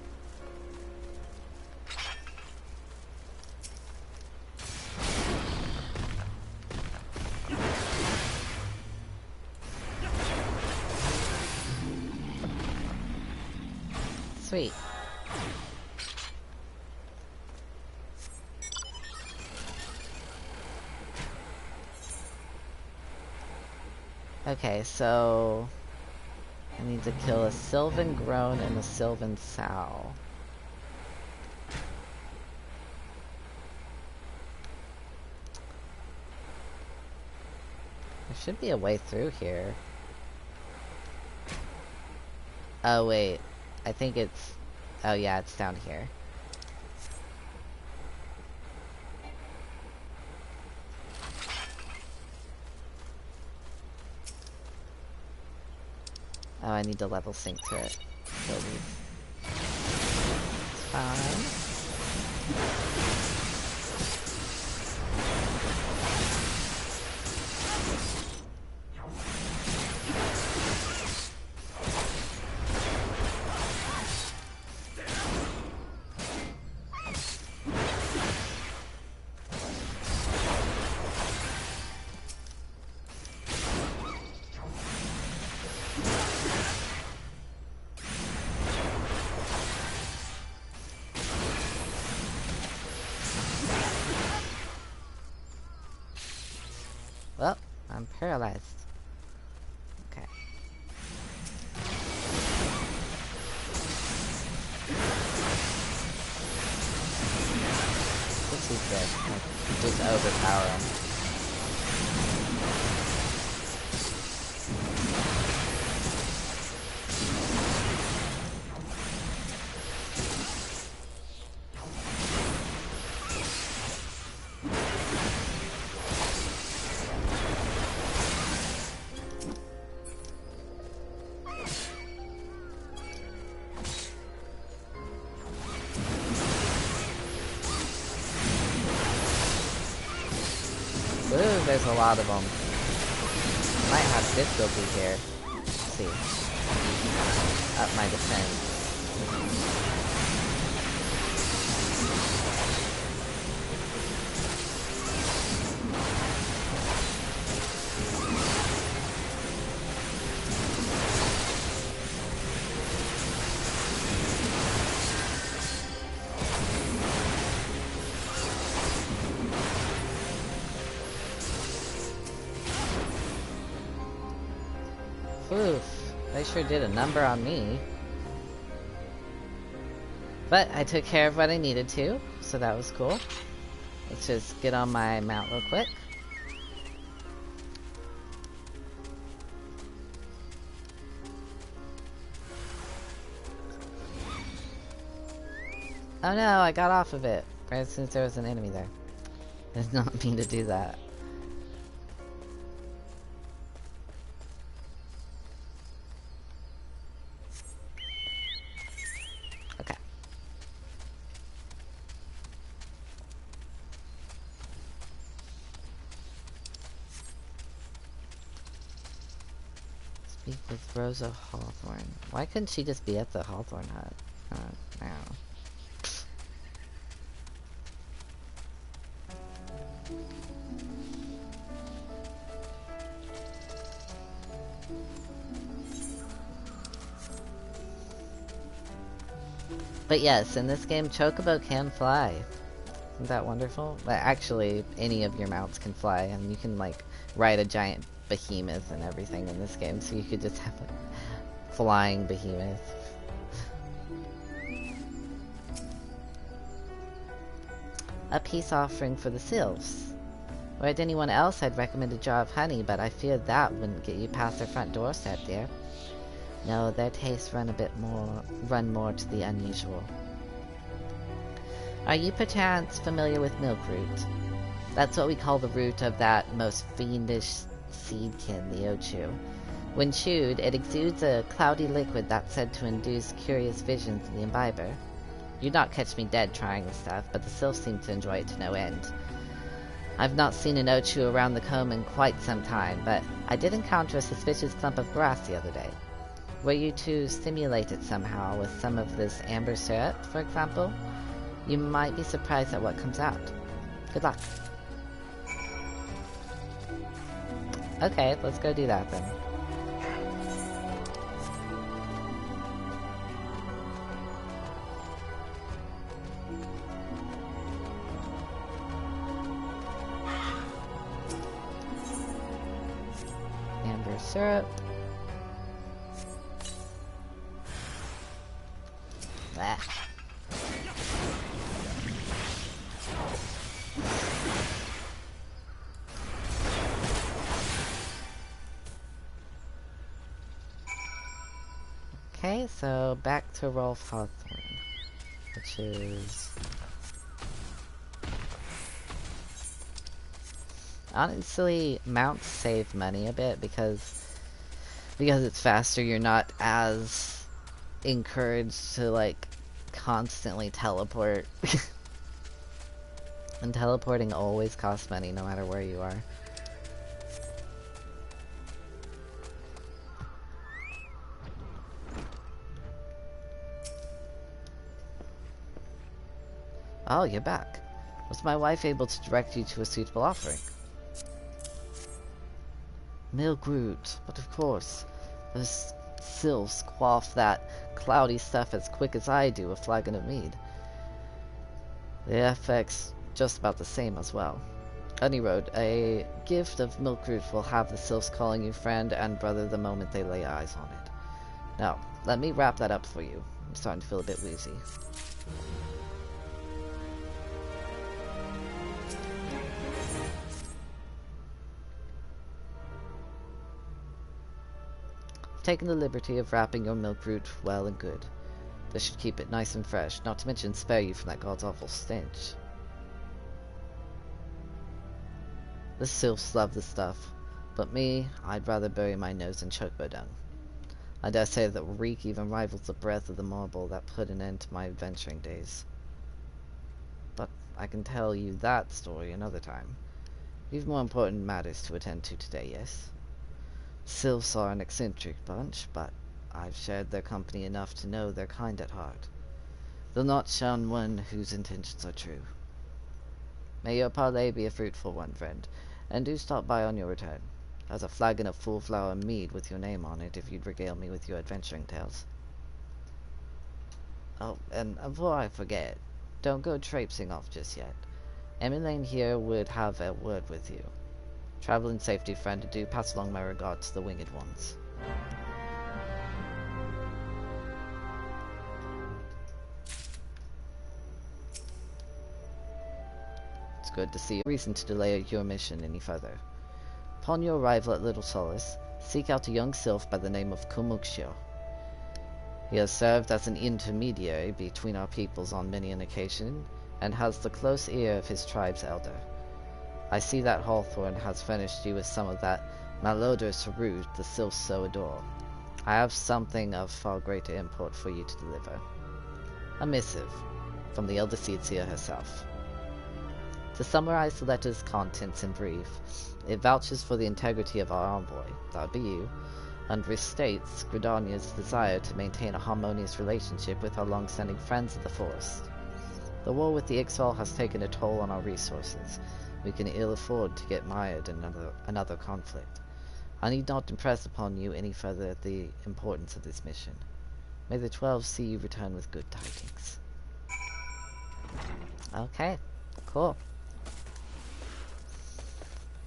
A: Sweet. Okay, so I need to kill a Sylvan Groan and a Sylvan Sow. There should be a way through here. Oh wait, I think it's... oh yeah, it's down here. Oh, I need to level sync to it. It's fine. Well, I'm paralyzed. Okay. This is good. Like, just overpower him. Ooh, there's a lot of them. Might have difficulty here. Let's see. Up my defense. Oof, they sure did a number on me. But I took care of what I needed to, so that was cool. Let's just get on my mount real quick. Oh no, I got off of it right as soon as there was an enemy there. I did not mean to do that. Okay. Speak with Rosa Hawthorne. Why couldn't she just be at the Hawthorne hut? No. But yes, in this game, Chocobo can fly. Isn't that wonderful? But actually, any of your mounts can fly, and you can, like, ride a giant behemoth and everything in this game, so you could just have a flying behemoth. A peace offering for the sylphs. Or to anyone else, I'd recommend a jar of honey, but I fear that wouldn't get you past their front doorstep, dear. No, their tastes run more to the unusual. Are you perchance familiar with milk root? That's what we call the root of that most fiendish
B: seedkin, the Ochu. When chewed, it exudes a cloudy liquid that's said to induce curious visions in the imbiber. You'd not catch me dead trying the stuff, but the sylphs seem to enjoy it to no end. I've not seen an Ochu around the comb in quite some time, but I did encounter a suspicious clump of grass the other day. Were you to stimulate it somehow with some of this amber syrup, for example? You might be surprised at what comes out. Good luck. Okay, let's go do that then. Amber syrup. Ah. Okay, so back to Rolf Hawthorne, which is... honestly, mounts save money a bit because it's faster. You're not as encouraged to like constantly teleport. And teleporting always costs money no matter where you are. Oh, you're back. Was my wife able to direct you to a suitable offering? Milk root, but of course, those sylphs quaff that cloudy stuff as quick as I do a flagon of mead. The effect's just about the same as well. Honey Road, a gift of milk root will have the sylphs calling you friend and brother the moment they lay eyes on it. Now, let me wrap that up for you. I'm starting to feel a bit woozy. Taken the liberty of wrapping your milk root well and good. This should keep it nice and fresh, not to mention spare you from that god's awful stench. The sylphs love the stuff, but me, I'd rather bury my nose in chocobo dung. I dare say that reek even rivals the breath of the marble that put an end to my adventuring days. But I can tell you that story another time. We've more important matters to attend to today, yes? Sylphs are an eccentric bunch, but I've shared their company enough to know they're kind at heart. They'll not shun one whose intentions are true. May your parley be a fruitful one, friend, and do stop by on your return. There's a flagon of full flower mead with your name on it if you'd regale me with your adventuring tales. Oh, and before I forget, don't go traipsing off just yet. Emmeline here would have a word with you. Travel in safety, friend, and do pass along my regards to the winged ones. It's good to see reason to delay your mission any further. Upon your arrival at Little Solace, seek out a young sylph by the name of Kumukshio. He has served as an intermediary between our peoples on many an occasion, and has the close ear of his tribe's elder. I see that Hawthorne has furnished you with some of that malodorous root the sylphs so adore. I have something of far greater import for you to deliver. A missive from the elder Seedseer herself. To summarize the letter's contents in brief, it vouches for the integrity of our envoy, that be you, and restates Gridania's desire to maintain a harmonious relationship with our long-standing friends of the forest. The war with the XIV has taken a toll on our resources. We can ill afford to get mired in another conflict. I need not impress upon you any further the importance of this mission. May the 12 see you return with good tidings. Okay, cool.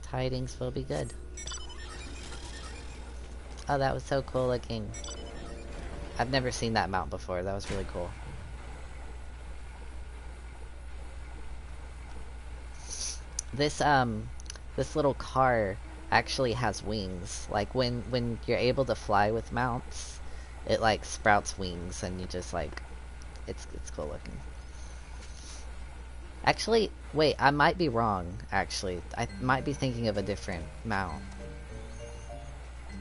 B: Tidings will be good. Oh, that was so cool looking. I've never seen that mount before. That was really cool. This little car actually has wings. Like when you're able to fly with mounts, it like sprouts wings and you just like it's cool looking. Actually, wait, I might be wrong, actually. I might be thinking of a different mount.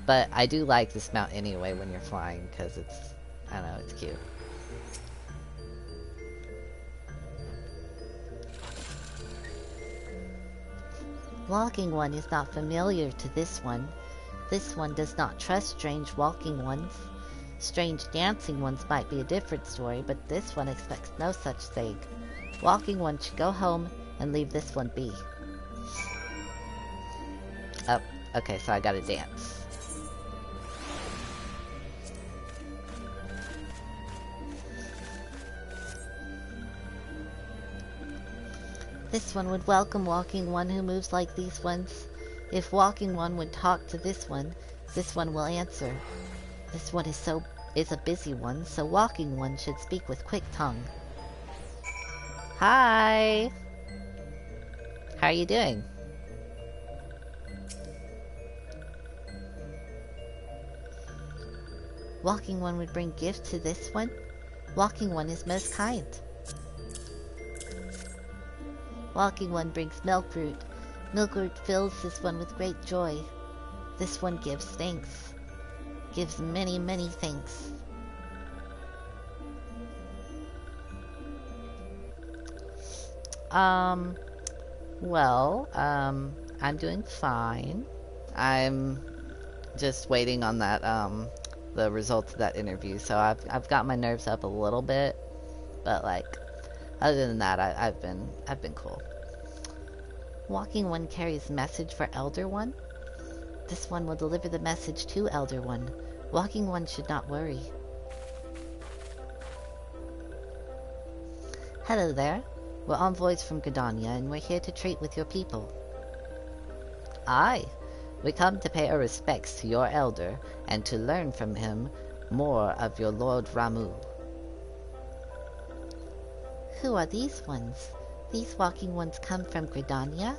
A: But I do like this mount anyway when you're flying, because it's, I don't know, it's cute.
B: Walking one is not familiar to this one. This one does not trust strange walking ones. Strange dancing ones might be a different story, but this one expects no such thing. Walking one should go home and leave this one be. Oh, okay, so I gotta dance. This one would welcome walking one who moves like these ones. If walking one would talk to this one will answer. This one is a busy one, so walking one should speak with quick tongue. Hi! How are you doing? Walking one would bring gifts to this one. Walking one is most kind. Walking one brings milk root. Milk root fills this one with great joy. This one gives thanks. Gives many, many thanks. I'm doing fine. I'm just waiting on that, the results of that interview. So I've got my nerves up a little bit, but like, other than that, I've been cool. Walking one carries message for Elder One. This one will deliver the message to Elder One. Walking one should not worry. Hello there. We're envoys from Gridania, and we're here to treat with your people. Aye. We come to pay our respects to your elder, and to learn from him more of your Lord Ramu. Who are these ones? These walking ones come from Gridania?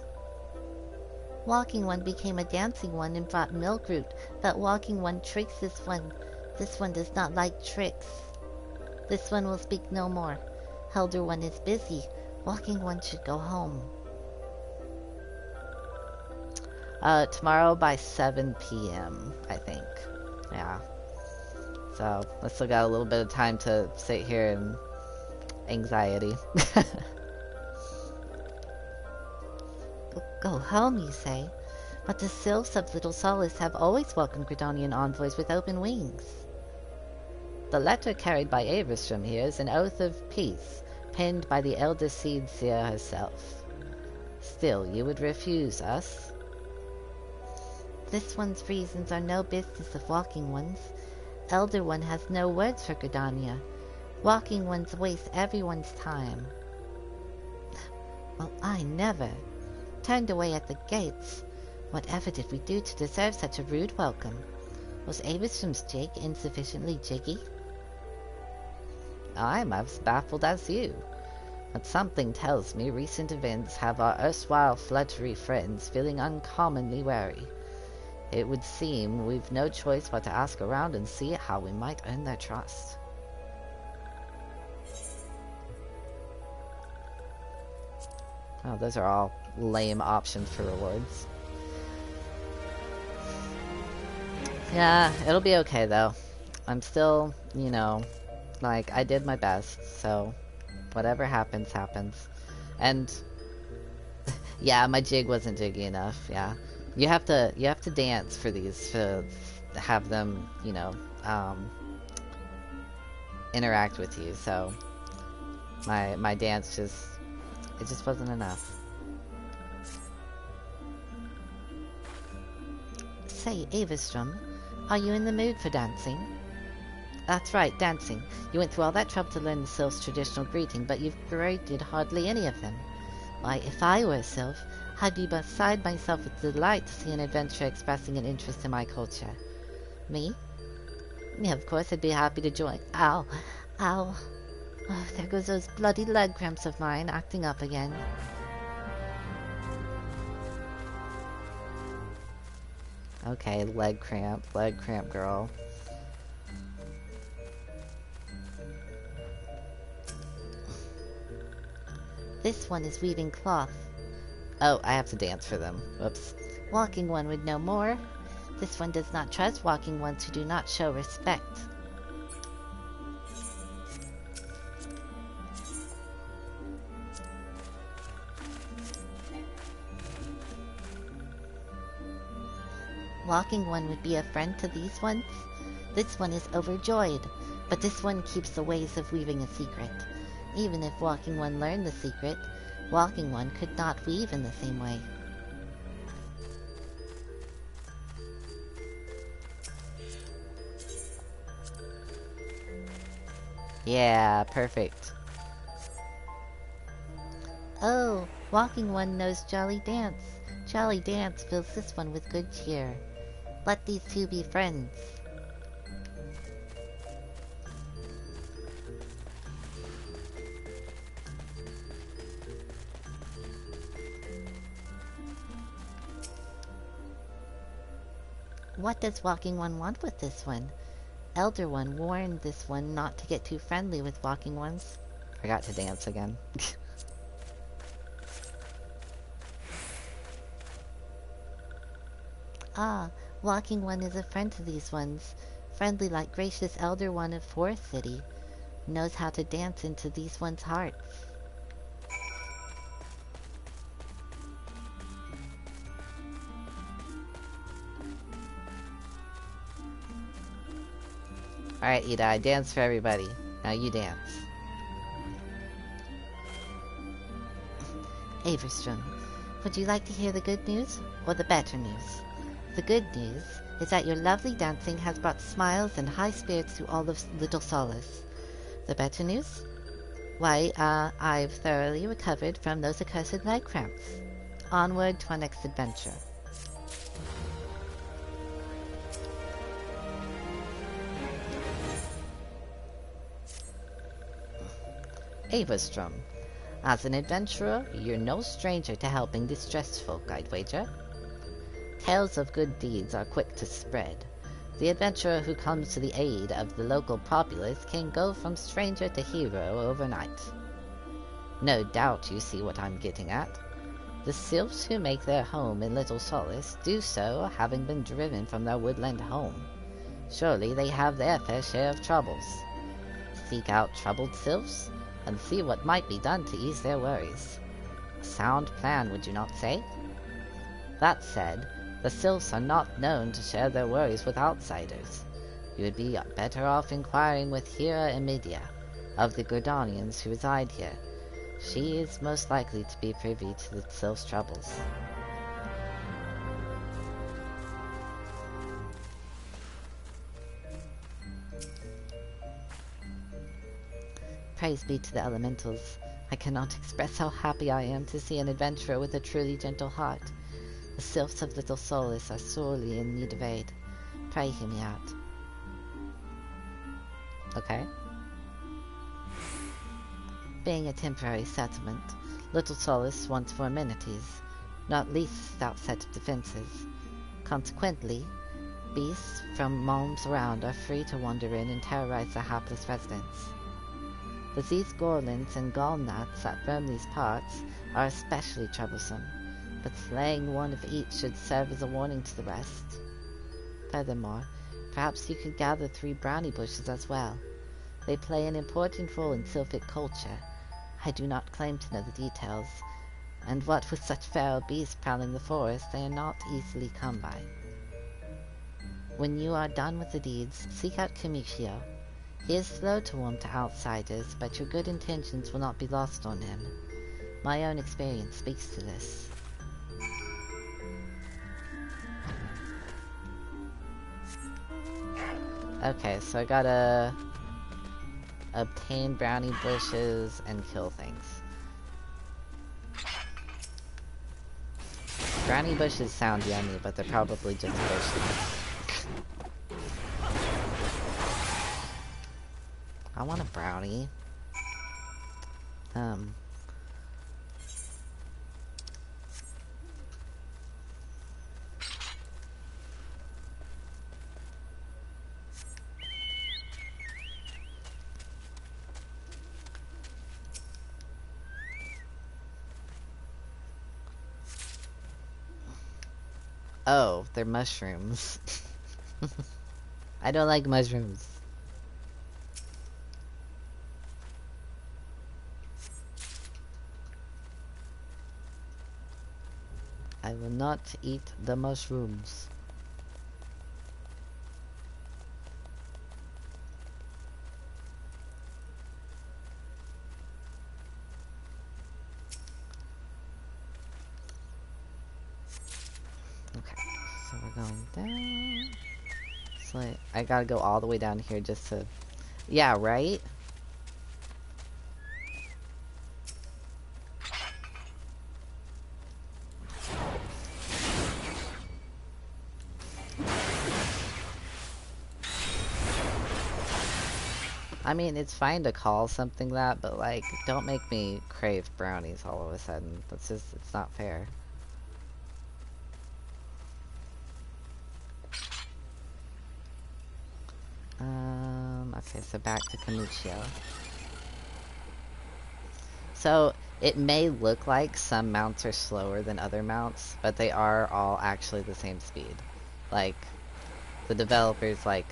B: Walking one became a dancing one and brought milk root, but walking one tricks this one. This one does not like tricks. This one will speak no more. Elder one is busy. Walking one should go home. Tomorrow by 7 p.m., I think. Yeah. So, I still got a little bit of time to sit here and anxiety. Go home, you say? But the sylphs of Little Solace have always welcomed Gridanian envoys with open wings. The letter carried by Avistrom here is an oath of peace, penned by the Elder Seed Seer herself. Still, you would refuse us? This one's reasons are no business of Walking One's. Elder One has no words for Gridania. Walking One's waste everyone's time. Well, I never. Turned away at the gates. Whatever did we do to deserve such a rude welcome? Was Avistrom's jig insufficiently jiggy? I'm as baffled as you. But something tells me recent events have our erstwhile fluttery friends feeling uncommonly wary. It would seem we've no choice but to ask around and see how we might earn their trust. Oh, those are all lame options for rewards. Yeah, it'll be okay though. I'm still, you know, like, I did my best, so whatever happens, happens. And yeah, my jig wasn't jiggy enough, yeah. You have to dance for these to have them, you know, interact with you, so my dance just wasn't enough. Say, Avistrom, are you in the mood for dancing? That's right, dancing. You went through all that trouble to learn the sylph's traditional greeting, but you've graded hardly any of them. Why, if I were a sylph, I'd be beside myself with delight to see an adventurer expressing an interest in my culture. Me? Yeah, of course I'd be happy to join. Ow. Ow. Oh, there goes those bloody leg cramps of mine, acting up again. Okay, leg cramp girl. This one is weaving cloth. Oh, I have to dance for them. Whoops. Walking one would know more. This one does not trust walking ones who do not show respect. Walking one would be a friend to these ones? This one is overjoyed, but this one keeps the ways of weaving a secret. Even if Walking One learned the secret, Walking One could not weave in the same way.
A: Yeah, perfect.
B: Oh, Walking One knows Jolly Dance. Jolly Dance fills this one with good cheer. Let these two be friends. What does Walking One want with this one? Elder One warned this one not to get too friendly with Walking Ones.
A: Forgot to dance again.
B: Ah, Walking One is a friend to these ones. Friendly like gracious Elder One of Forest City. Knows how to dance into these ones' hearts.
A: Alright, Ida, I dance for everybody. Now you dance.
B: Averstrom, would you like to hear the good news or the better news? The good news is that your lovely dancing has brought smiles and high spirits to all of Little Solace. The better news? Why, I've thoroughly recovered from those accursed leg cramps. Onward to our next adventure.
A: Averstrom, as an adventurer, you're no stranger to helping distressed folk, I'd wager. Tales of good deeds are quick to spread. The adventurer who comes to the aid of the local populace can go from stranger to hero overnight. No doubt you see what I'm getting at. The sylphs who make their home in Little Solace do so having been driven from their woodland home. Surely they have their fair share of troubles. Seek out troubled sylphs, and see what might be done to ease their worries. A sound plan, would you not say? That said, the sylphs are not known to share their worries with outsiders. You would be better off inquiring with Hera Emidia, of the Gordanians who reside here. She is most likely to be privy to the sylphs' troubles.
B: Praise be to the elementals. I cannot express how happy I am to see an adventurer with a truly gentle heart. The sylphs of Little Solace are sorely in need of aid. Pray hear me out.
A: Okay.
B: Being a temporary settlement, Little Solace wants for amenities, not least a stout set of defenses. Consequently, beasts from realms around are free to wander in and terrorize the hapless residents. But these gorlins and gallnuts that roam these parts are especially troublesome, but slaying one of each should serve as a warning to the rest. Furthermore, perhaps you could gather 3 brownie bushes as well. They play an important role in sylphic culture. I do not claim to know the details, and what with such feral beasts prowling the forest, they are not easily come by. When you are done with the deeds, seek out Kamishio. He is slow to warm to outsiders, but your good intentions will not be lost on him. My own experience speaks to this.
A: Okay, so I gotta obtain brownie bushes and kill things. Brownie bushes sound yummy, but they're probably just bushes. I want a brownie. Oh, they're mushrooms. I don't like mushrooms. I will not eat the mushrooms. Okay, so we're going down. So I gotta go all the way down here just to... Yeah, right? I mean, it's fine to call something that, but like, don't make me crave brownies all of a sudden. That's just, it's not fair. Okay, so back to Camuccio. So, it may look like some mounts are slower than other mounts, but they are all actually the same speed. Like, the developers, like,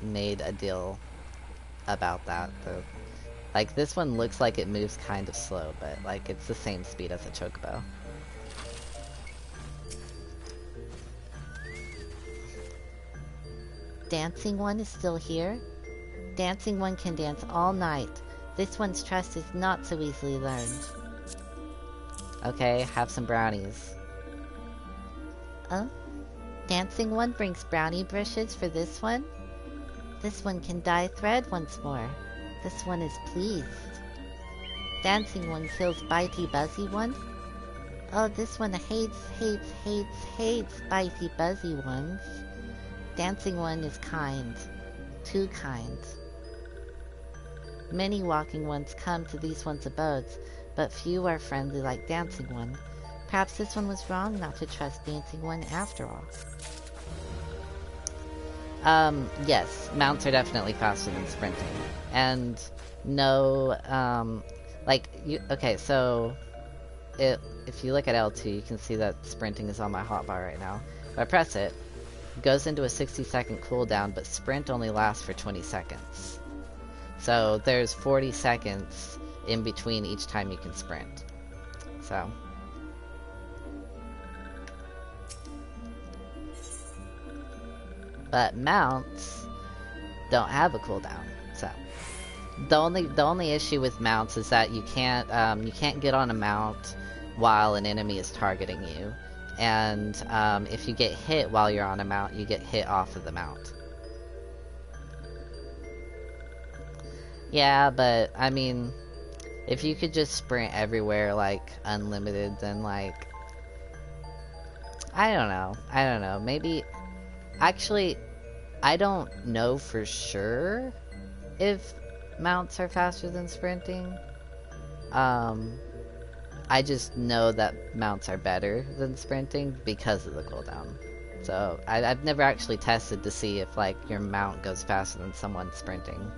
A: made a deal about that. Like, this one looks like it moves kind of slow, but, like, it's the same speed as a chocobo.
B: Dancing One is still here? Dancing One can dance all night. This one's trust is not so easily learned.
A: Okay, have some brownies.
B: Oh? Dancing One brings brownie bushes for this one? This one can dye thread once more. This one is pleased. Dancing One kills Bitey Buzzy One? Oh, this one hates Bitey Buzzy Ones. Dancing One is kind. Too kind. Many walking ones come to these ones' abodes, but few are friendly like Dancing One. Perhaps this one was wrong not to trust Dancing One after all.
A: Yes, mounts are definitely faster than sprinting. And no, like, okay, so if you look at L2, you can see that sprinting is on my hotbar right now. If I press it, it goes into a 60-second cooldown, but sprint only lasts for 20 seconds. So there's 40 seconds in between each time you can sprint. So. But mounts don't have a cooldown. So the only issue with mounts is that you can't get on a mount while an enemy is targeting you. And if you get hit while you're on a mount, you get hit off of the mount. Yeah, but I mean, if you could just sprint everywhere like unlimited, then like, I don't know, maybe, actually, I don't know for sure if mounts are faster than sprinting. I just know that mounts are better than sprinting because of the cooldown. So I've never actually tested to see if like your mount goes faster than someone sprinting.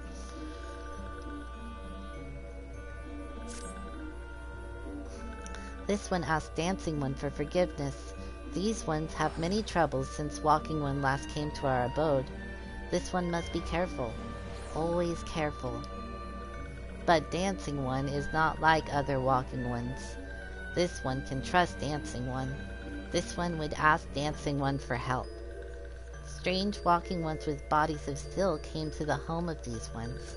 B: This one asked Dancing One for forgiveness. These ones have many troubles since Walking One last came to our abode. This one must be careful. Always careful. But Dancing One is not like other Walking Ones. This one can trust Dancing One. This one would ask Dancing One for help. Strange Walking Ones with bodies of steel came to the home of these ones.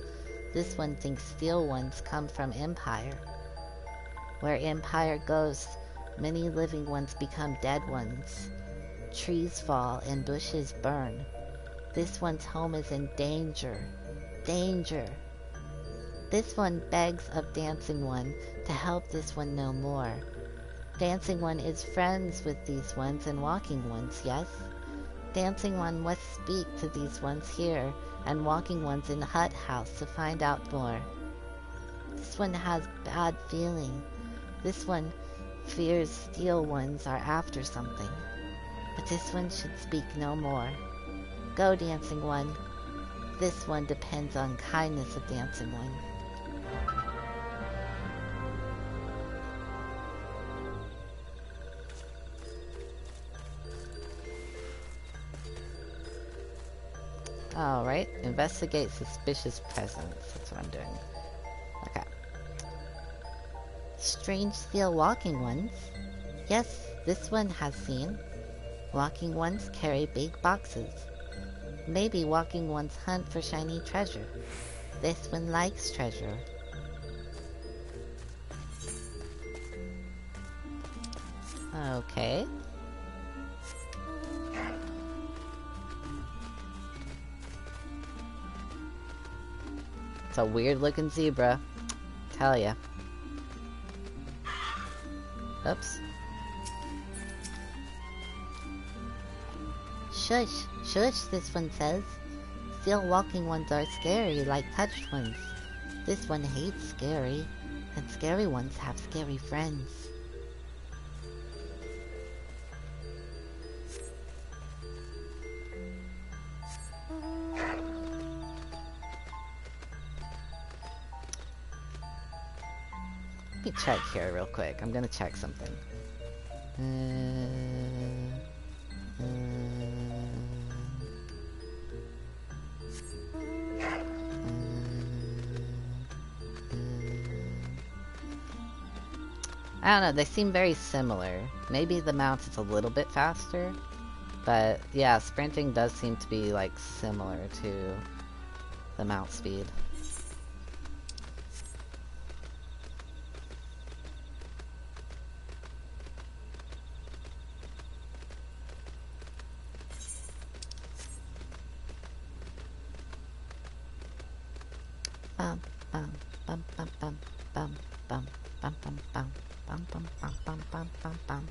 B: This one thinks steel ones come from Empire. Where Empire goes, many living ones become dead ones. Trees fall and bushes burn. This one's home is in danger. Danger. This one begs of Dancing One to help this one know more. Dancing One is friends with these ones and Walking Ones, yes? Dancing One must speak to these ones here and Walking Ones in Hut House to find out more. This one has bad feeling. This one fears steel ones are after something. But this one should speak no more. Go, Dancing One. This one depends on kindness of Dancing One.
A: Alright, investigate suspicious presence. That's what I'm doing. Okay.
B: Strange steel walking ones. Yes, this one has seen. Walking ones carry big boxes. Maybe walking ones hunt for shiny treasure. This one likes treasure.
A: Okay. It's a weird looking zebra. Tell ya. Oops.
B: Shush, shush, this one says. Still walking ones are scary like touched ones. This one hates scary, and scary ones have scary friends.
A: Let me check here real quick. I'm gonna check something. I don't know, they seem very similar. Maybe the mount is a little bit faster, but yeah, sprinting does seem to be like similar to the mount speed.
B: Bum bum bum bum bum bum bum bum bum bum bum bum bum bum bum bum bum.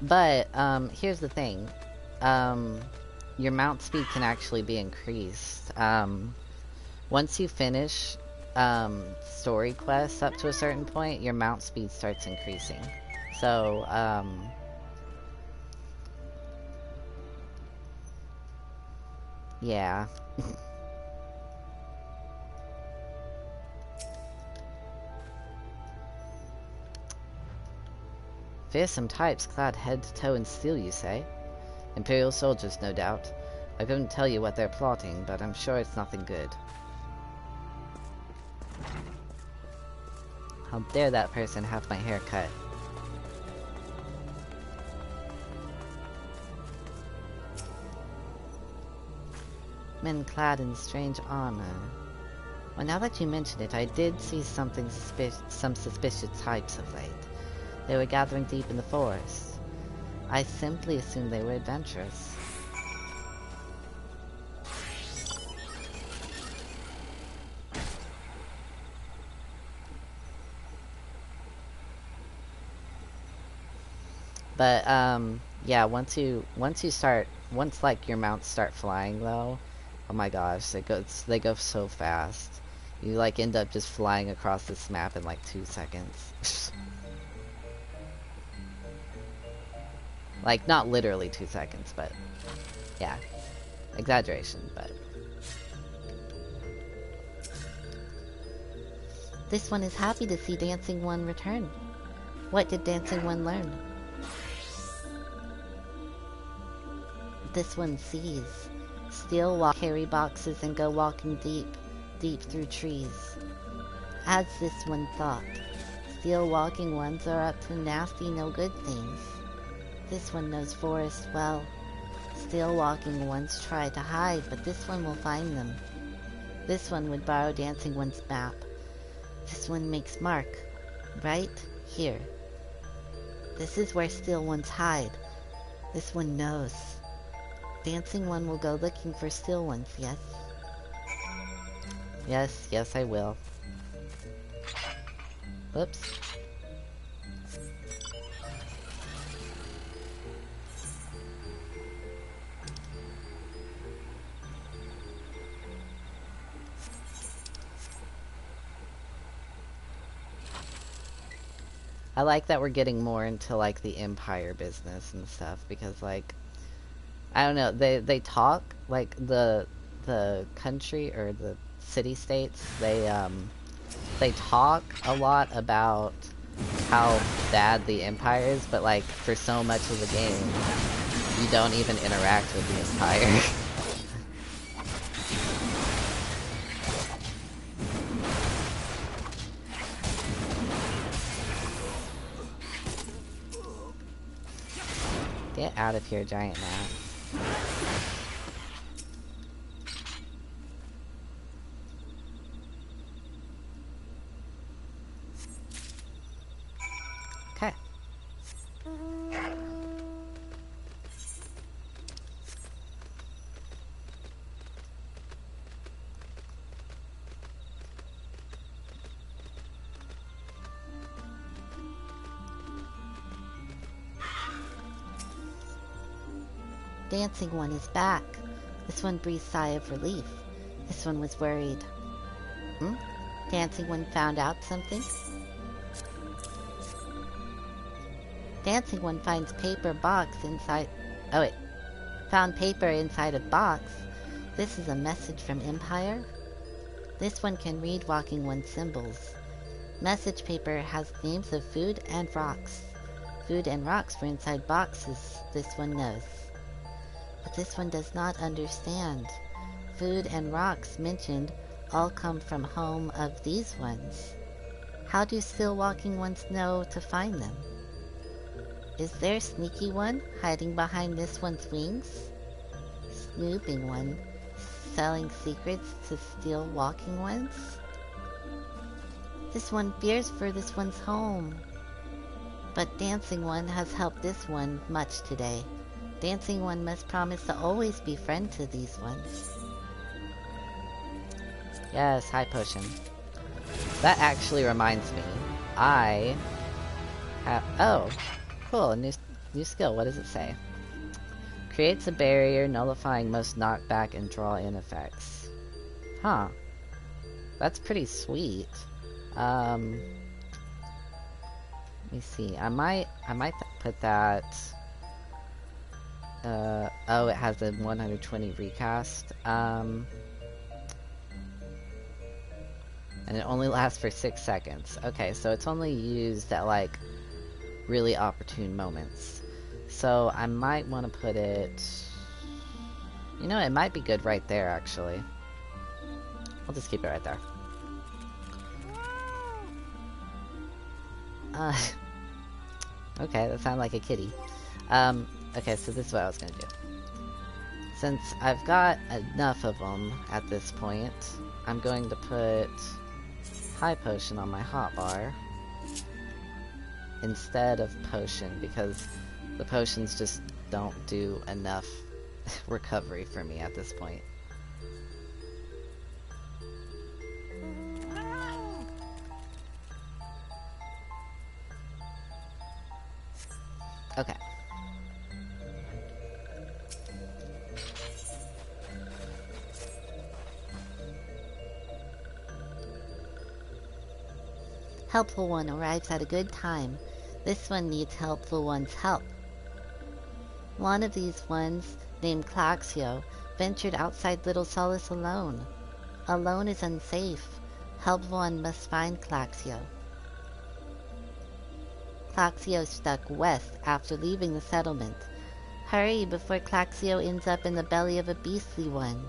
A: But here's the thing. Your mount speed can actually be increased. Once you finish story quests up to a certain point, your mount speed starts increasing. So, yeah. Fearsome types clad head to toe in steel, you say? Imperial soldiers, no doubt. I couldn't tell you what they're plotting, but I'm sure it's nothing good. How dare that person have my hair cut?
B: Men clad in strange armor. Well, now that you mention it, I did see some suspicious types of late. They were gathering deep in the forest. I simply assumed they were adventurous.
A: But yeah, once like your mounts start flying though, oh my gosh, they go so fast. You like end up just flying across this map in like 2 seconds. Like not literally 2 seconds, but yeah, exaggeration, but.
B: This one is happy to see Dancing One return. What did Dancing One learn? This one sees. Still carry boxes and go walking deep through trees. As this one thought, still walking ones are up to nasty no good things. This one knows forest well. Still walking ones try to hide, but this one will find them. This one would borrow Dancing One's map. This one makes mark. Right here. This is where still ones hide. This one knows. Dancing One will go looking for still ones, yes?
A: Yes, I will. Whoops. I like that we're getting more into like the Empire business and stuff because like I don't know, they talk like the country or the city states, they talk a lot about how bad the Empire is, but like for so much of the game, you don't even interact with the Empire. Get out of here, giant gnat. Okay.
B: Dancing one is back. This one breathed a sigh of relief. This one was worried. Dancing one found out something? Dancing one finds paper box inside... Oh wait. Found paper inside a box. This is a message from Empire? This one can read Walking One's symbols. Message paper has names of food and rocks. Food and rocks were inside boxes, this one knows. But this one does not understand. Food and rocks mentioned all come from home of these ones. How do still walking ones know to find them? Is there sneaky one hiding behind this one's wings? Snooping one selling secrets to steal walking ones? This one fears for this one's home. But dancing one has helped this one much today. Dancing one must promise to always be friend to these ones.
A: Yes, high potion. That actually reminds me. I have... Oh, cool. New skill. What does it say? Creates a barrier, nullifying most knockback and draw-in effects. Huh. That's pretty sweet. Let me see. I might put that... oh, it has a 120 recast. And it only lasts for 6 seconds. Okay, so it's only used at, like, really opportune moments. So I might want to put it... You know, it might be good right there, actually. I'll just keep it right there. Okay, that sounded like a kitty. Okay, so this is what I was gonna do. Since I've got enough of them at this point, I'm going to put high potion on my hotbar instead of potion, because the potions just don't do enough recovery for me at this point. Okay.
B: Helpful one arrives at a good time. This one needs helpful one's help. One of these ones, named Claxio, ventured outside Little Solace alone. Alone is unsafe. Helpful one must find Claxio. Claxio stuck west after leaving the settlement. Hurry before Claxio ends up in the belly of a beastly one.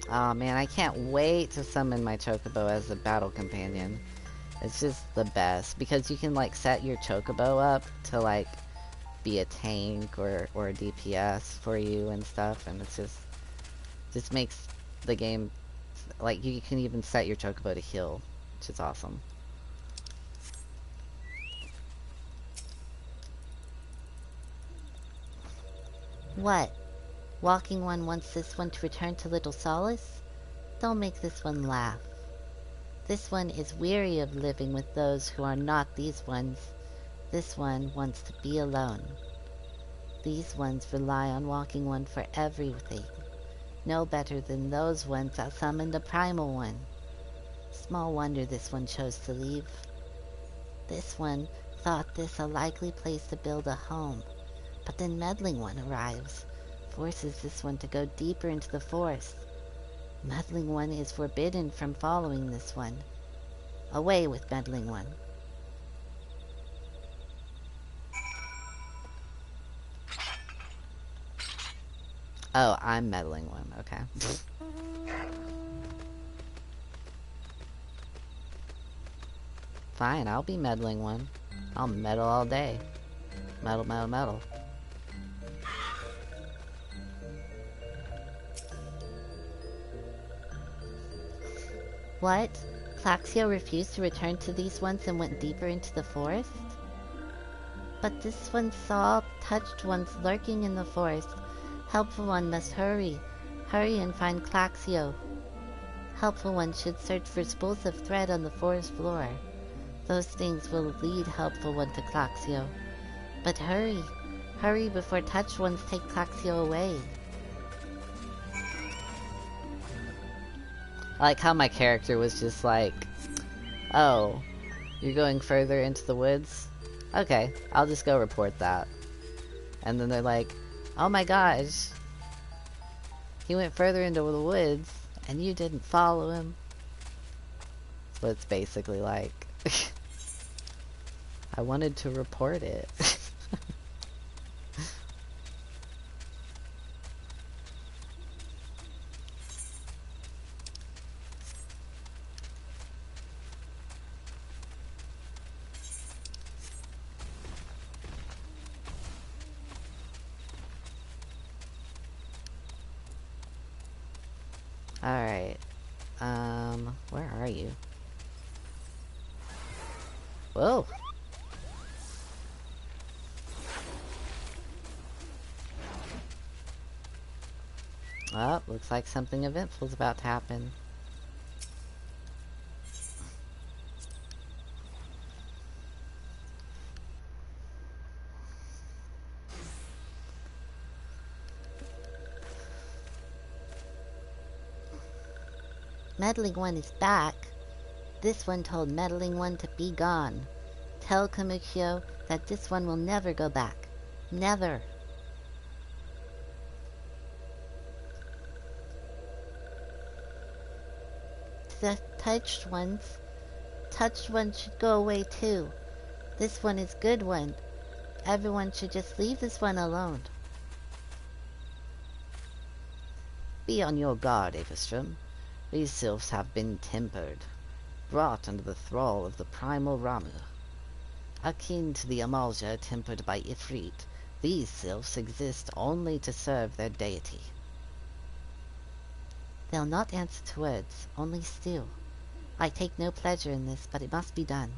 A: Oh man, I can't wait to summon my Chocobo as a battle companion. It's just the best, because you can like set your Chocobo up to like be a tank or a DPS for you and stuff, and it's just makes the game, like, you can even set your Chocobo to heal, which is awesome.
B: What? Walking one wants this one to return to Little Solace? Don't make this one laugh. This one is weary of living with those who are not these ones. This one wants to be alone. These ones rely on Walking One for everything. No better than those ones that summoned the Primal One. Small wonder this one chose to leave. This one thought this a likely place to build a home. But then Meddling One arrives, forces this one to go deeper into the forest. Meddling One is forbidden from following this one. Away with Meddling One. Oh, I'm Meddling One, okay. Fine, I'll be Meddling One. I'll meddle all day. Meddle, meddle, meddle. What? Claxio refused to return to these ones and went deeper into the forest? But this one saw touched ones lurking in the forest. Helpful One must hurry. Hurry and find Claxio. Helpful One should search for spools of thread on the forest floor. Those things will lead Helpful One to Claxio. But hurry. Hurry before touched ones take Claxio away. I like how my character was just like, oh, you're going further into the woods? Okay, I'll just go report that. And then they're like, oh my gosh, he went further into the woods and you didn't follow him. That's what it's basically like. I wanted to report it. Alright. Where are you? Whoa! Oh, looks like something eventful is about to happen. Meddling One is back. This one told Meddling One to be gone. Tell Kamushio that this one will never go back. Never. The touched ones should go away too. This one is good one. Everyone should just leave this one alone.
A: Be on your guard, Avastrom. These sylphs have been tempered, brought under the thrall of the primal Ramu. Akin to the Amalja tempered by Ifrit, these sylphs exist only to serve their deity.
B: They'll not answer to words, only steal. I take no pleasure in this, but it must be done.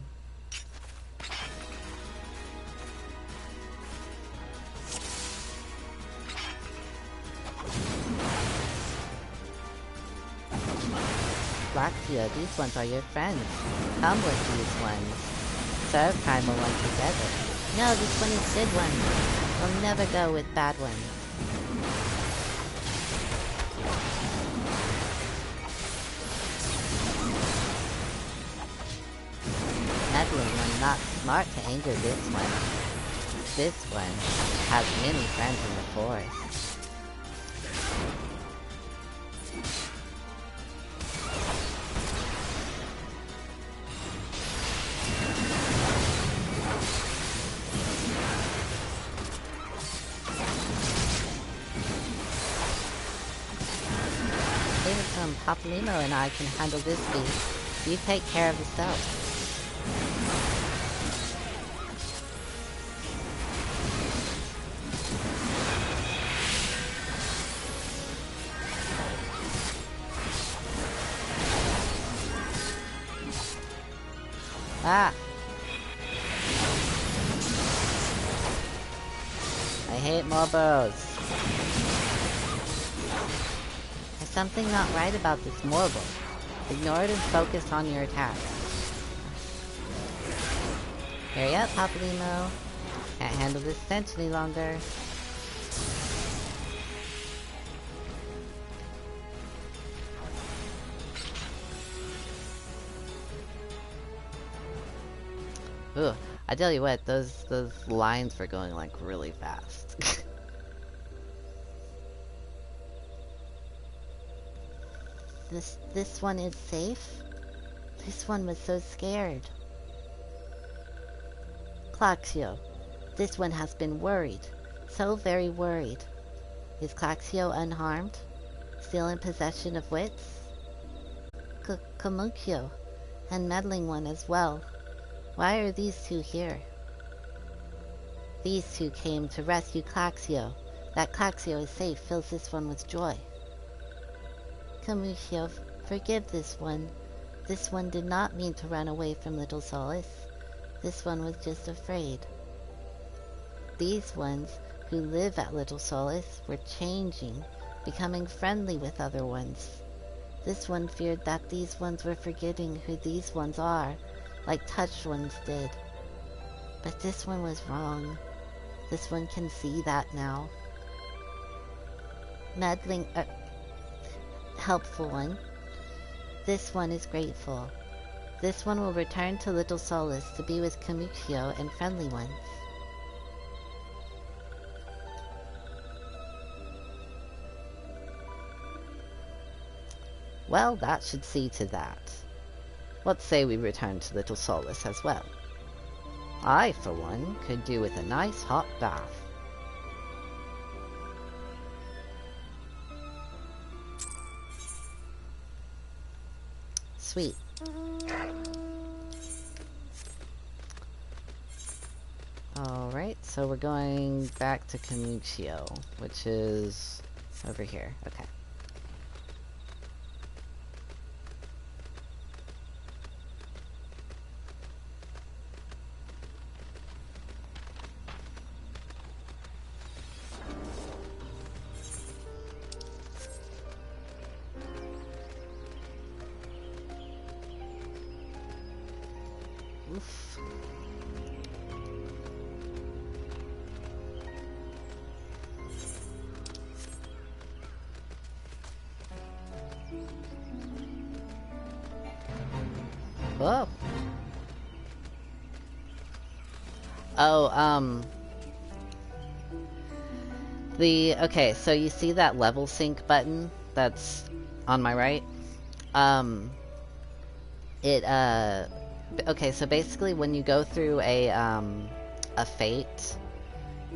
A: Laxia, these ones are your friends. Come with these ones. Serve Primal One together.
B: No, this one is good one. We'll never go with bad ones.
A: Meddling One, not smart to anger this one. This one has many friends in the forest.
B: Papalimo and I can handle this beast. You take care of the self.
A: Ah! I hate morbos.
B: Something not right about this Morble. Ignore it and focus on your attacks. Hurry up, Papalimo. Can't handle this stench any longer.
A: Ugh, I tell you what, those lines were going like really fast.
B: This one is safe? This one was so scared. Claxio, this one has been worried. So very worried. Is Claxio unharmed? Still in possession of wits? Kamunkyo, and meddling one as well. Why are these two here? These two came to rescue Claxio. That Claxio is safe fills this one with joy. Kamunkyo, forgive this one. This one did not mean to run away from Little Solace. This one was just afraid. These ones who live at Little Solace were changing, becoming friendly with other ones. This one feared that these ones were forgetting who these ones are, like touched ones did. But this one was wrong. This one can see that now. Meddling, helpful one. This one is grateful. This one will return to Little Solace to be with Kamunkyo and friendly ones.
A: Well, that should see to that. Let's say we return to Little Solace as well. I, for one, could do with a nice hot bath. Sweet. Alright, so we're going back to Kamunkyo, which is over here. Okay. Oof. Whoa. Oh, okay, so you see that level sync button that's on my right? Okay, so basically when you go through a fate,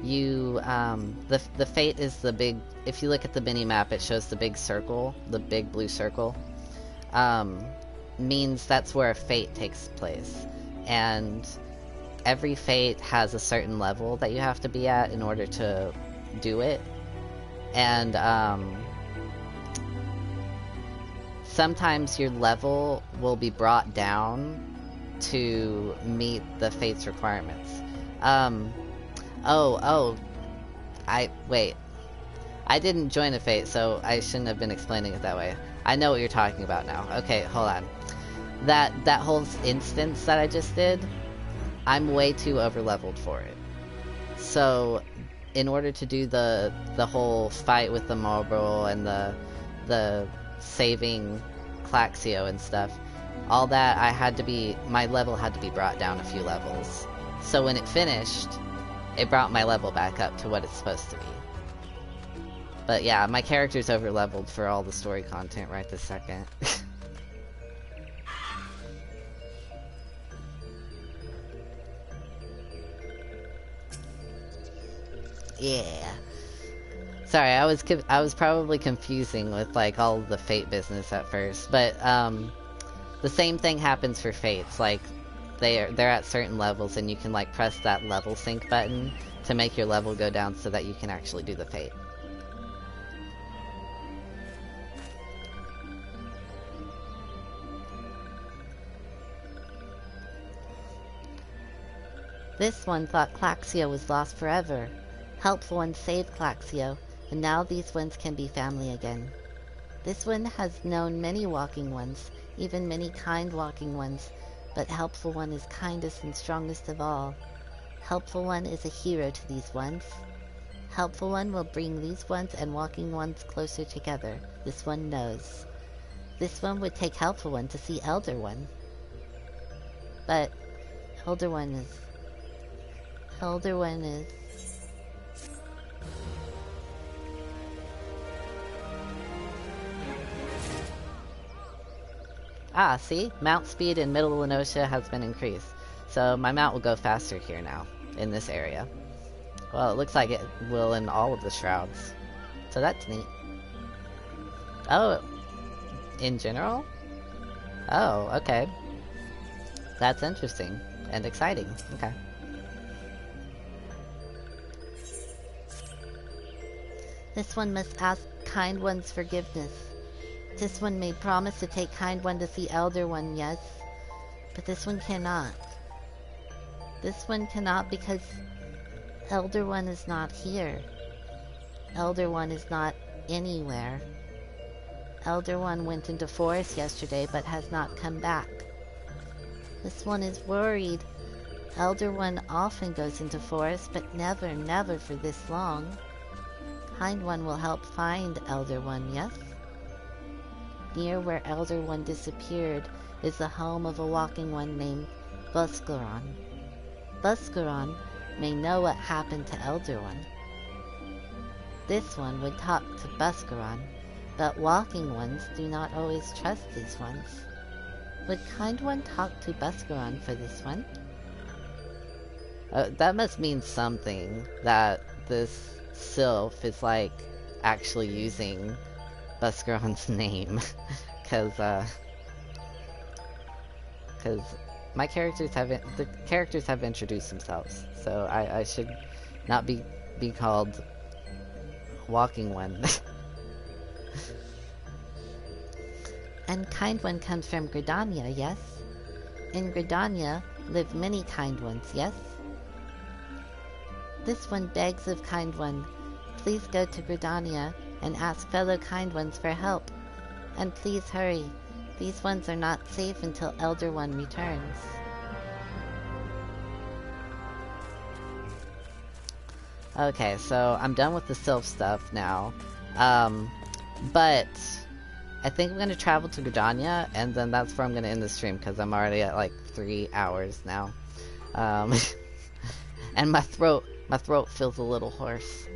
A: you, the fate is the big, if you look at the mini-map, it shows the big circle, the big blue circle, means that's where a fate takes place. And every fate has a certain level that you have to be at in order to do it. And, sometimes your level will be brought down to meet the fate's requirements. Wait. I didn't join a fate, so I shouldn't have been explaining it that way. I know what you're talking about now. Okay, hold on. That whole instance that I just did, I'm way too overleveled for it. So, in order to do the whole fight with the Marlboro and the saving Claxio and stuff, all that, my level had to be brought down a few levels. So when it finished, it brought my level back up to what it's supposed to be. But yeah, my character's overleveled for all the story content right this second. Yeah. Sorry, I was probably confusing with like all of the fate business at first, but the same thing happens for fates. Like they're at certain levels, and you can like press that level sync button to make your level go down so that you can actually do the fate.
B: This one thought Claxio was lost forever. Helpful one saved Claxio, and now these ones can be family again. This one has known many walking ones, even many kind walking ones, but Helpful one is kindest and strongest of all. Helpful one is a hero to these ones. Helpful one will bring these ones and walking ones closer together. This one knows. This one would take Helpful one to see Elder One. But Elder One is Elder One is.
A: Ah, see? Mount speed in Middle Lenosha has been increased. So my mount will go faster here now, in this area. Well, it looks like it will in all of the shrouds. So that's neat. Oh, in general? Oh, okay. That's interesting and exciting. Okay.
B: This one must ask Kind One's forgiveness. This one made promise to take Kind One to see Elder One, yes. But this one cannot. This one cannot because Elder One is not here. Elder One is not anywhere. Elder One went into forest yesterday but has not come back. This one is worried. Elder One often goes into forest, but never, never for this long. Kind One will help find Elder One, yes? Near where Elder One disappeared is the home of a walking one named Buscaron. Buscaron may know what happened to Elder One. This one would talk to Buscaron, but walking ones do not always trust these ones. Would Kind One talk to Buscaron for this one?
A: That must mean something, that this sylph is like actually using Buscaron's name. Cause my characters haven't, the characters have introduced themselves, so I should not be called Walking One.
B: And Kind One comes from Gridania, yes? In Gridania live many Kind Ones, yes? This one begs of Kind One, please go to Gridania and ask fellow Kind Ones for help. And please hurry. These ones are not safe until Elder One returns.
A: Okay, so I'm done with the sylph stuff now. But I think I'm going to travel to Gridania, and then that's where I'm going to end the stream, because I'm already at like 3 hours now. And my throat feels a little hoarse.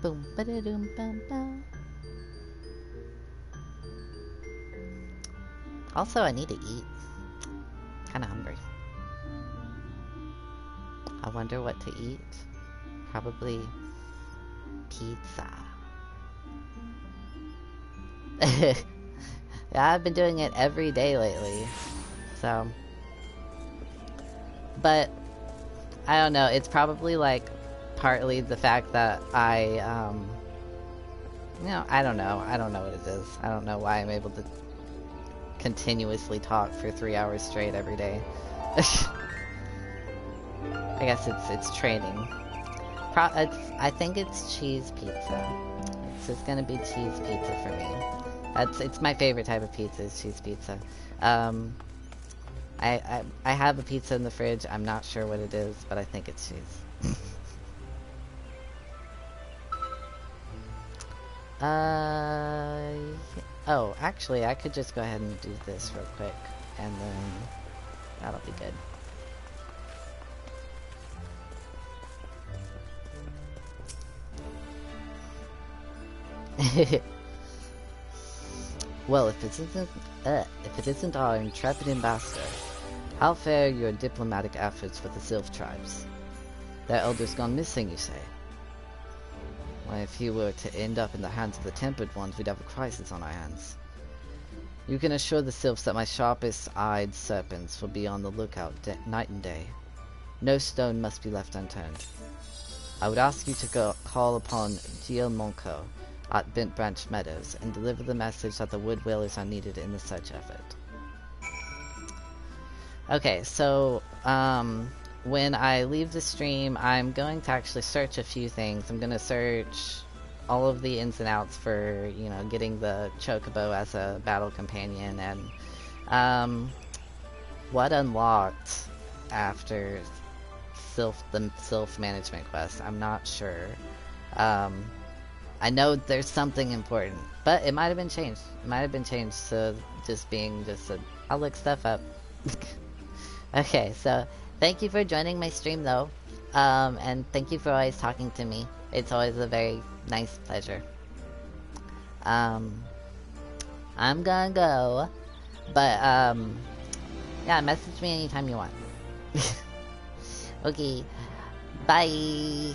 B: Boom, ba-da-doom, bam, bam.
A: Also, I need to eat. Kinda hungry. I wonder what to eat. Probably pizza. Yeah, I've been doing it every day lately. So. But, I don't know, it's probably like partly the fact that I don't know what it is. I don't know why I'm able to continuously talk for 3 hours straight every day. I guess it's training. I think it's cheese pizza. It's just gonna be cheese pizza for me. It's my favorite type of pizza is cheese pizza. I have a pizza in the fridge. I'm not sure what it is, but I think it's cheese. Oh, actually, I could just go ahead and do this real quick, and then that'll be good. Well, if it isn't our intrepid ambassador, how fare your diplomatic efforts with the Sylph tribes? Their elders gone missing, you say? Well, if he were to end up in the hands of the Tempered Ones, we'd have a crisis on our hands. You can assure the Sylphs that my sharpest-eyed serpents will be on the lookout night and day. No stone must be left unturned. I would ask you to call upon Gio Monco at Bent Branch Meadows and deliver the message that the wood whalers are needed in the search effort. Okay, so, when I leave the stream, I'm going to actually search a few things. I'm going to search all of the ins and outs for, you know, getting the Chocobo as a battle companion, and what unlocked after the Sylph management quest. I'm not sure. I know there's something important, but it might have been changed. It might have been changed to just being just a, I'll look stuff up. Okay, so thank you for joining my stream though. And thank you for always talking to me. It's always a very nice pleasure. I'm gonna go, but yeah, message me anytime you want. Okay, bye.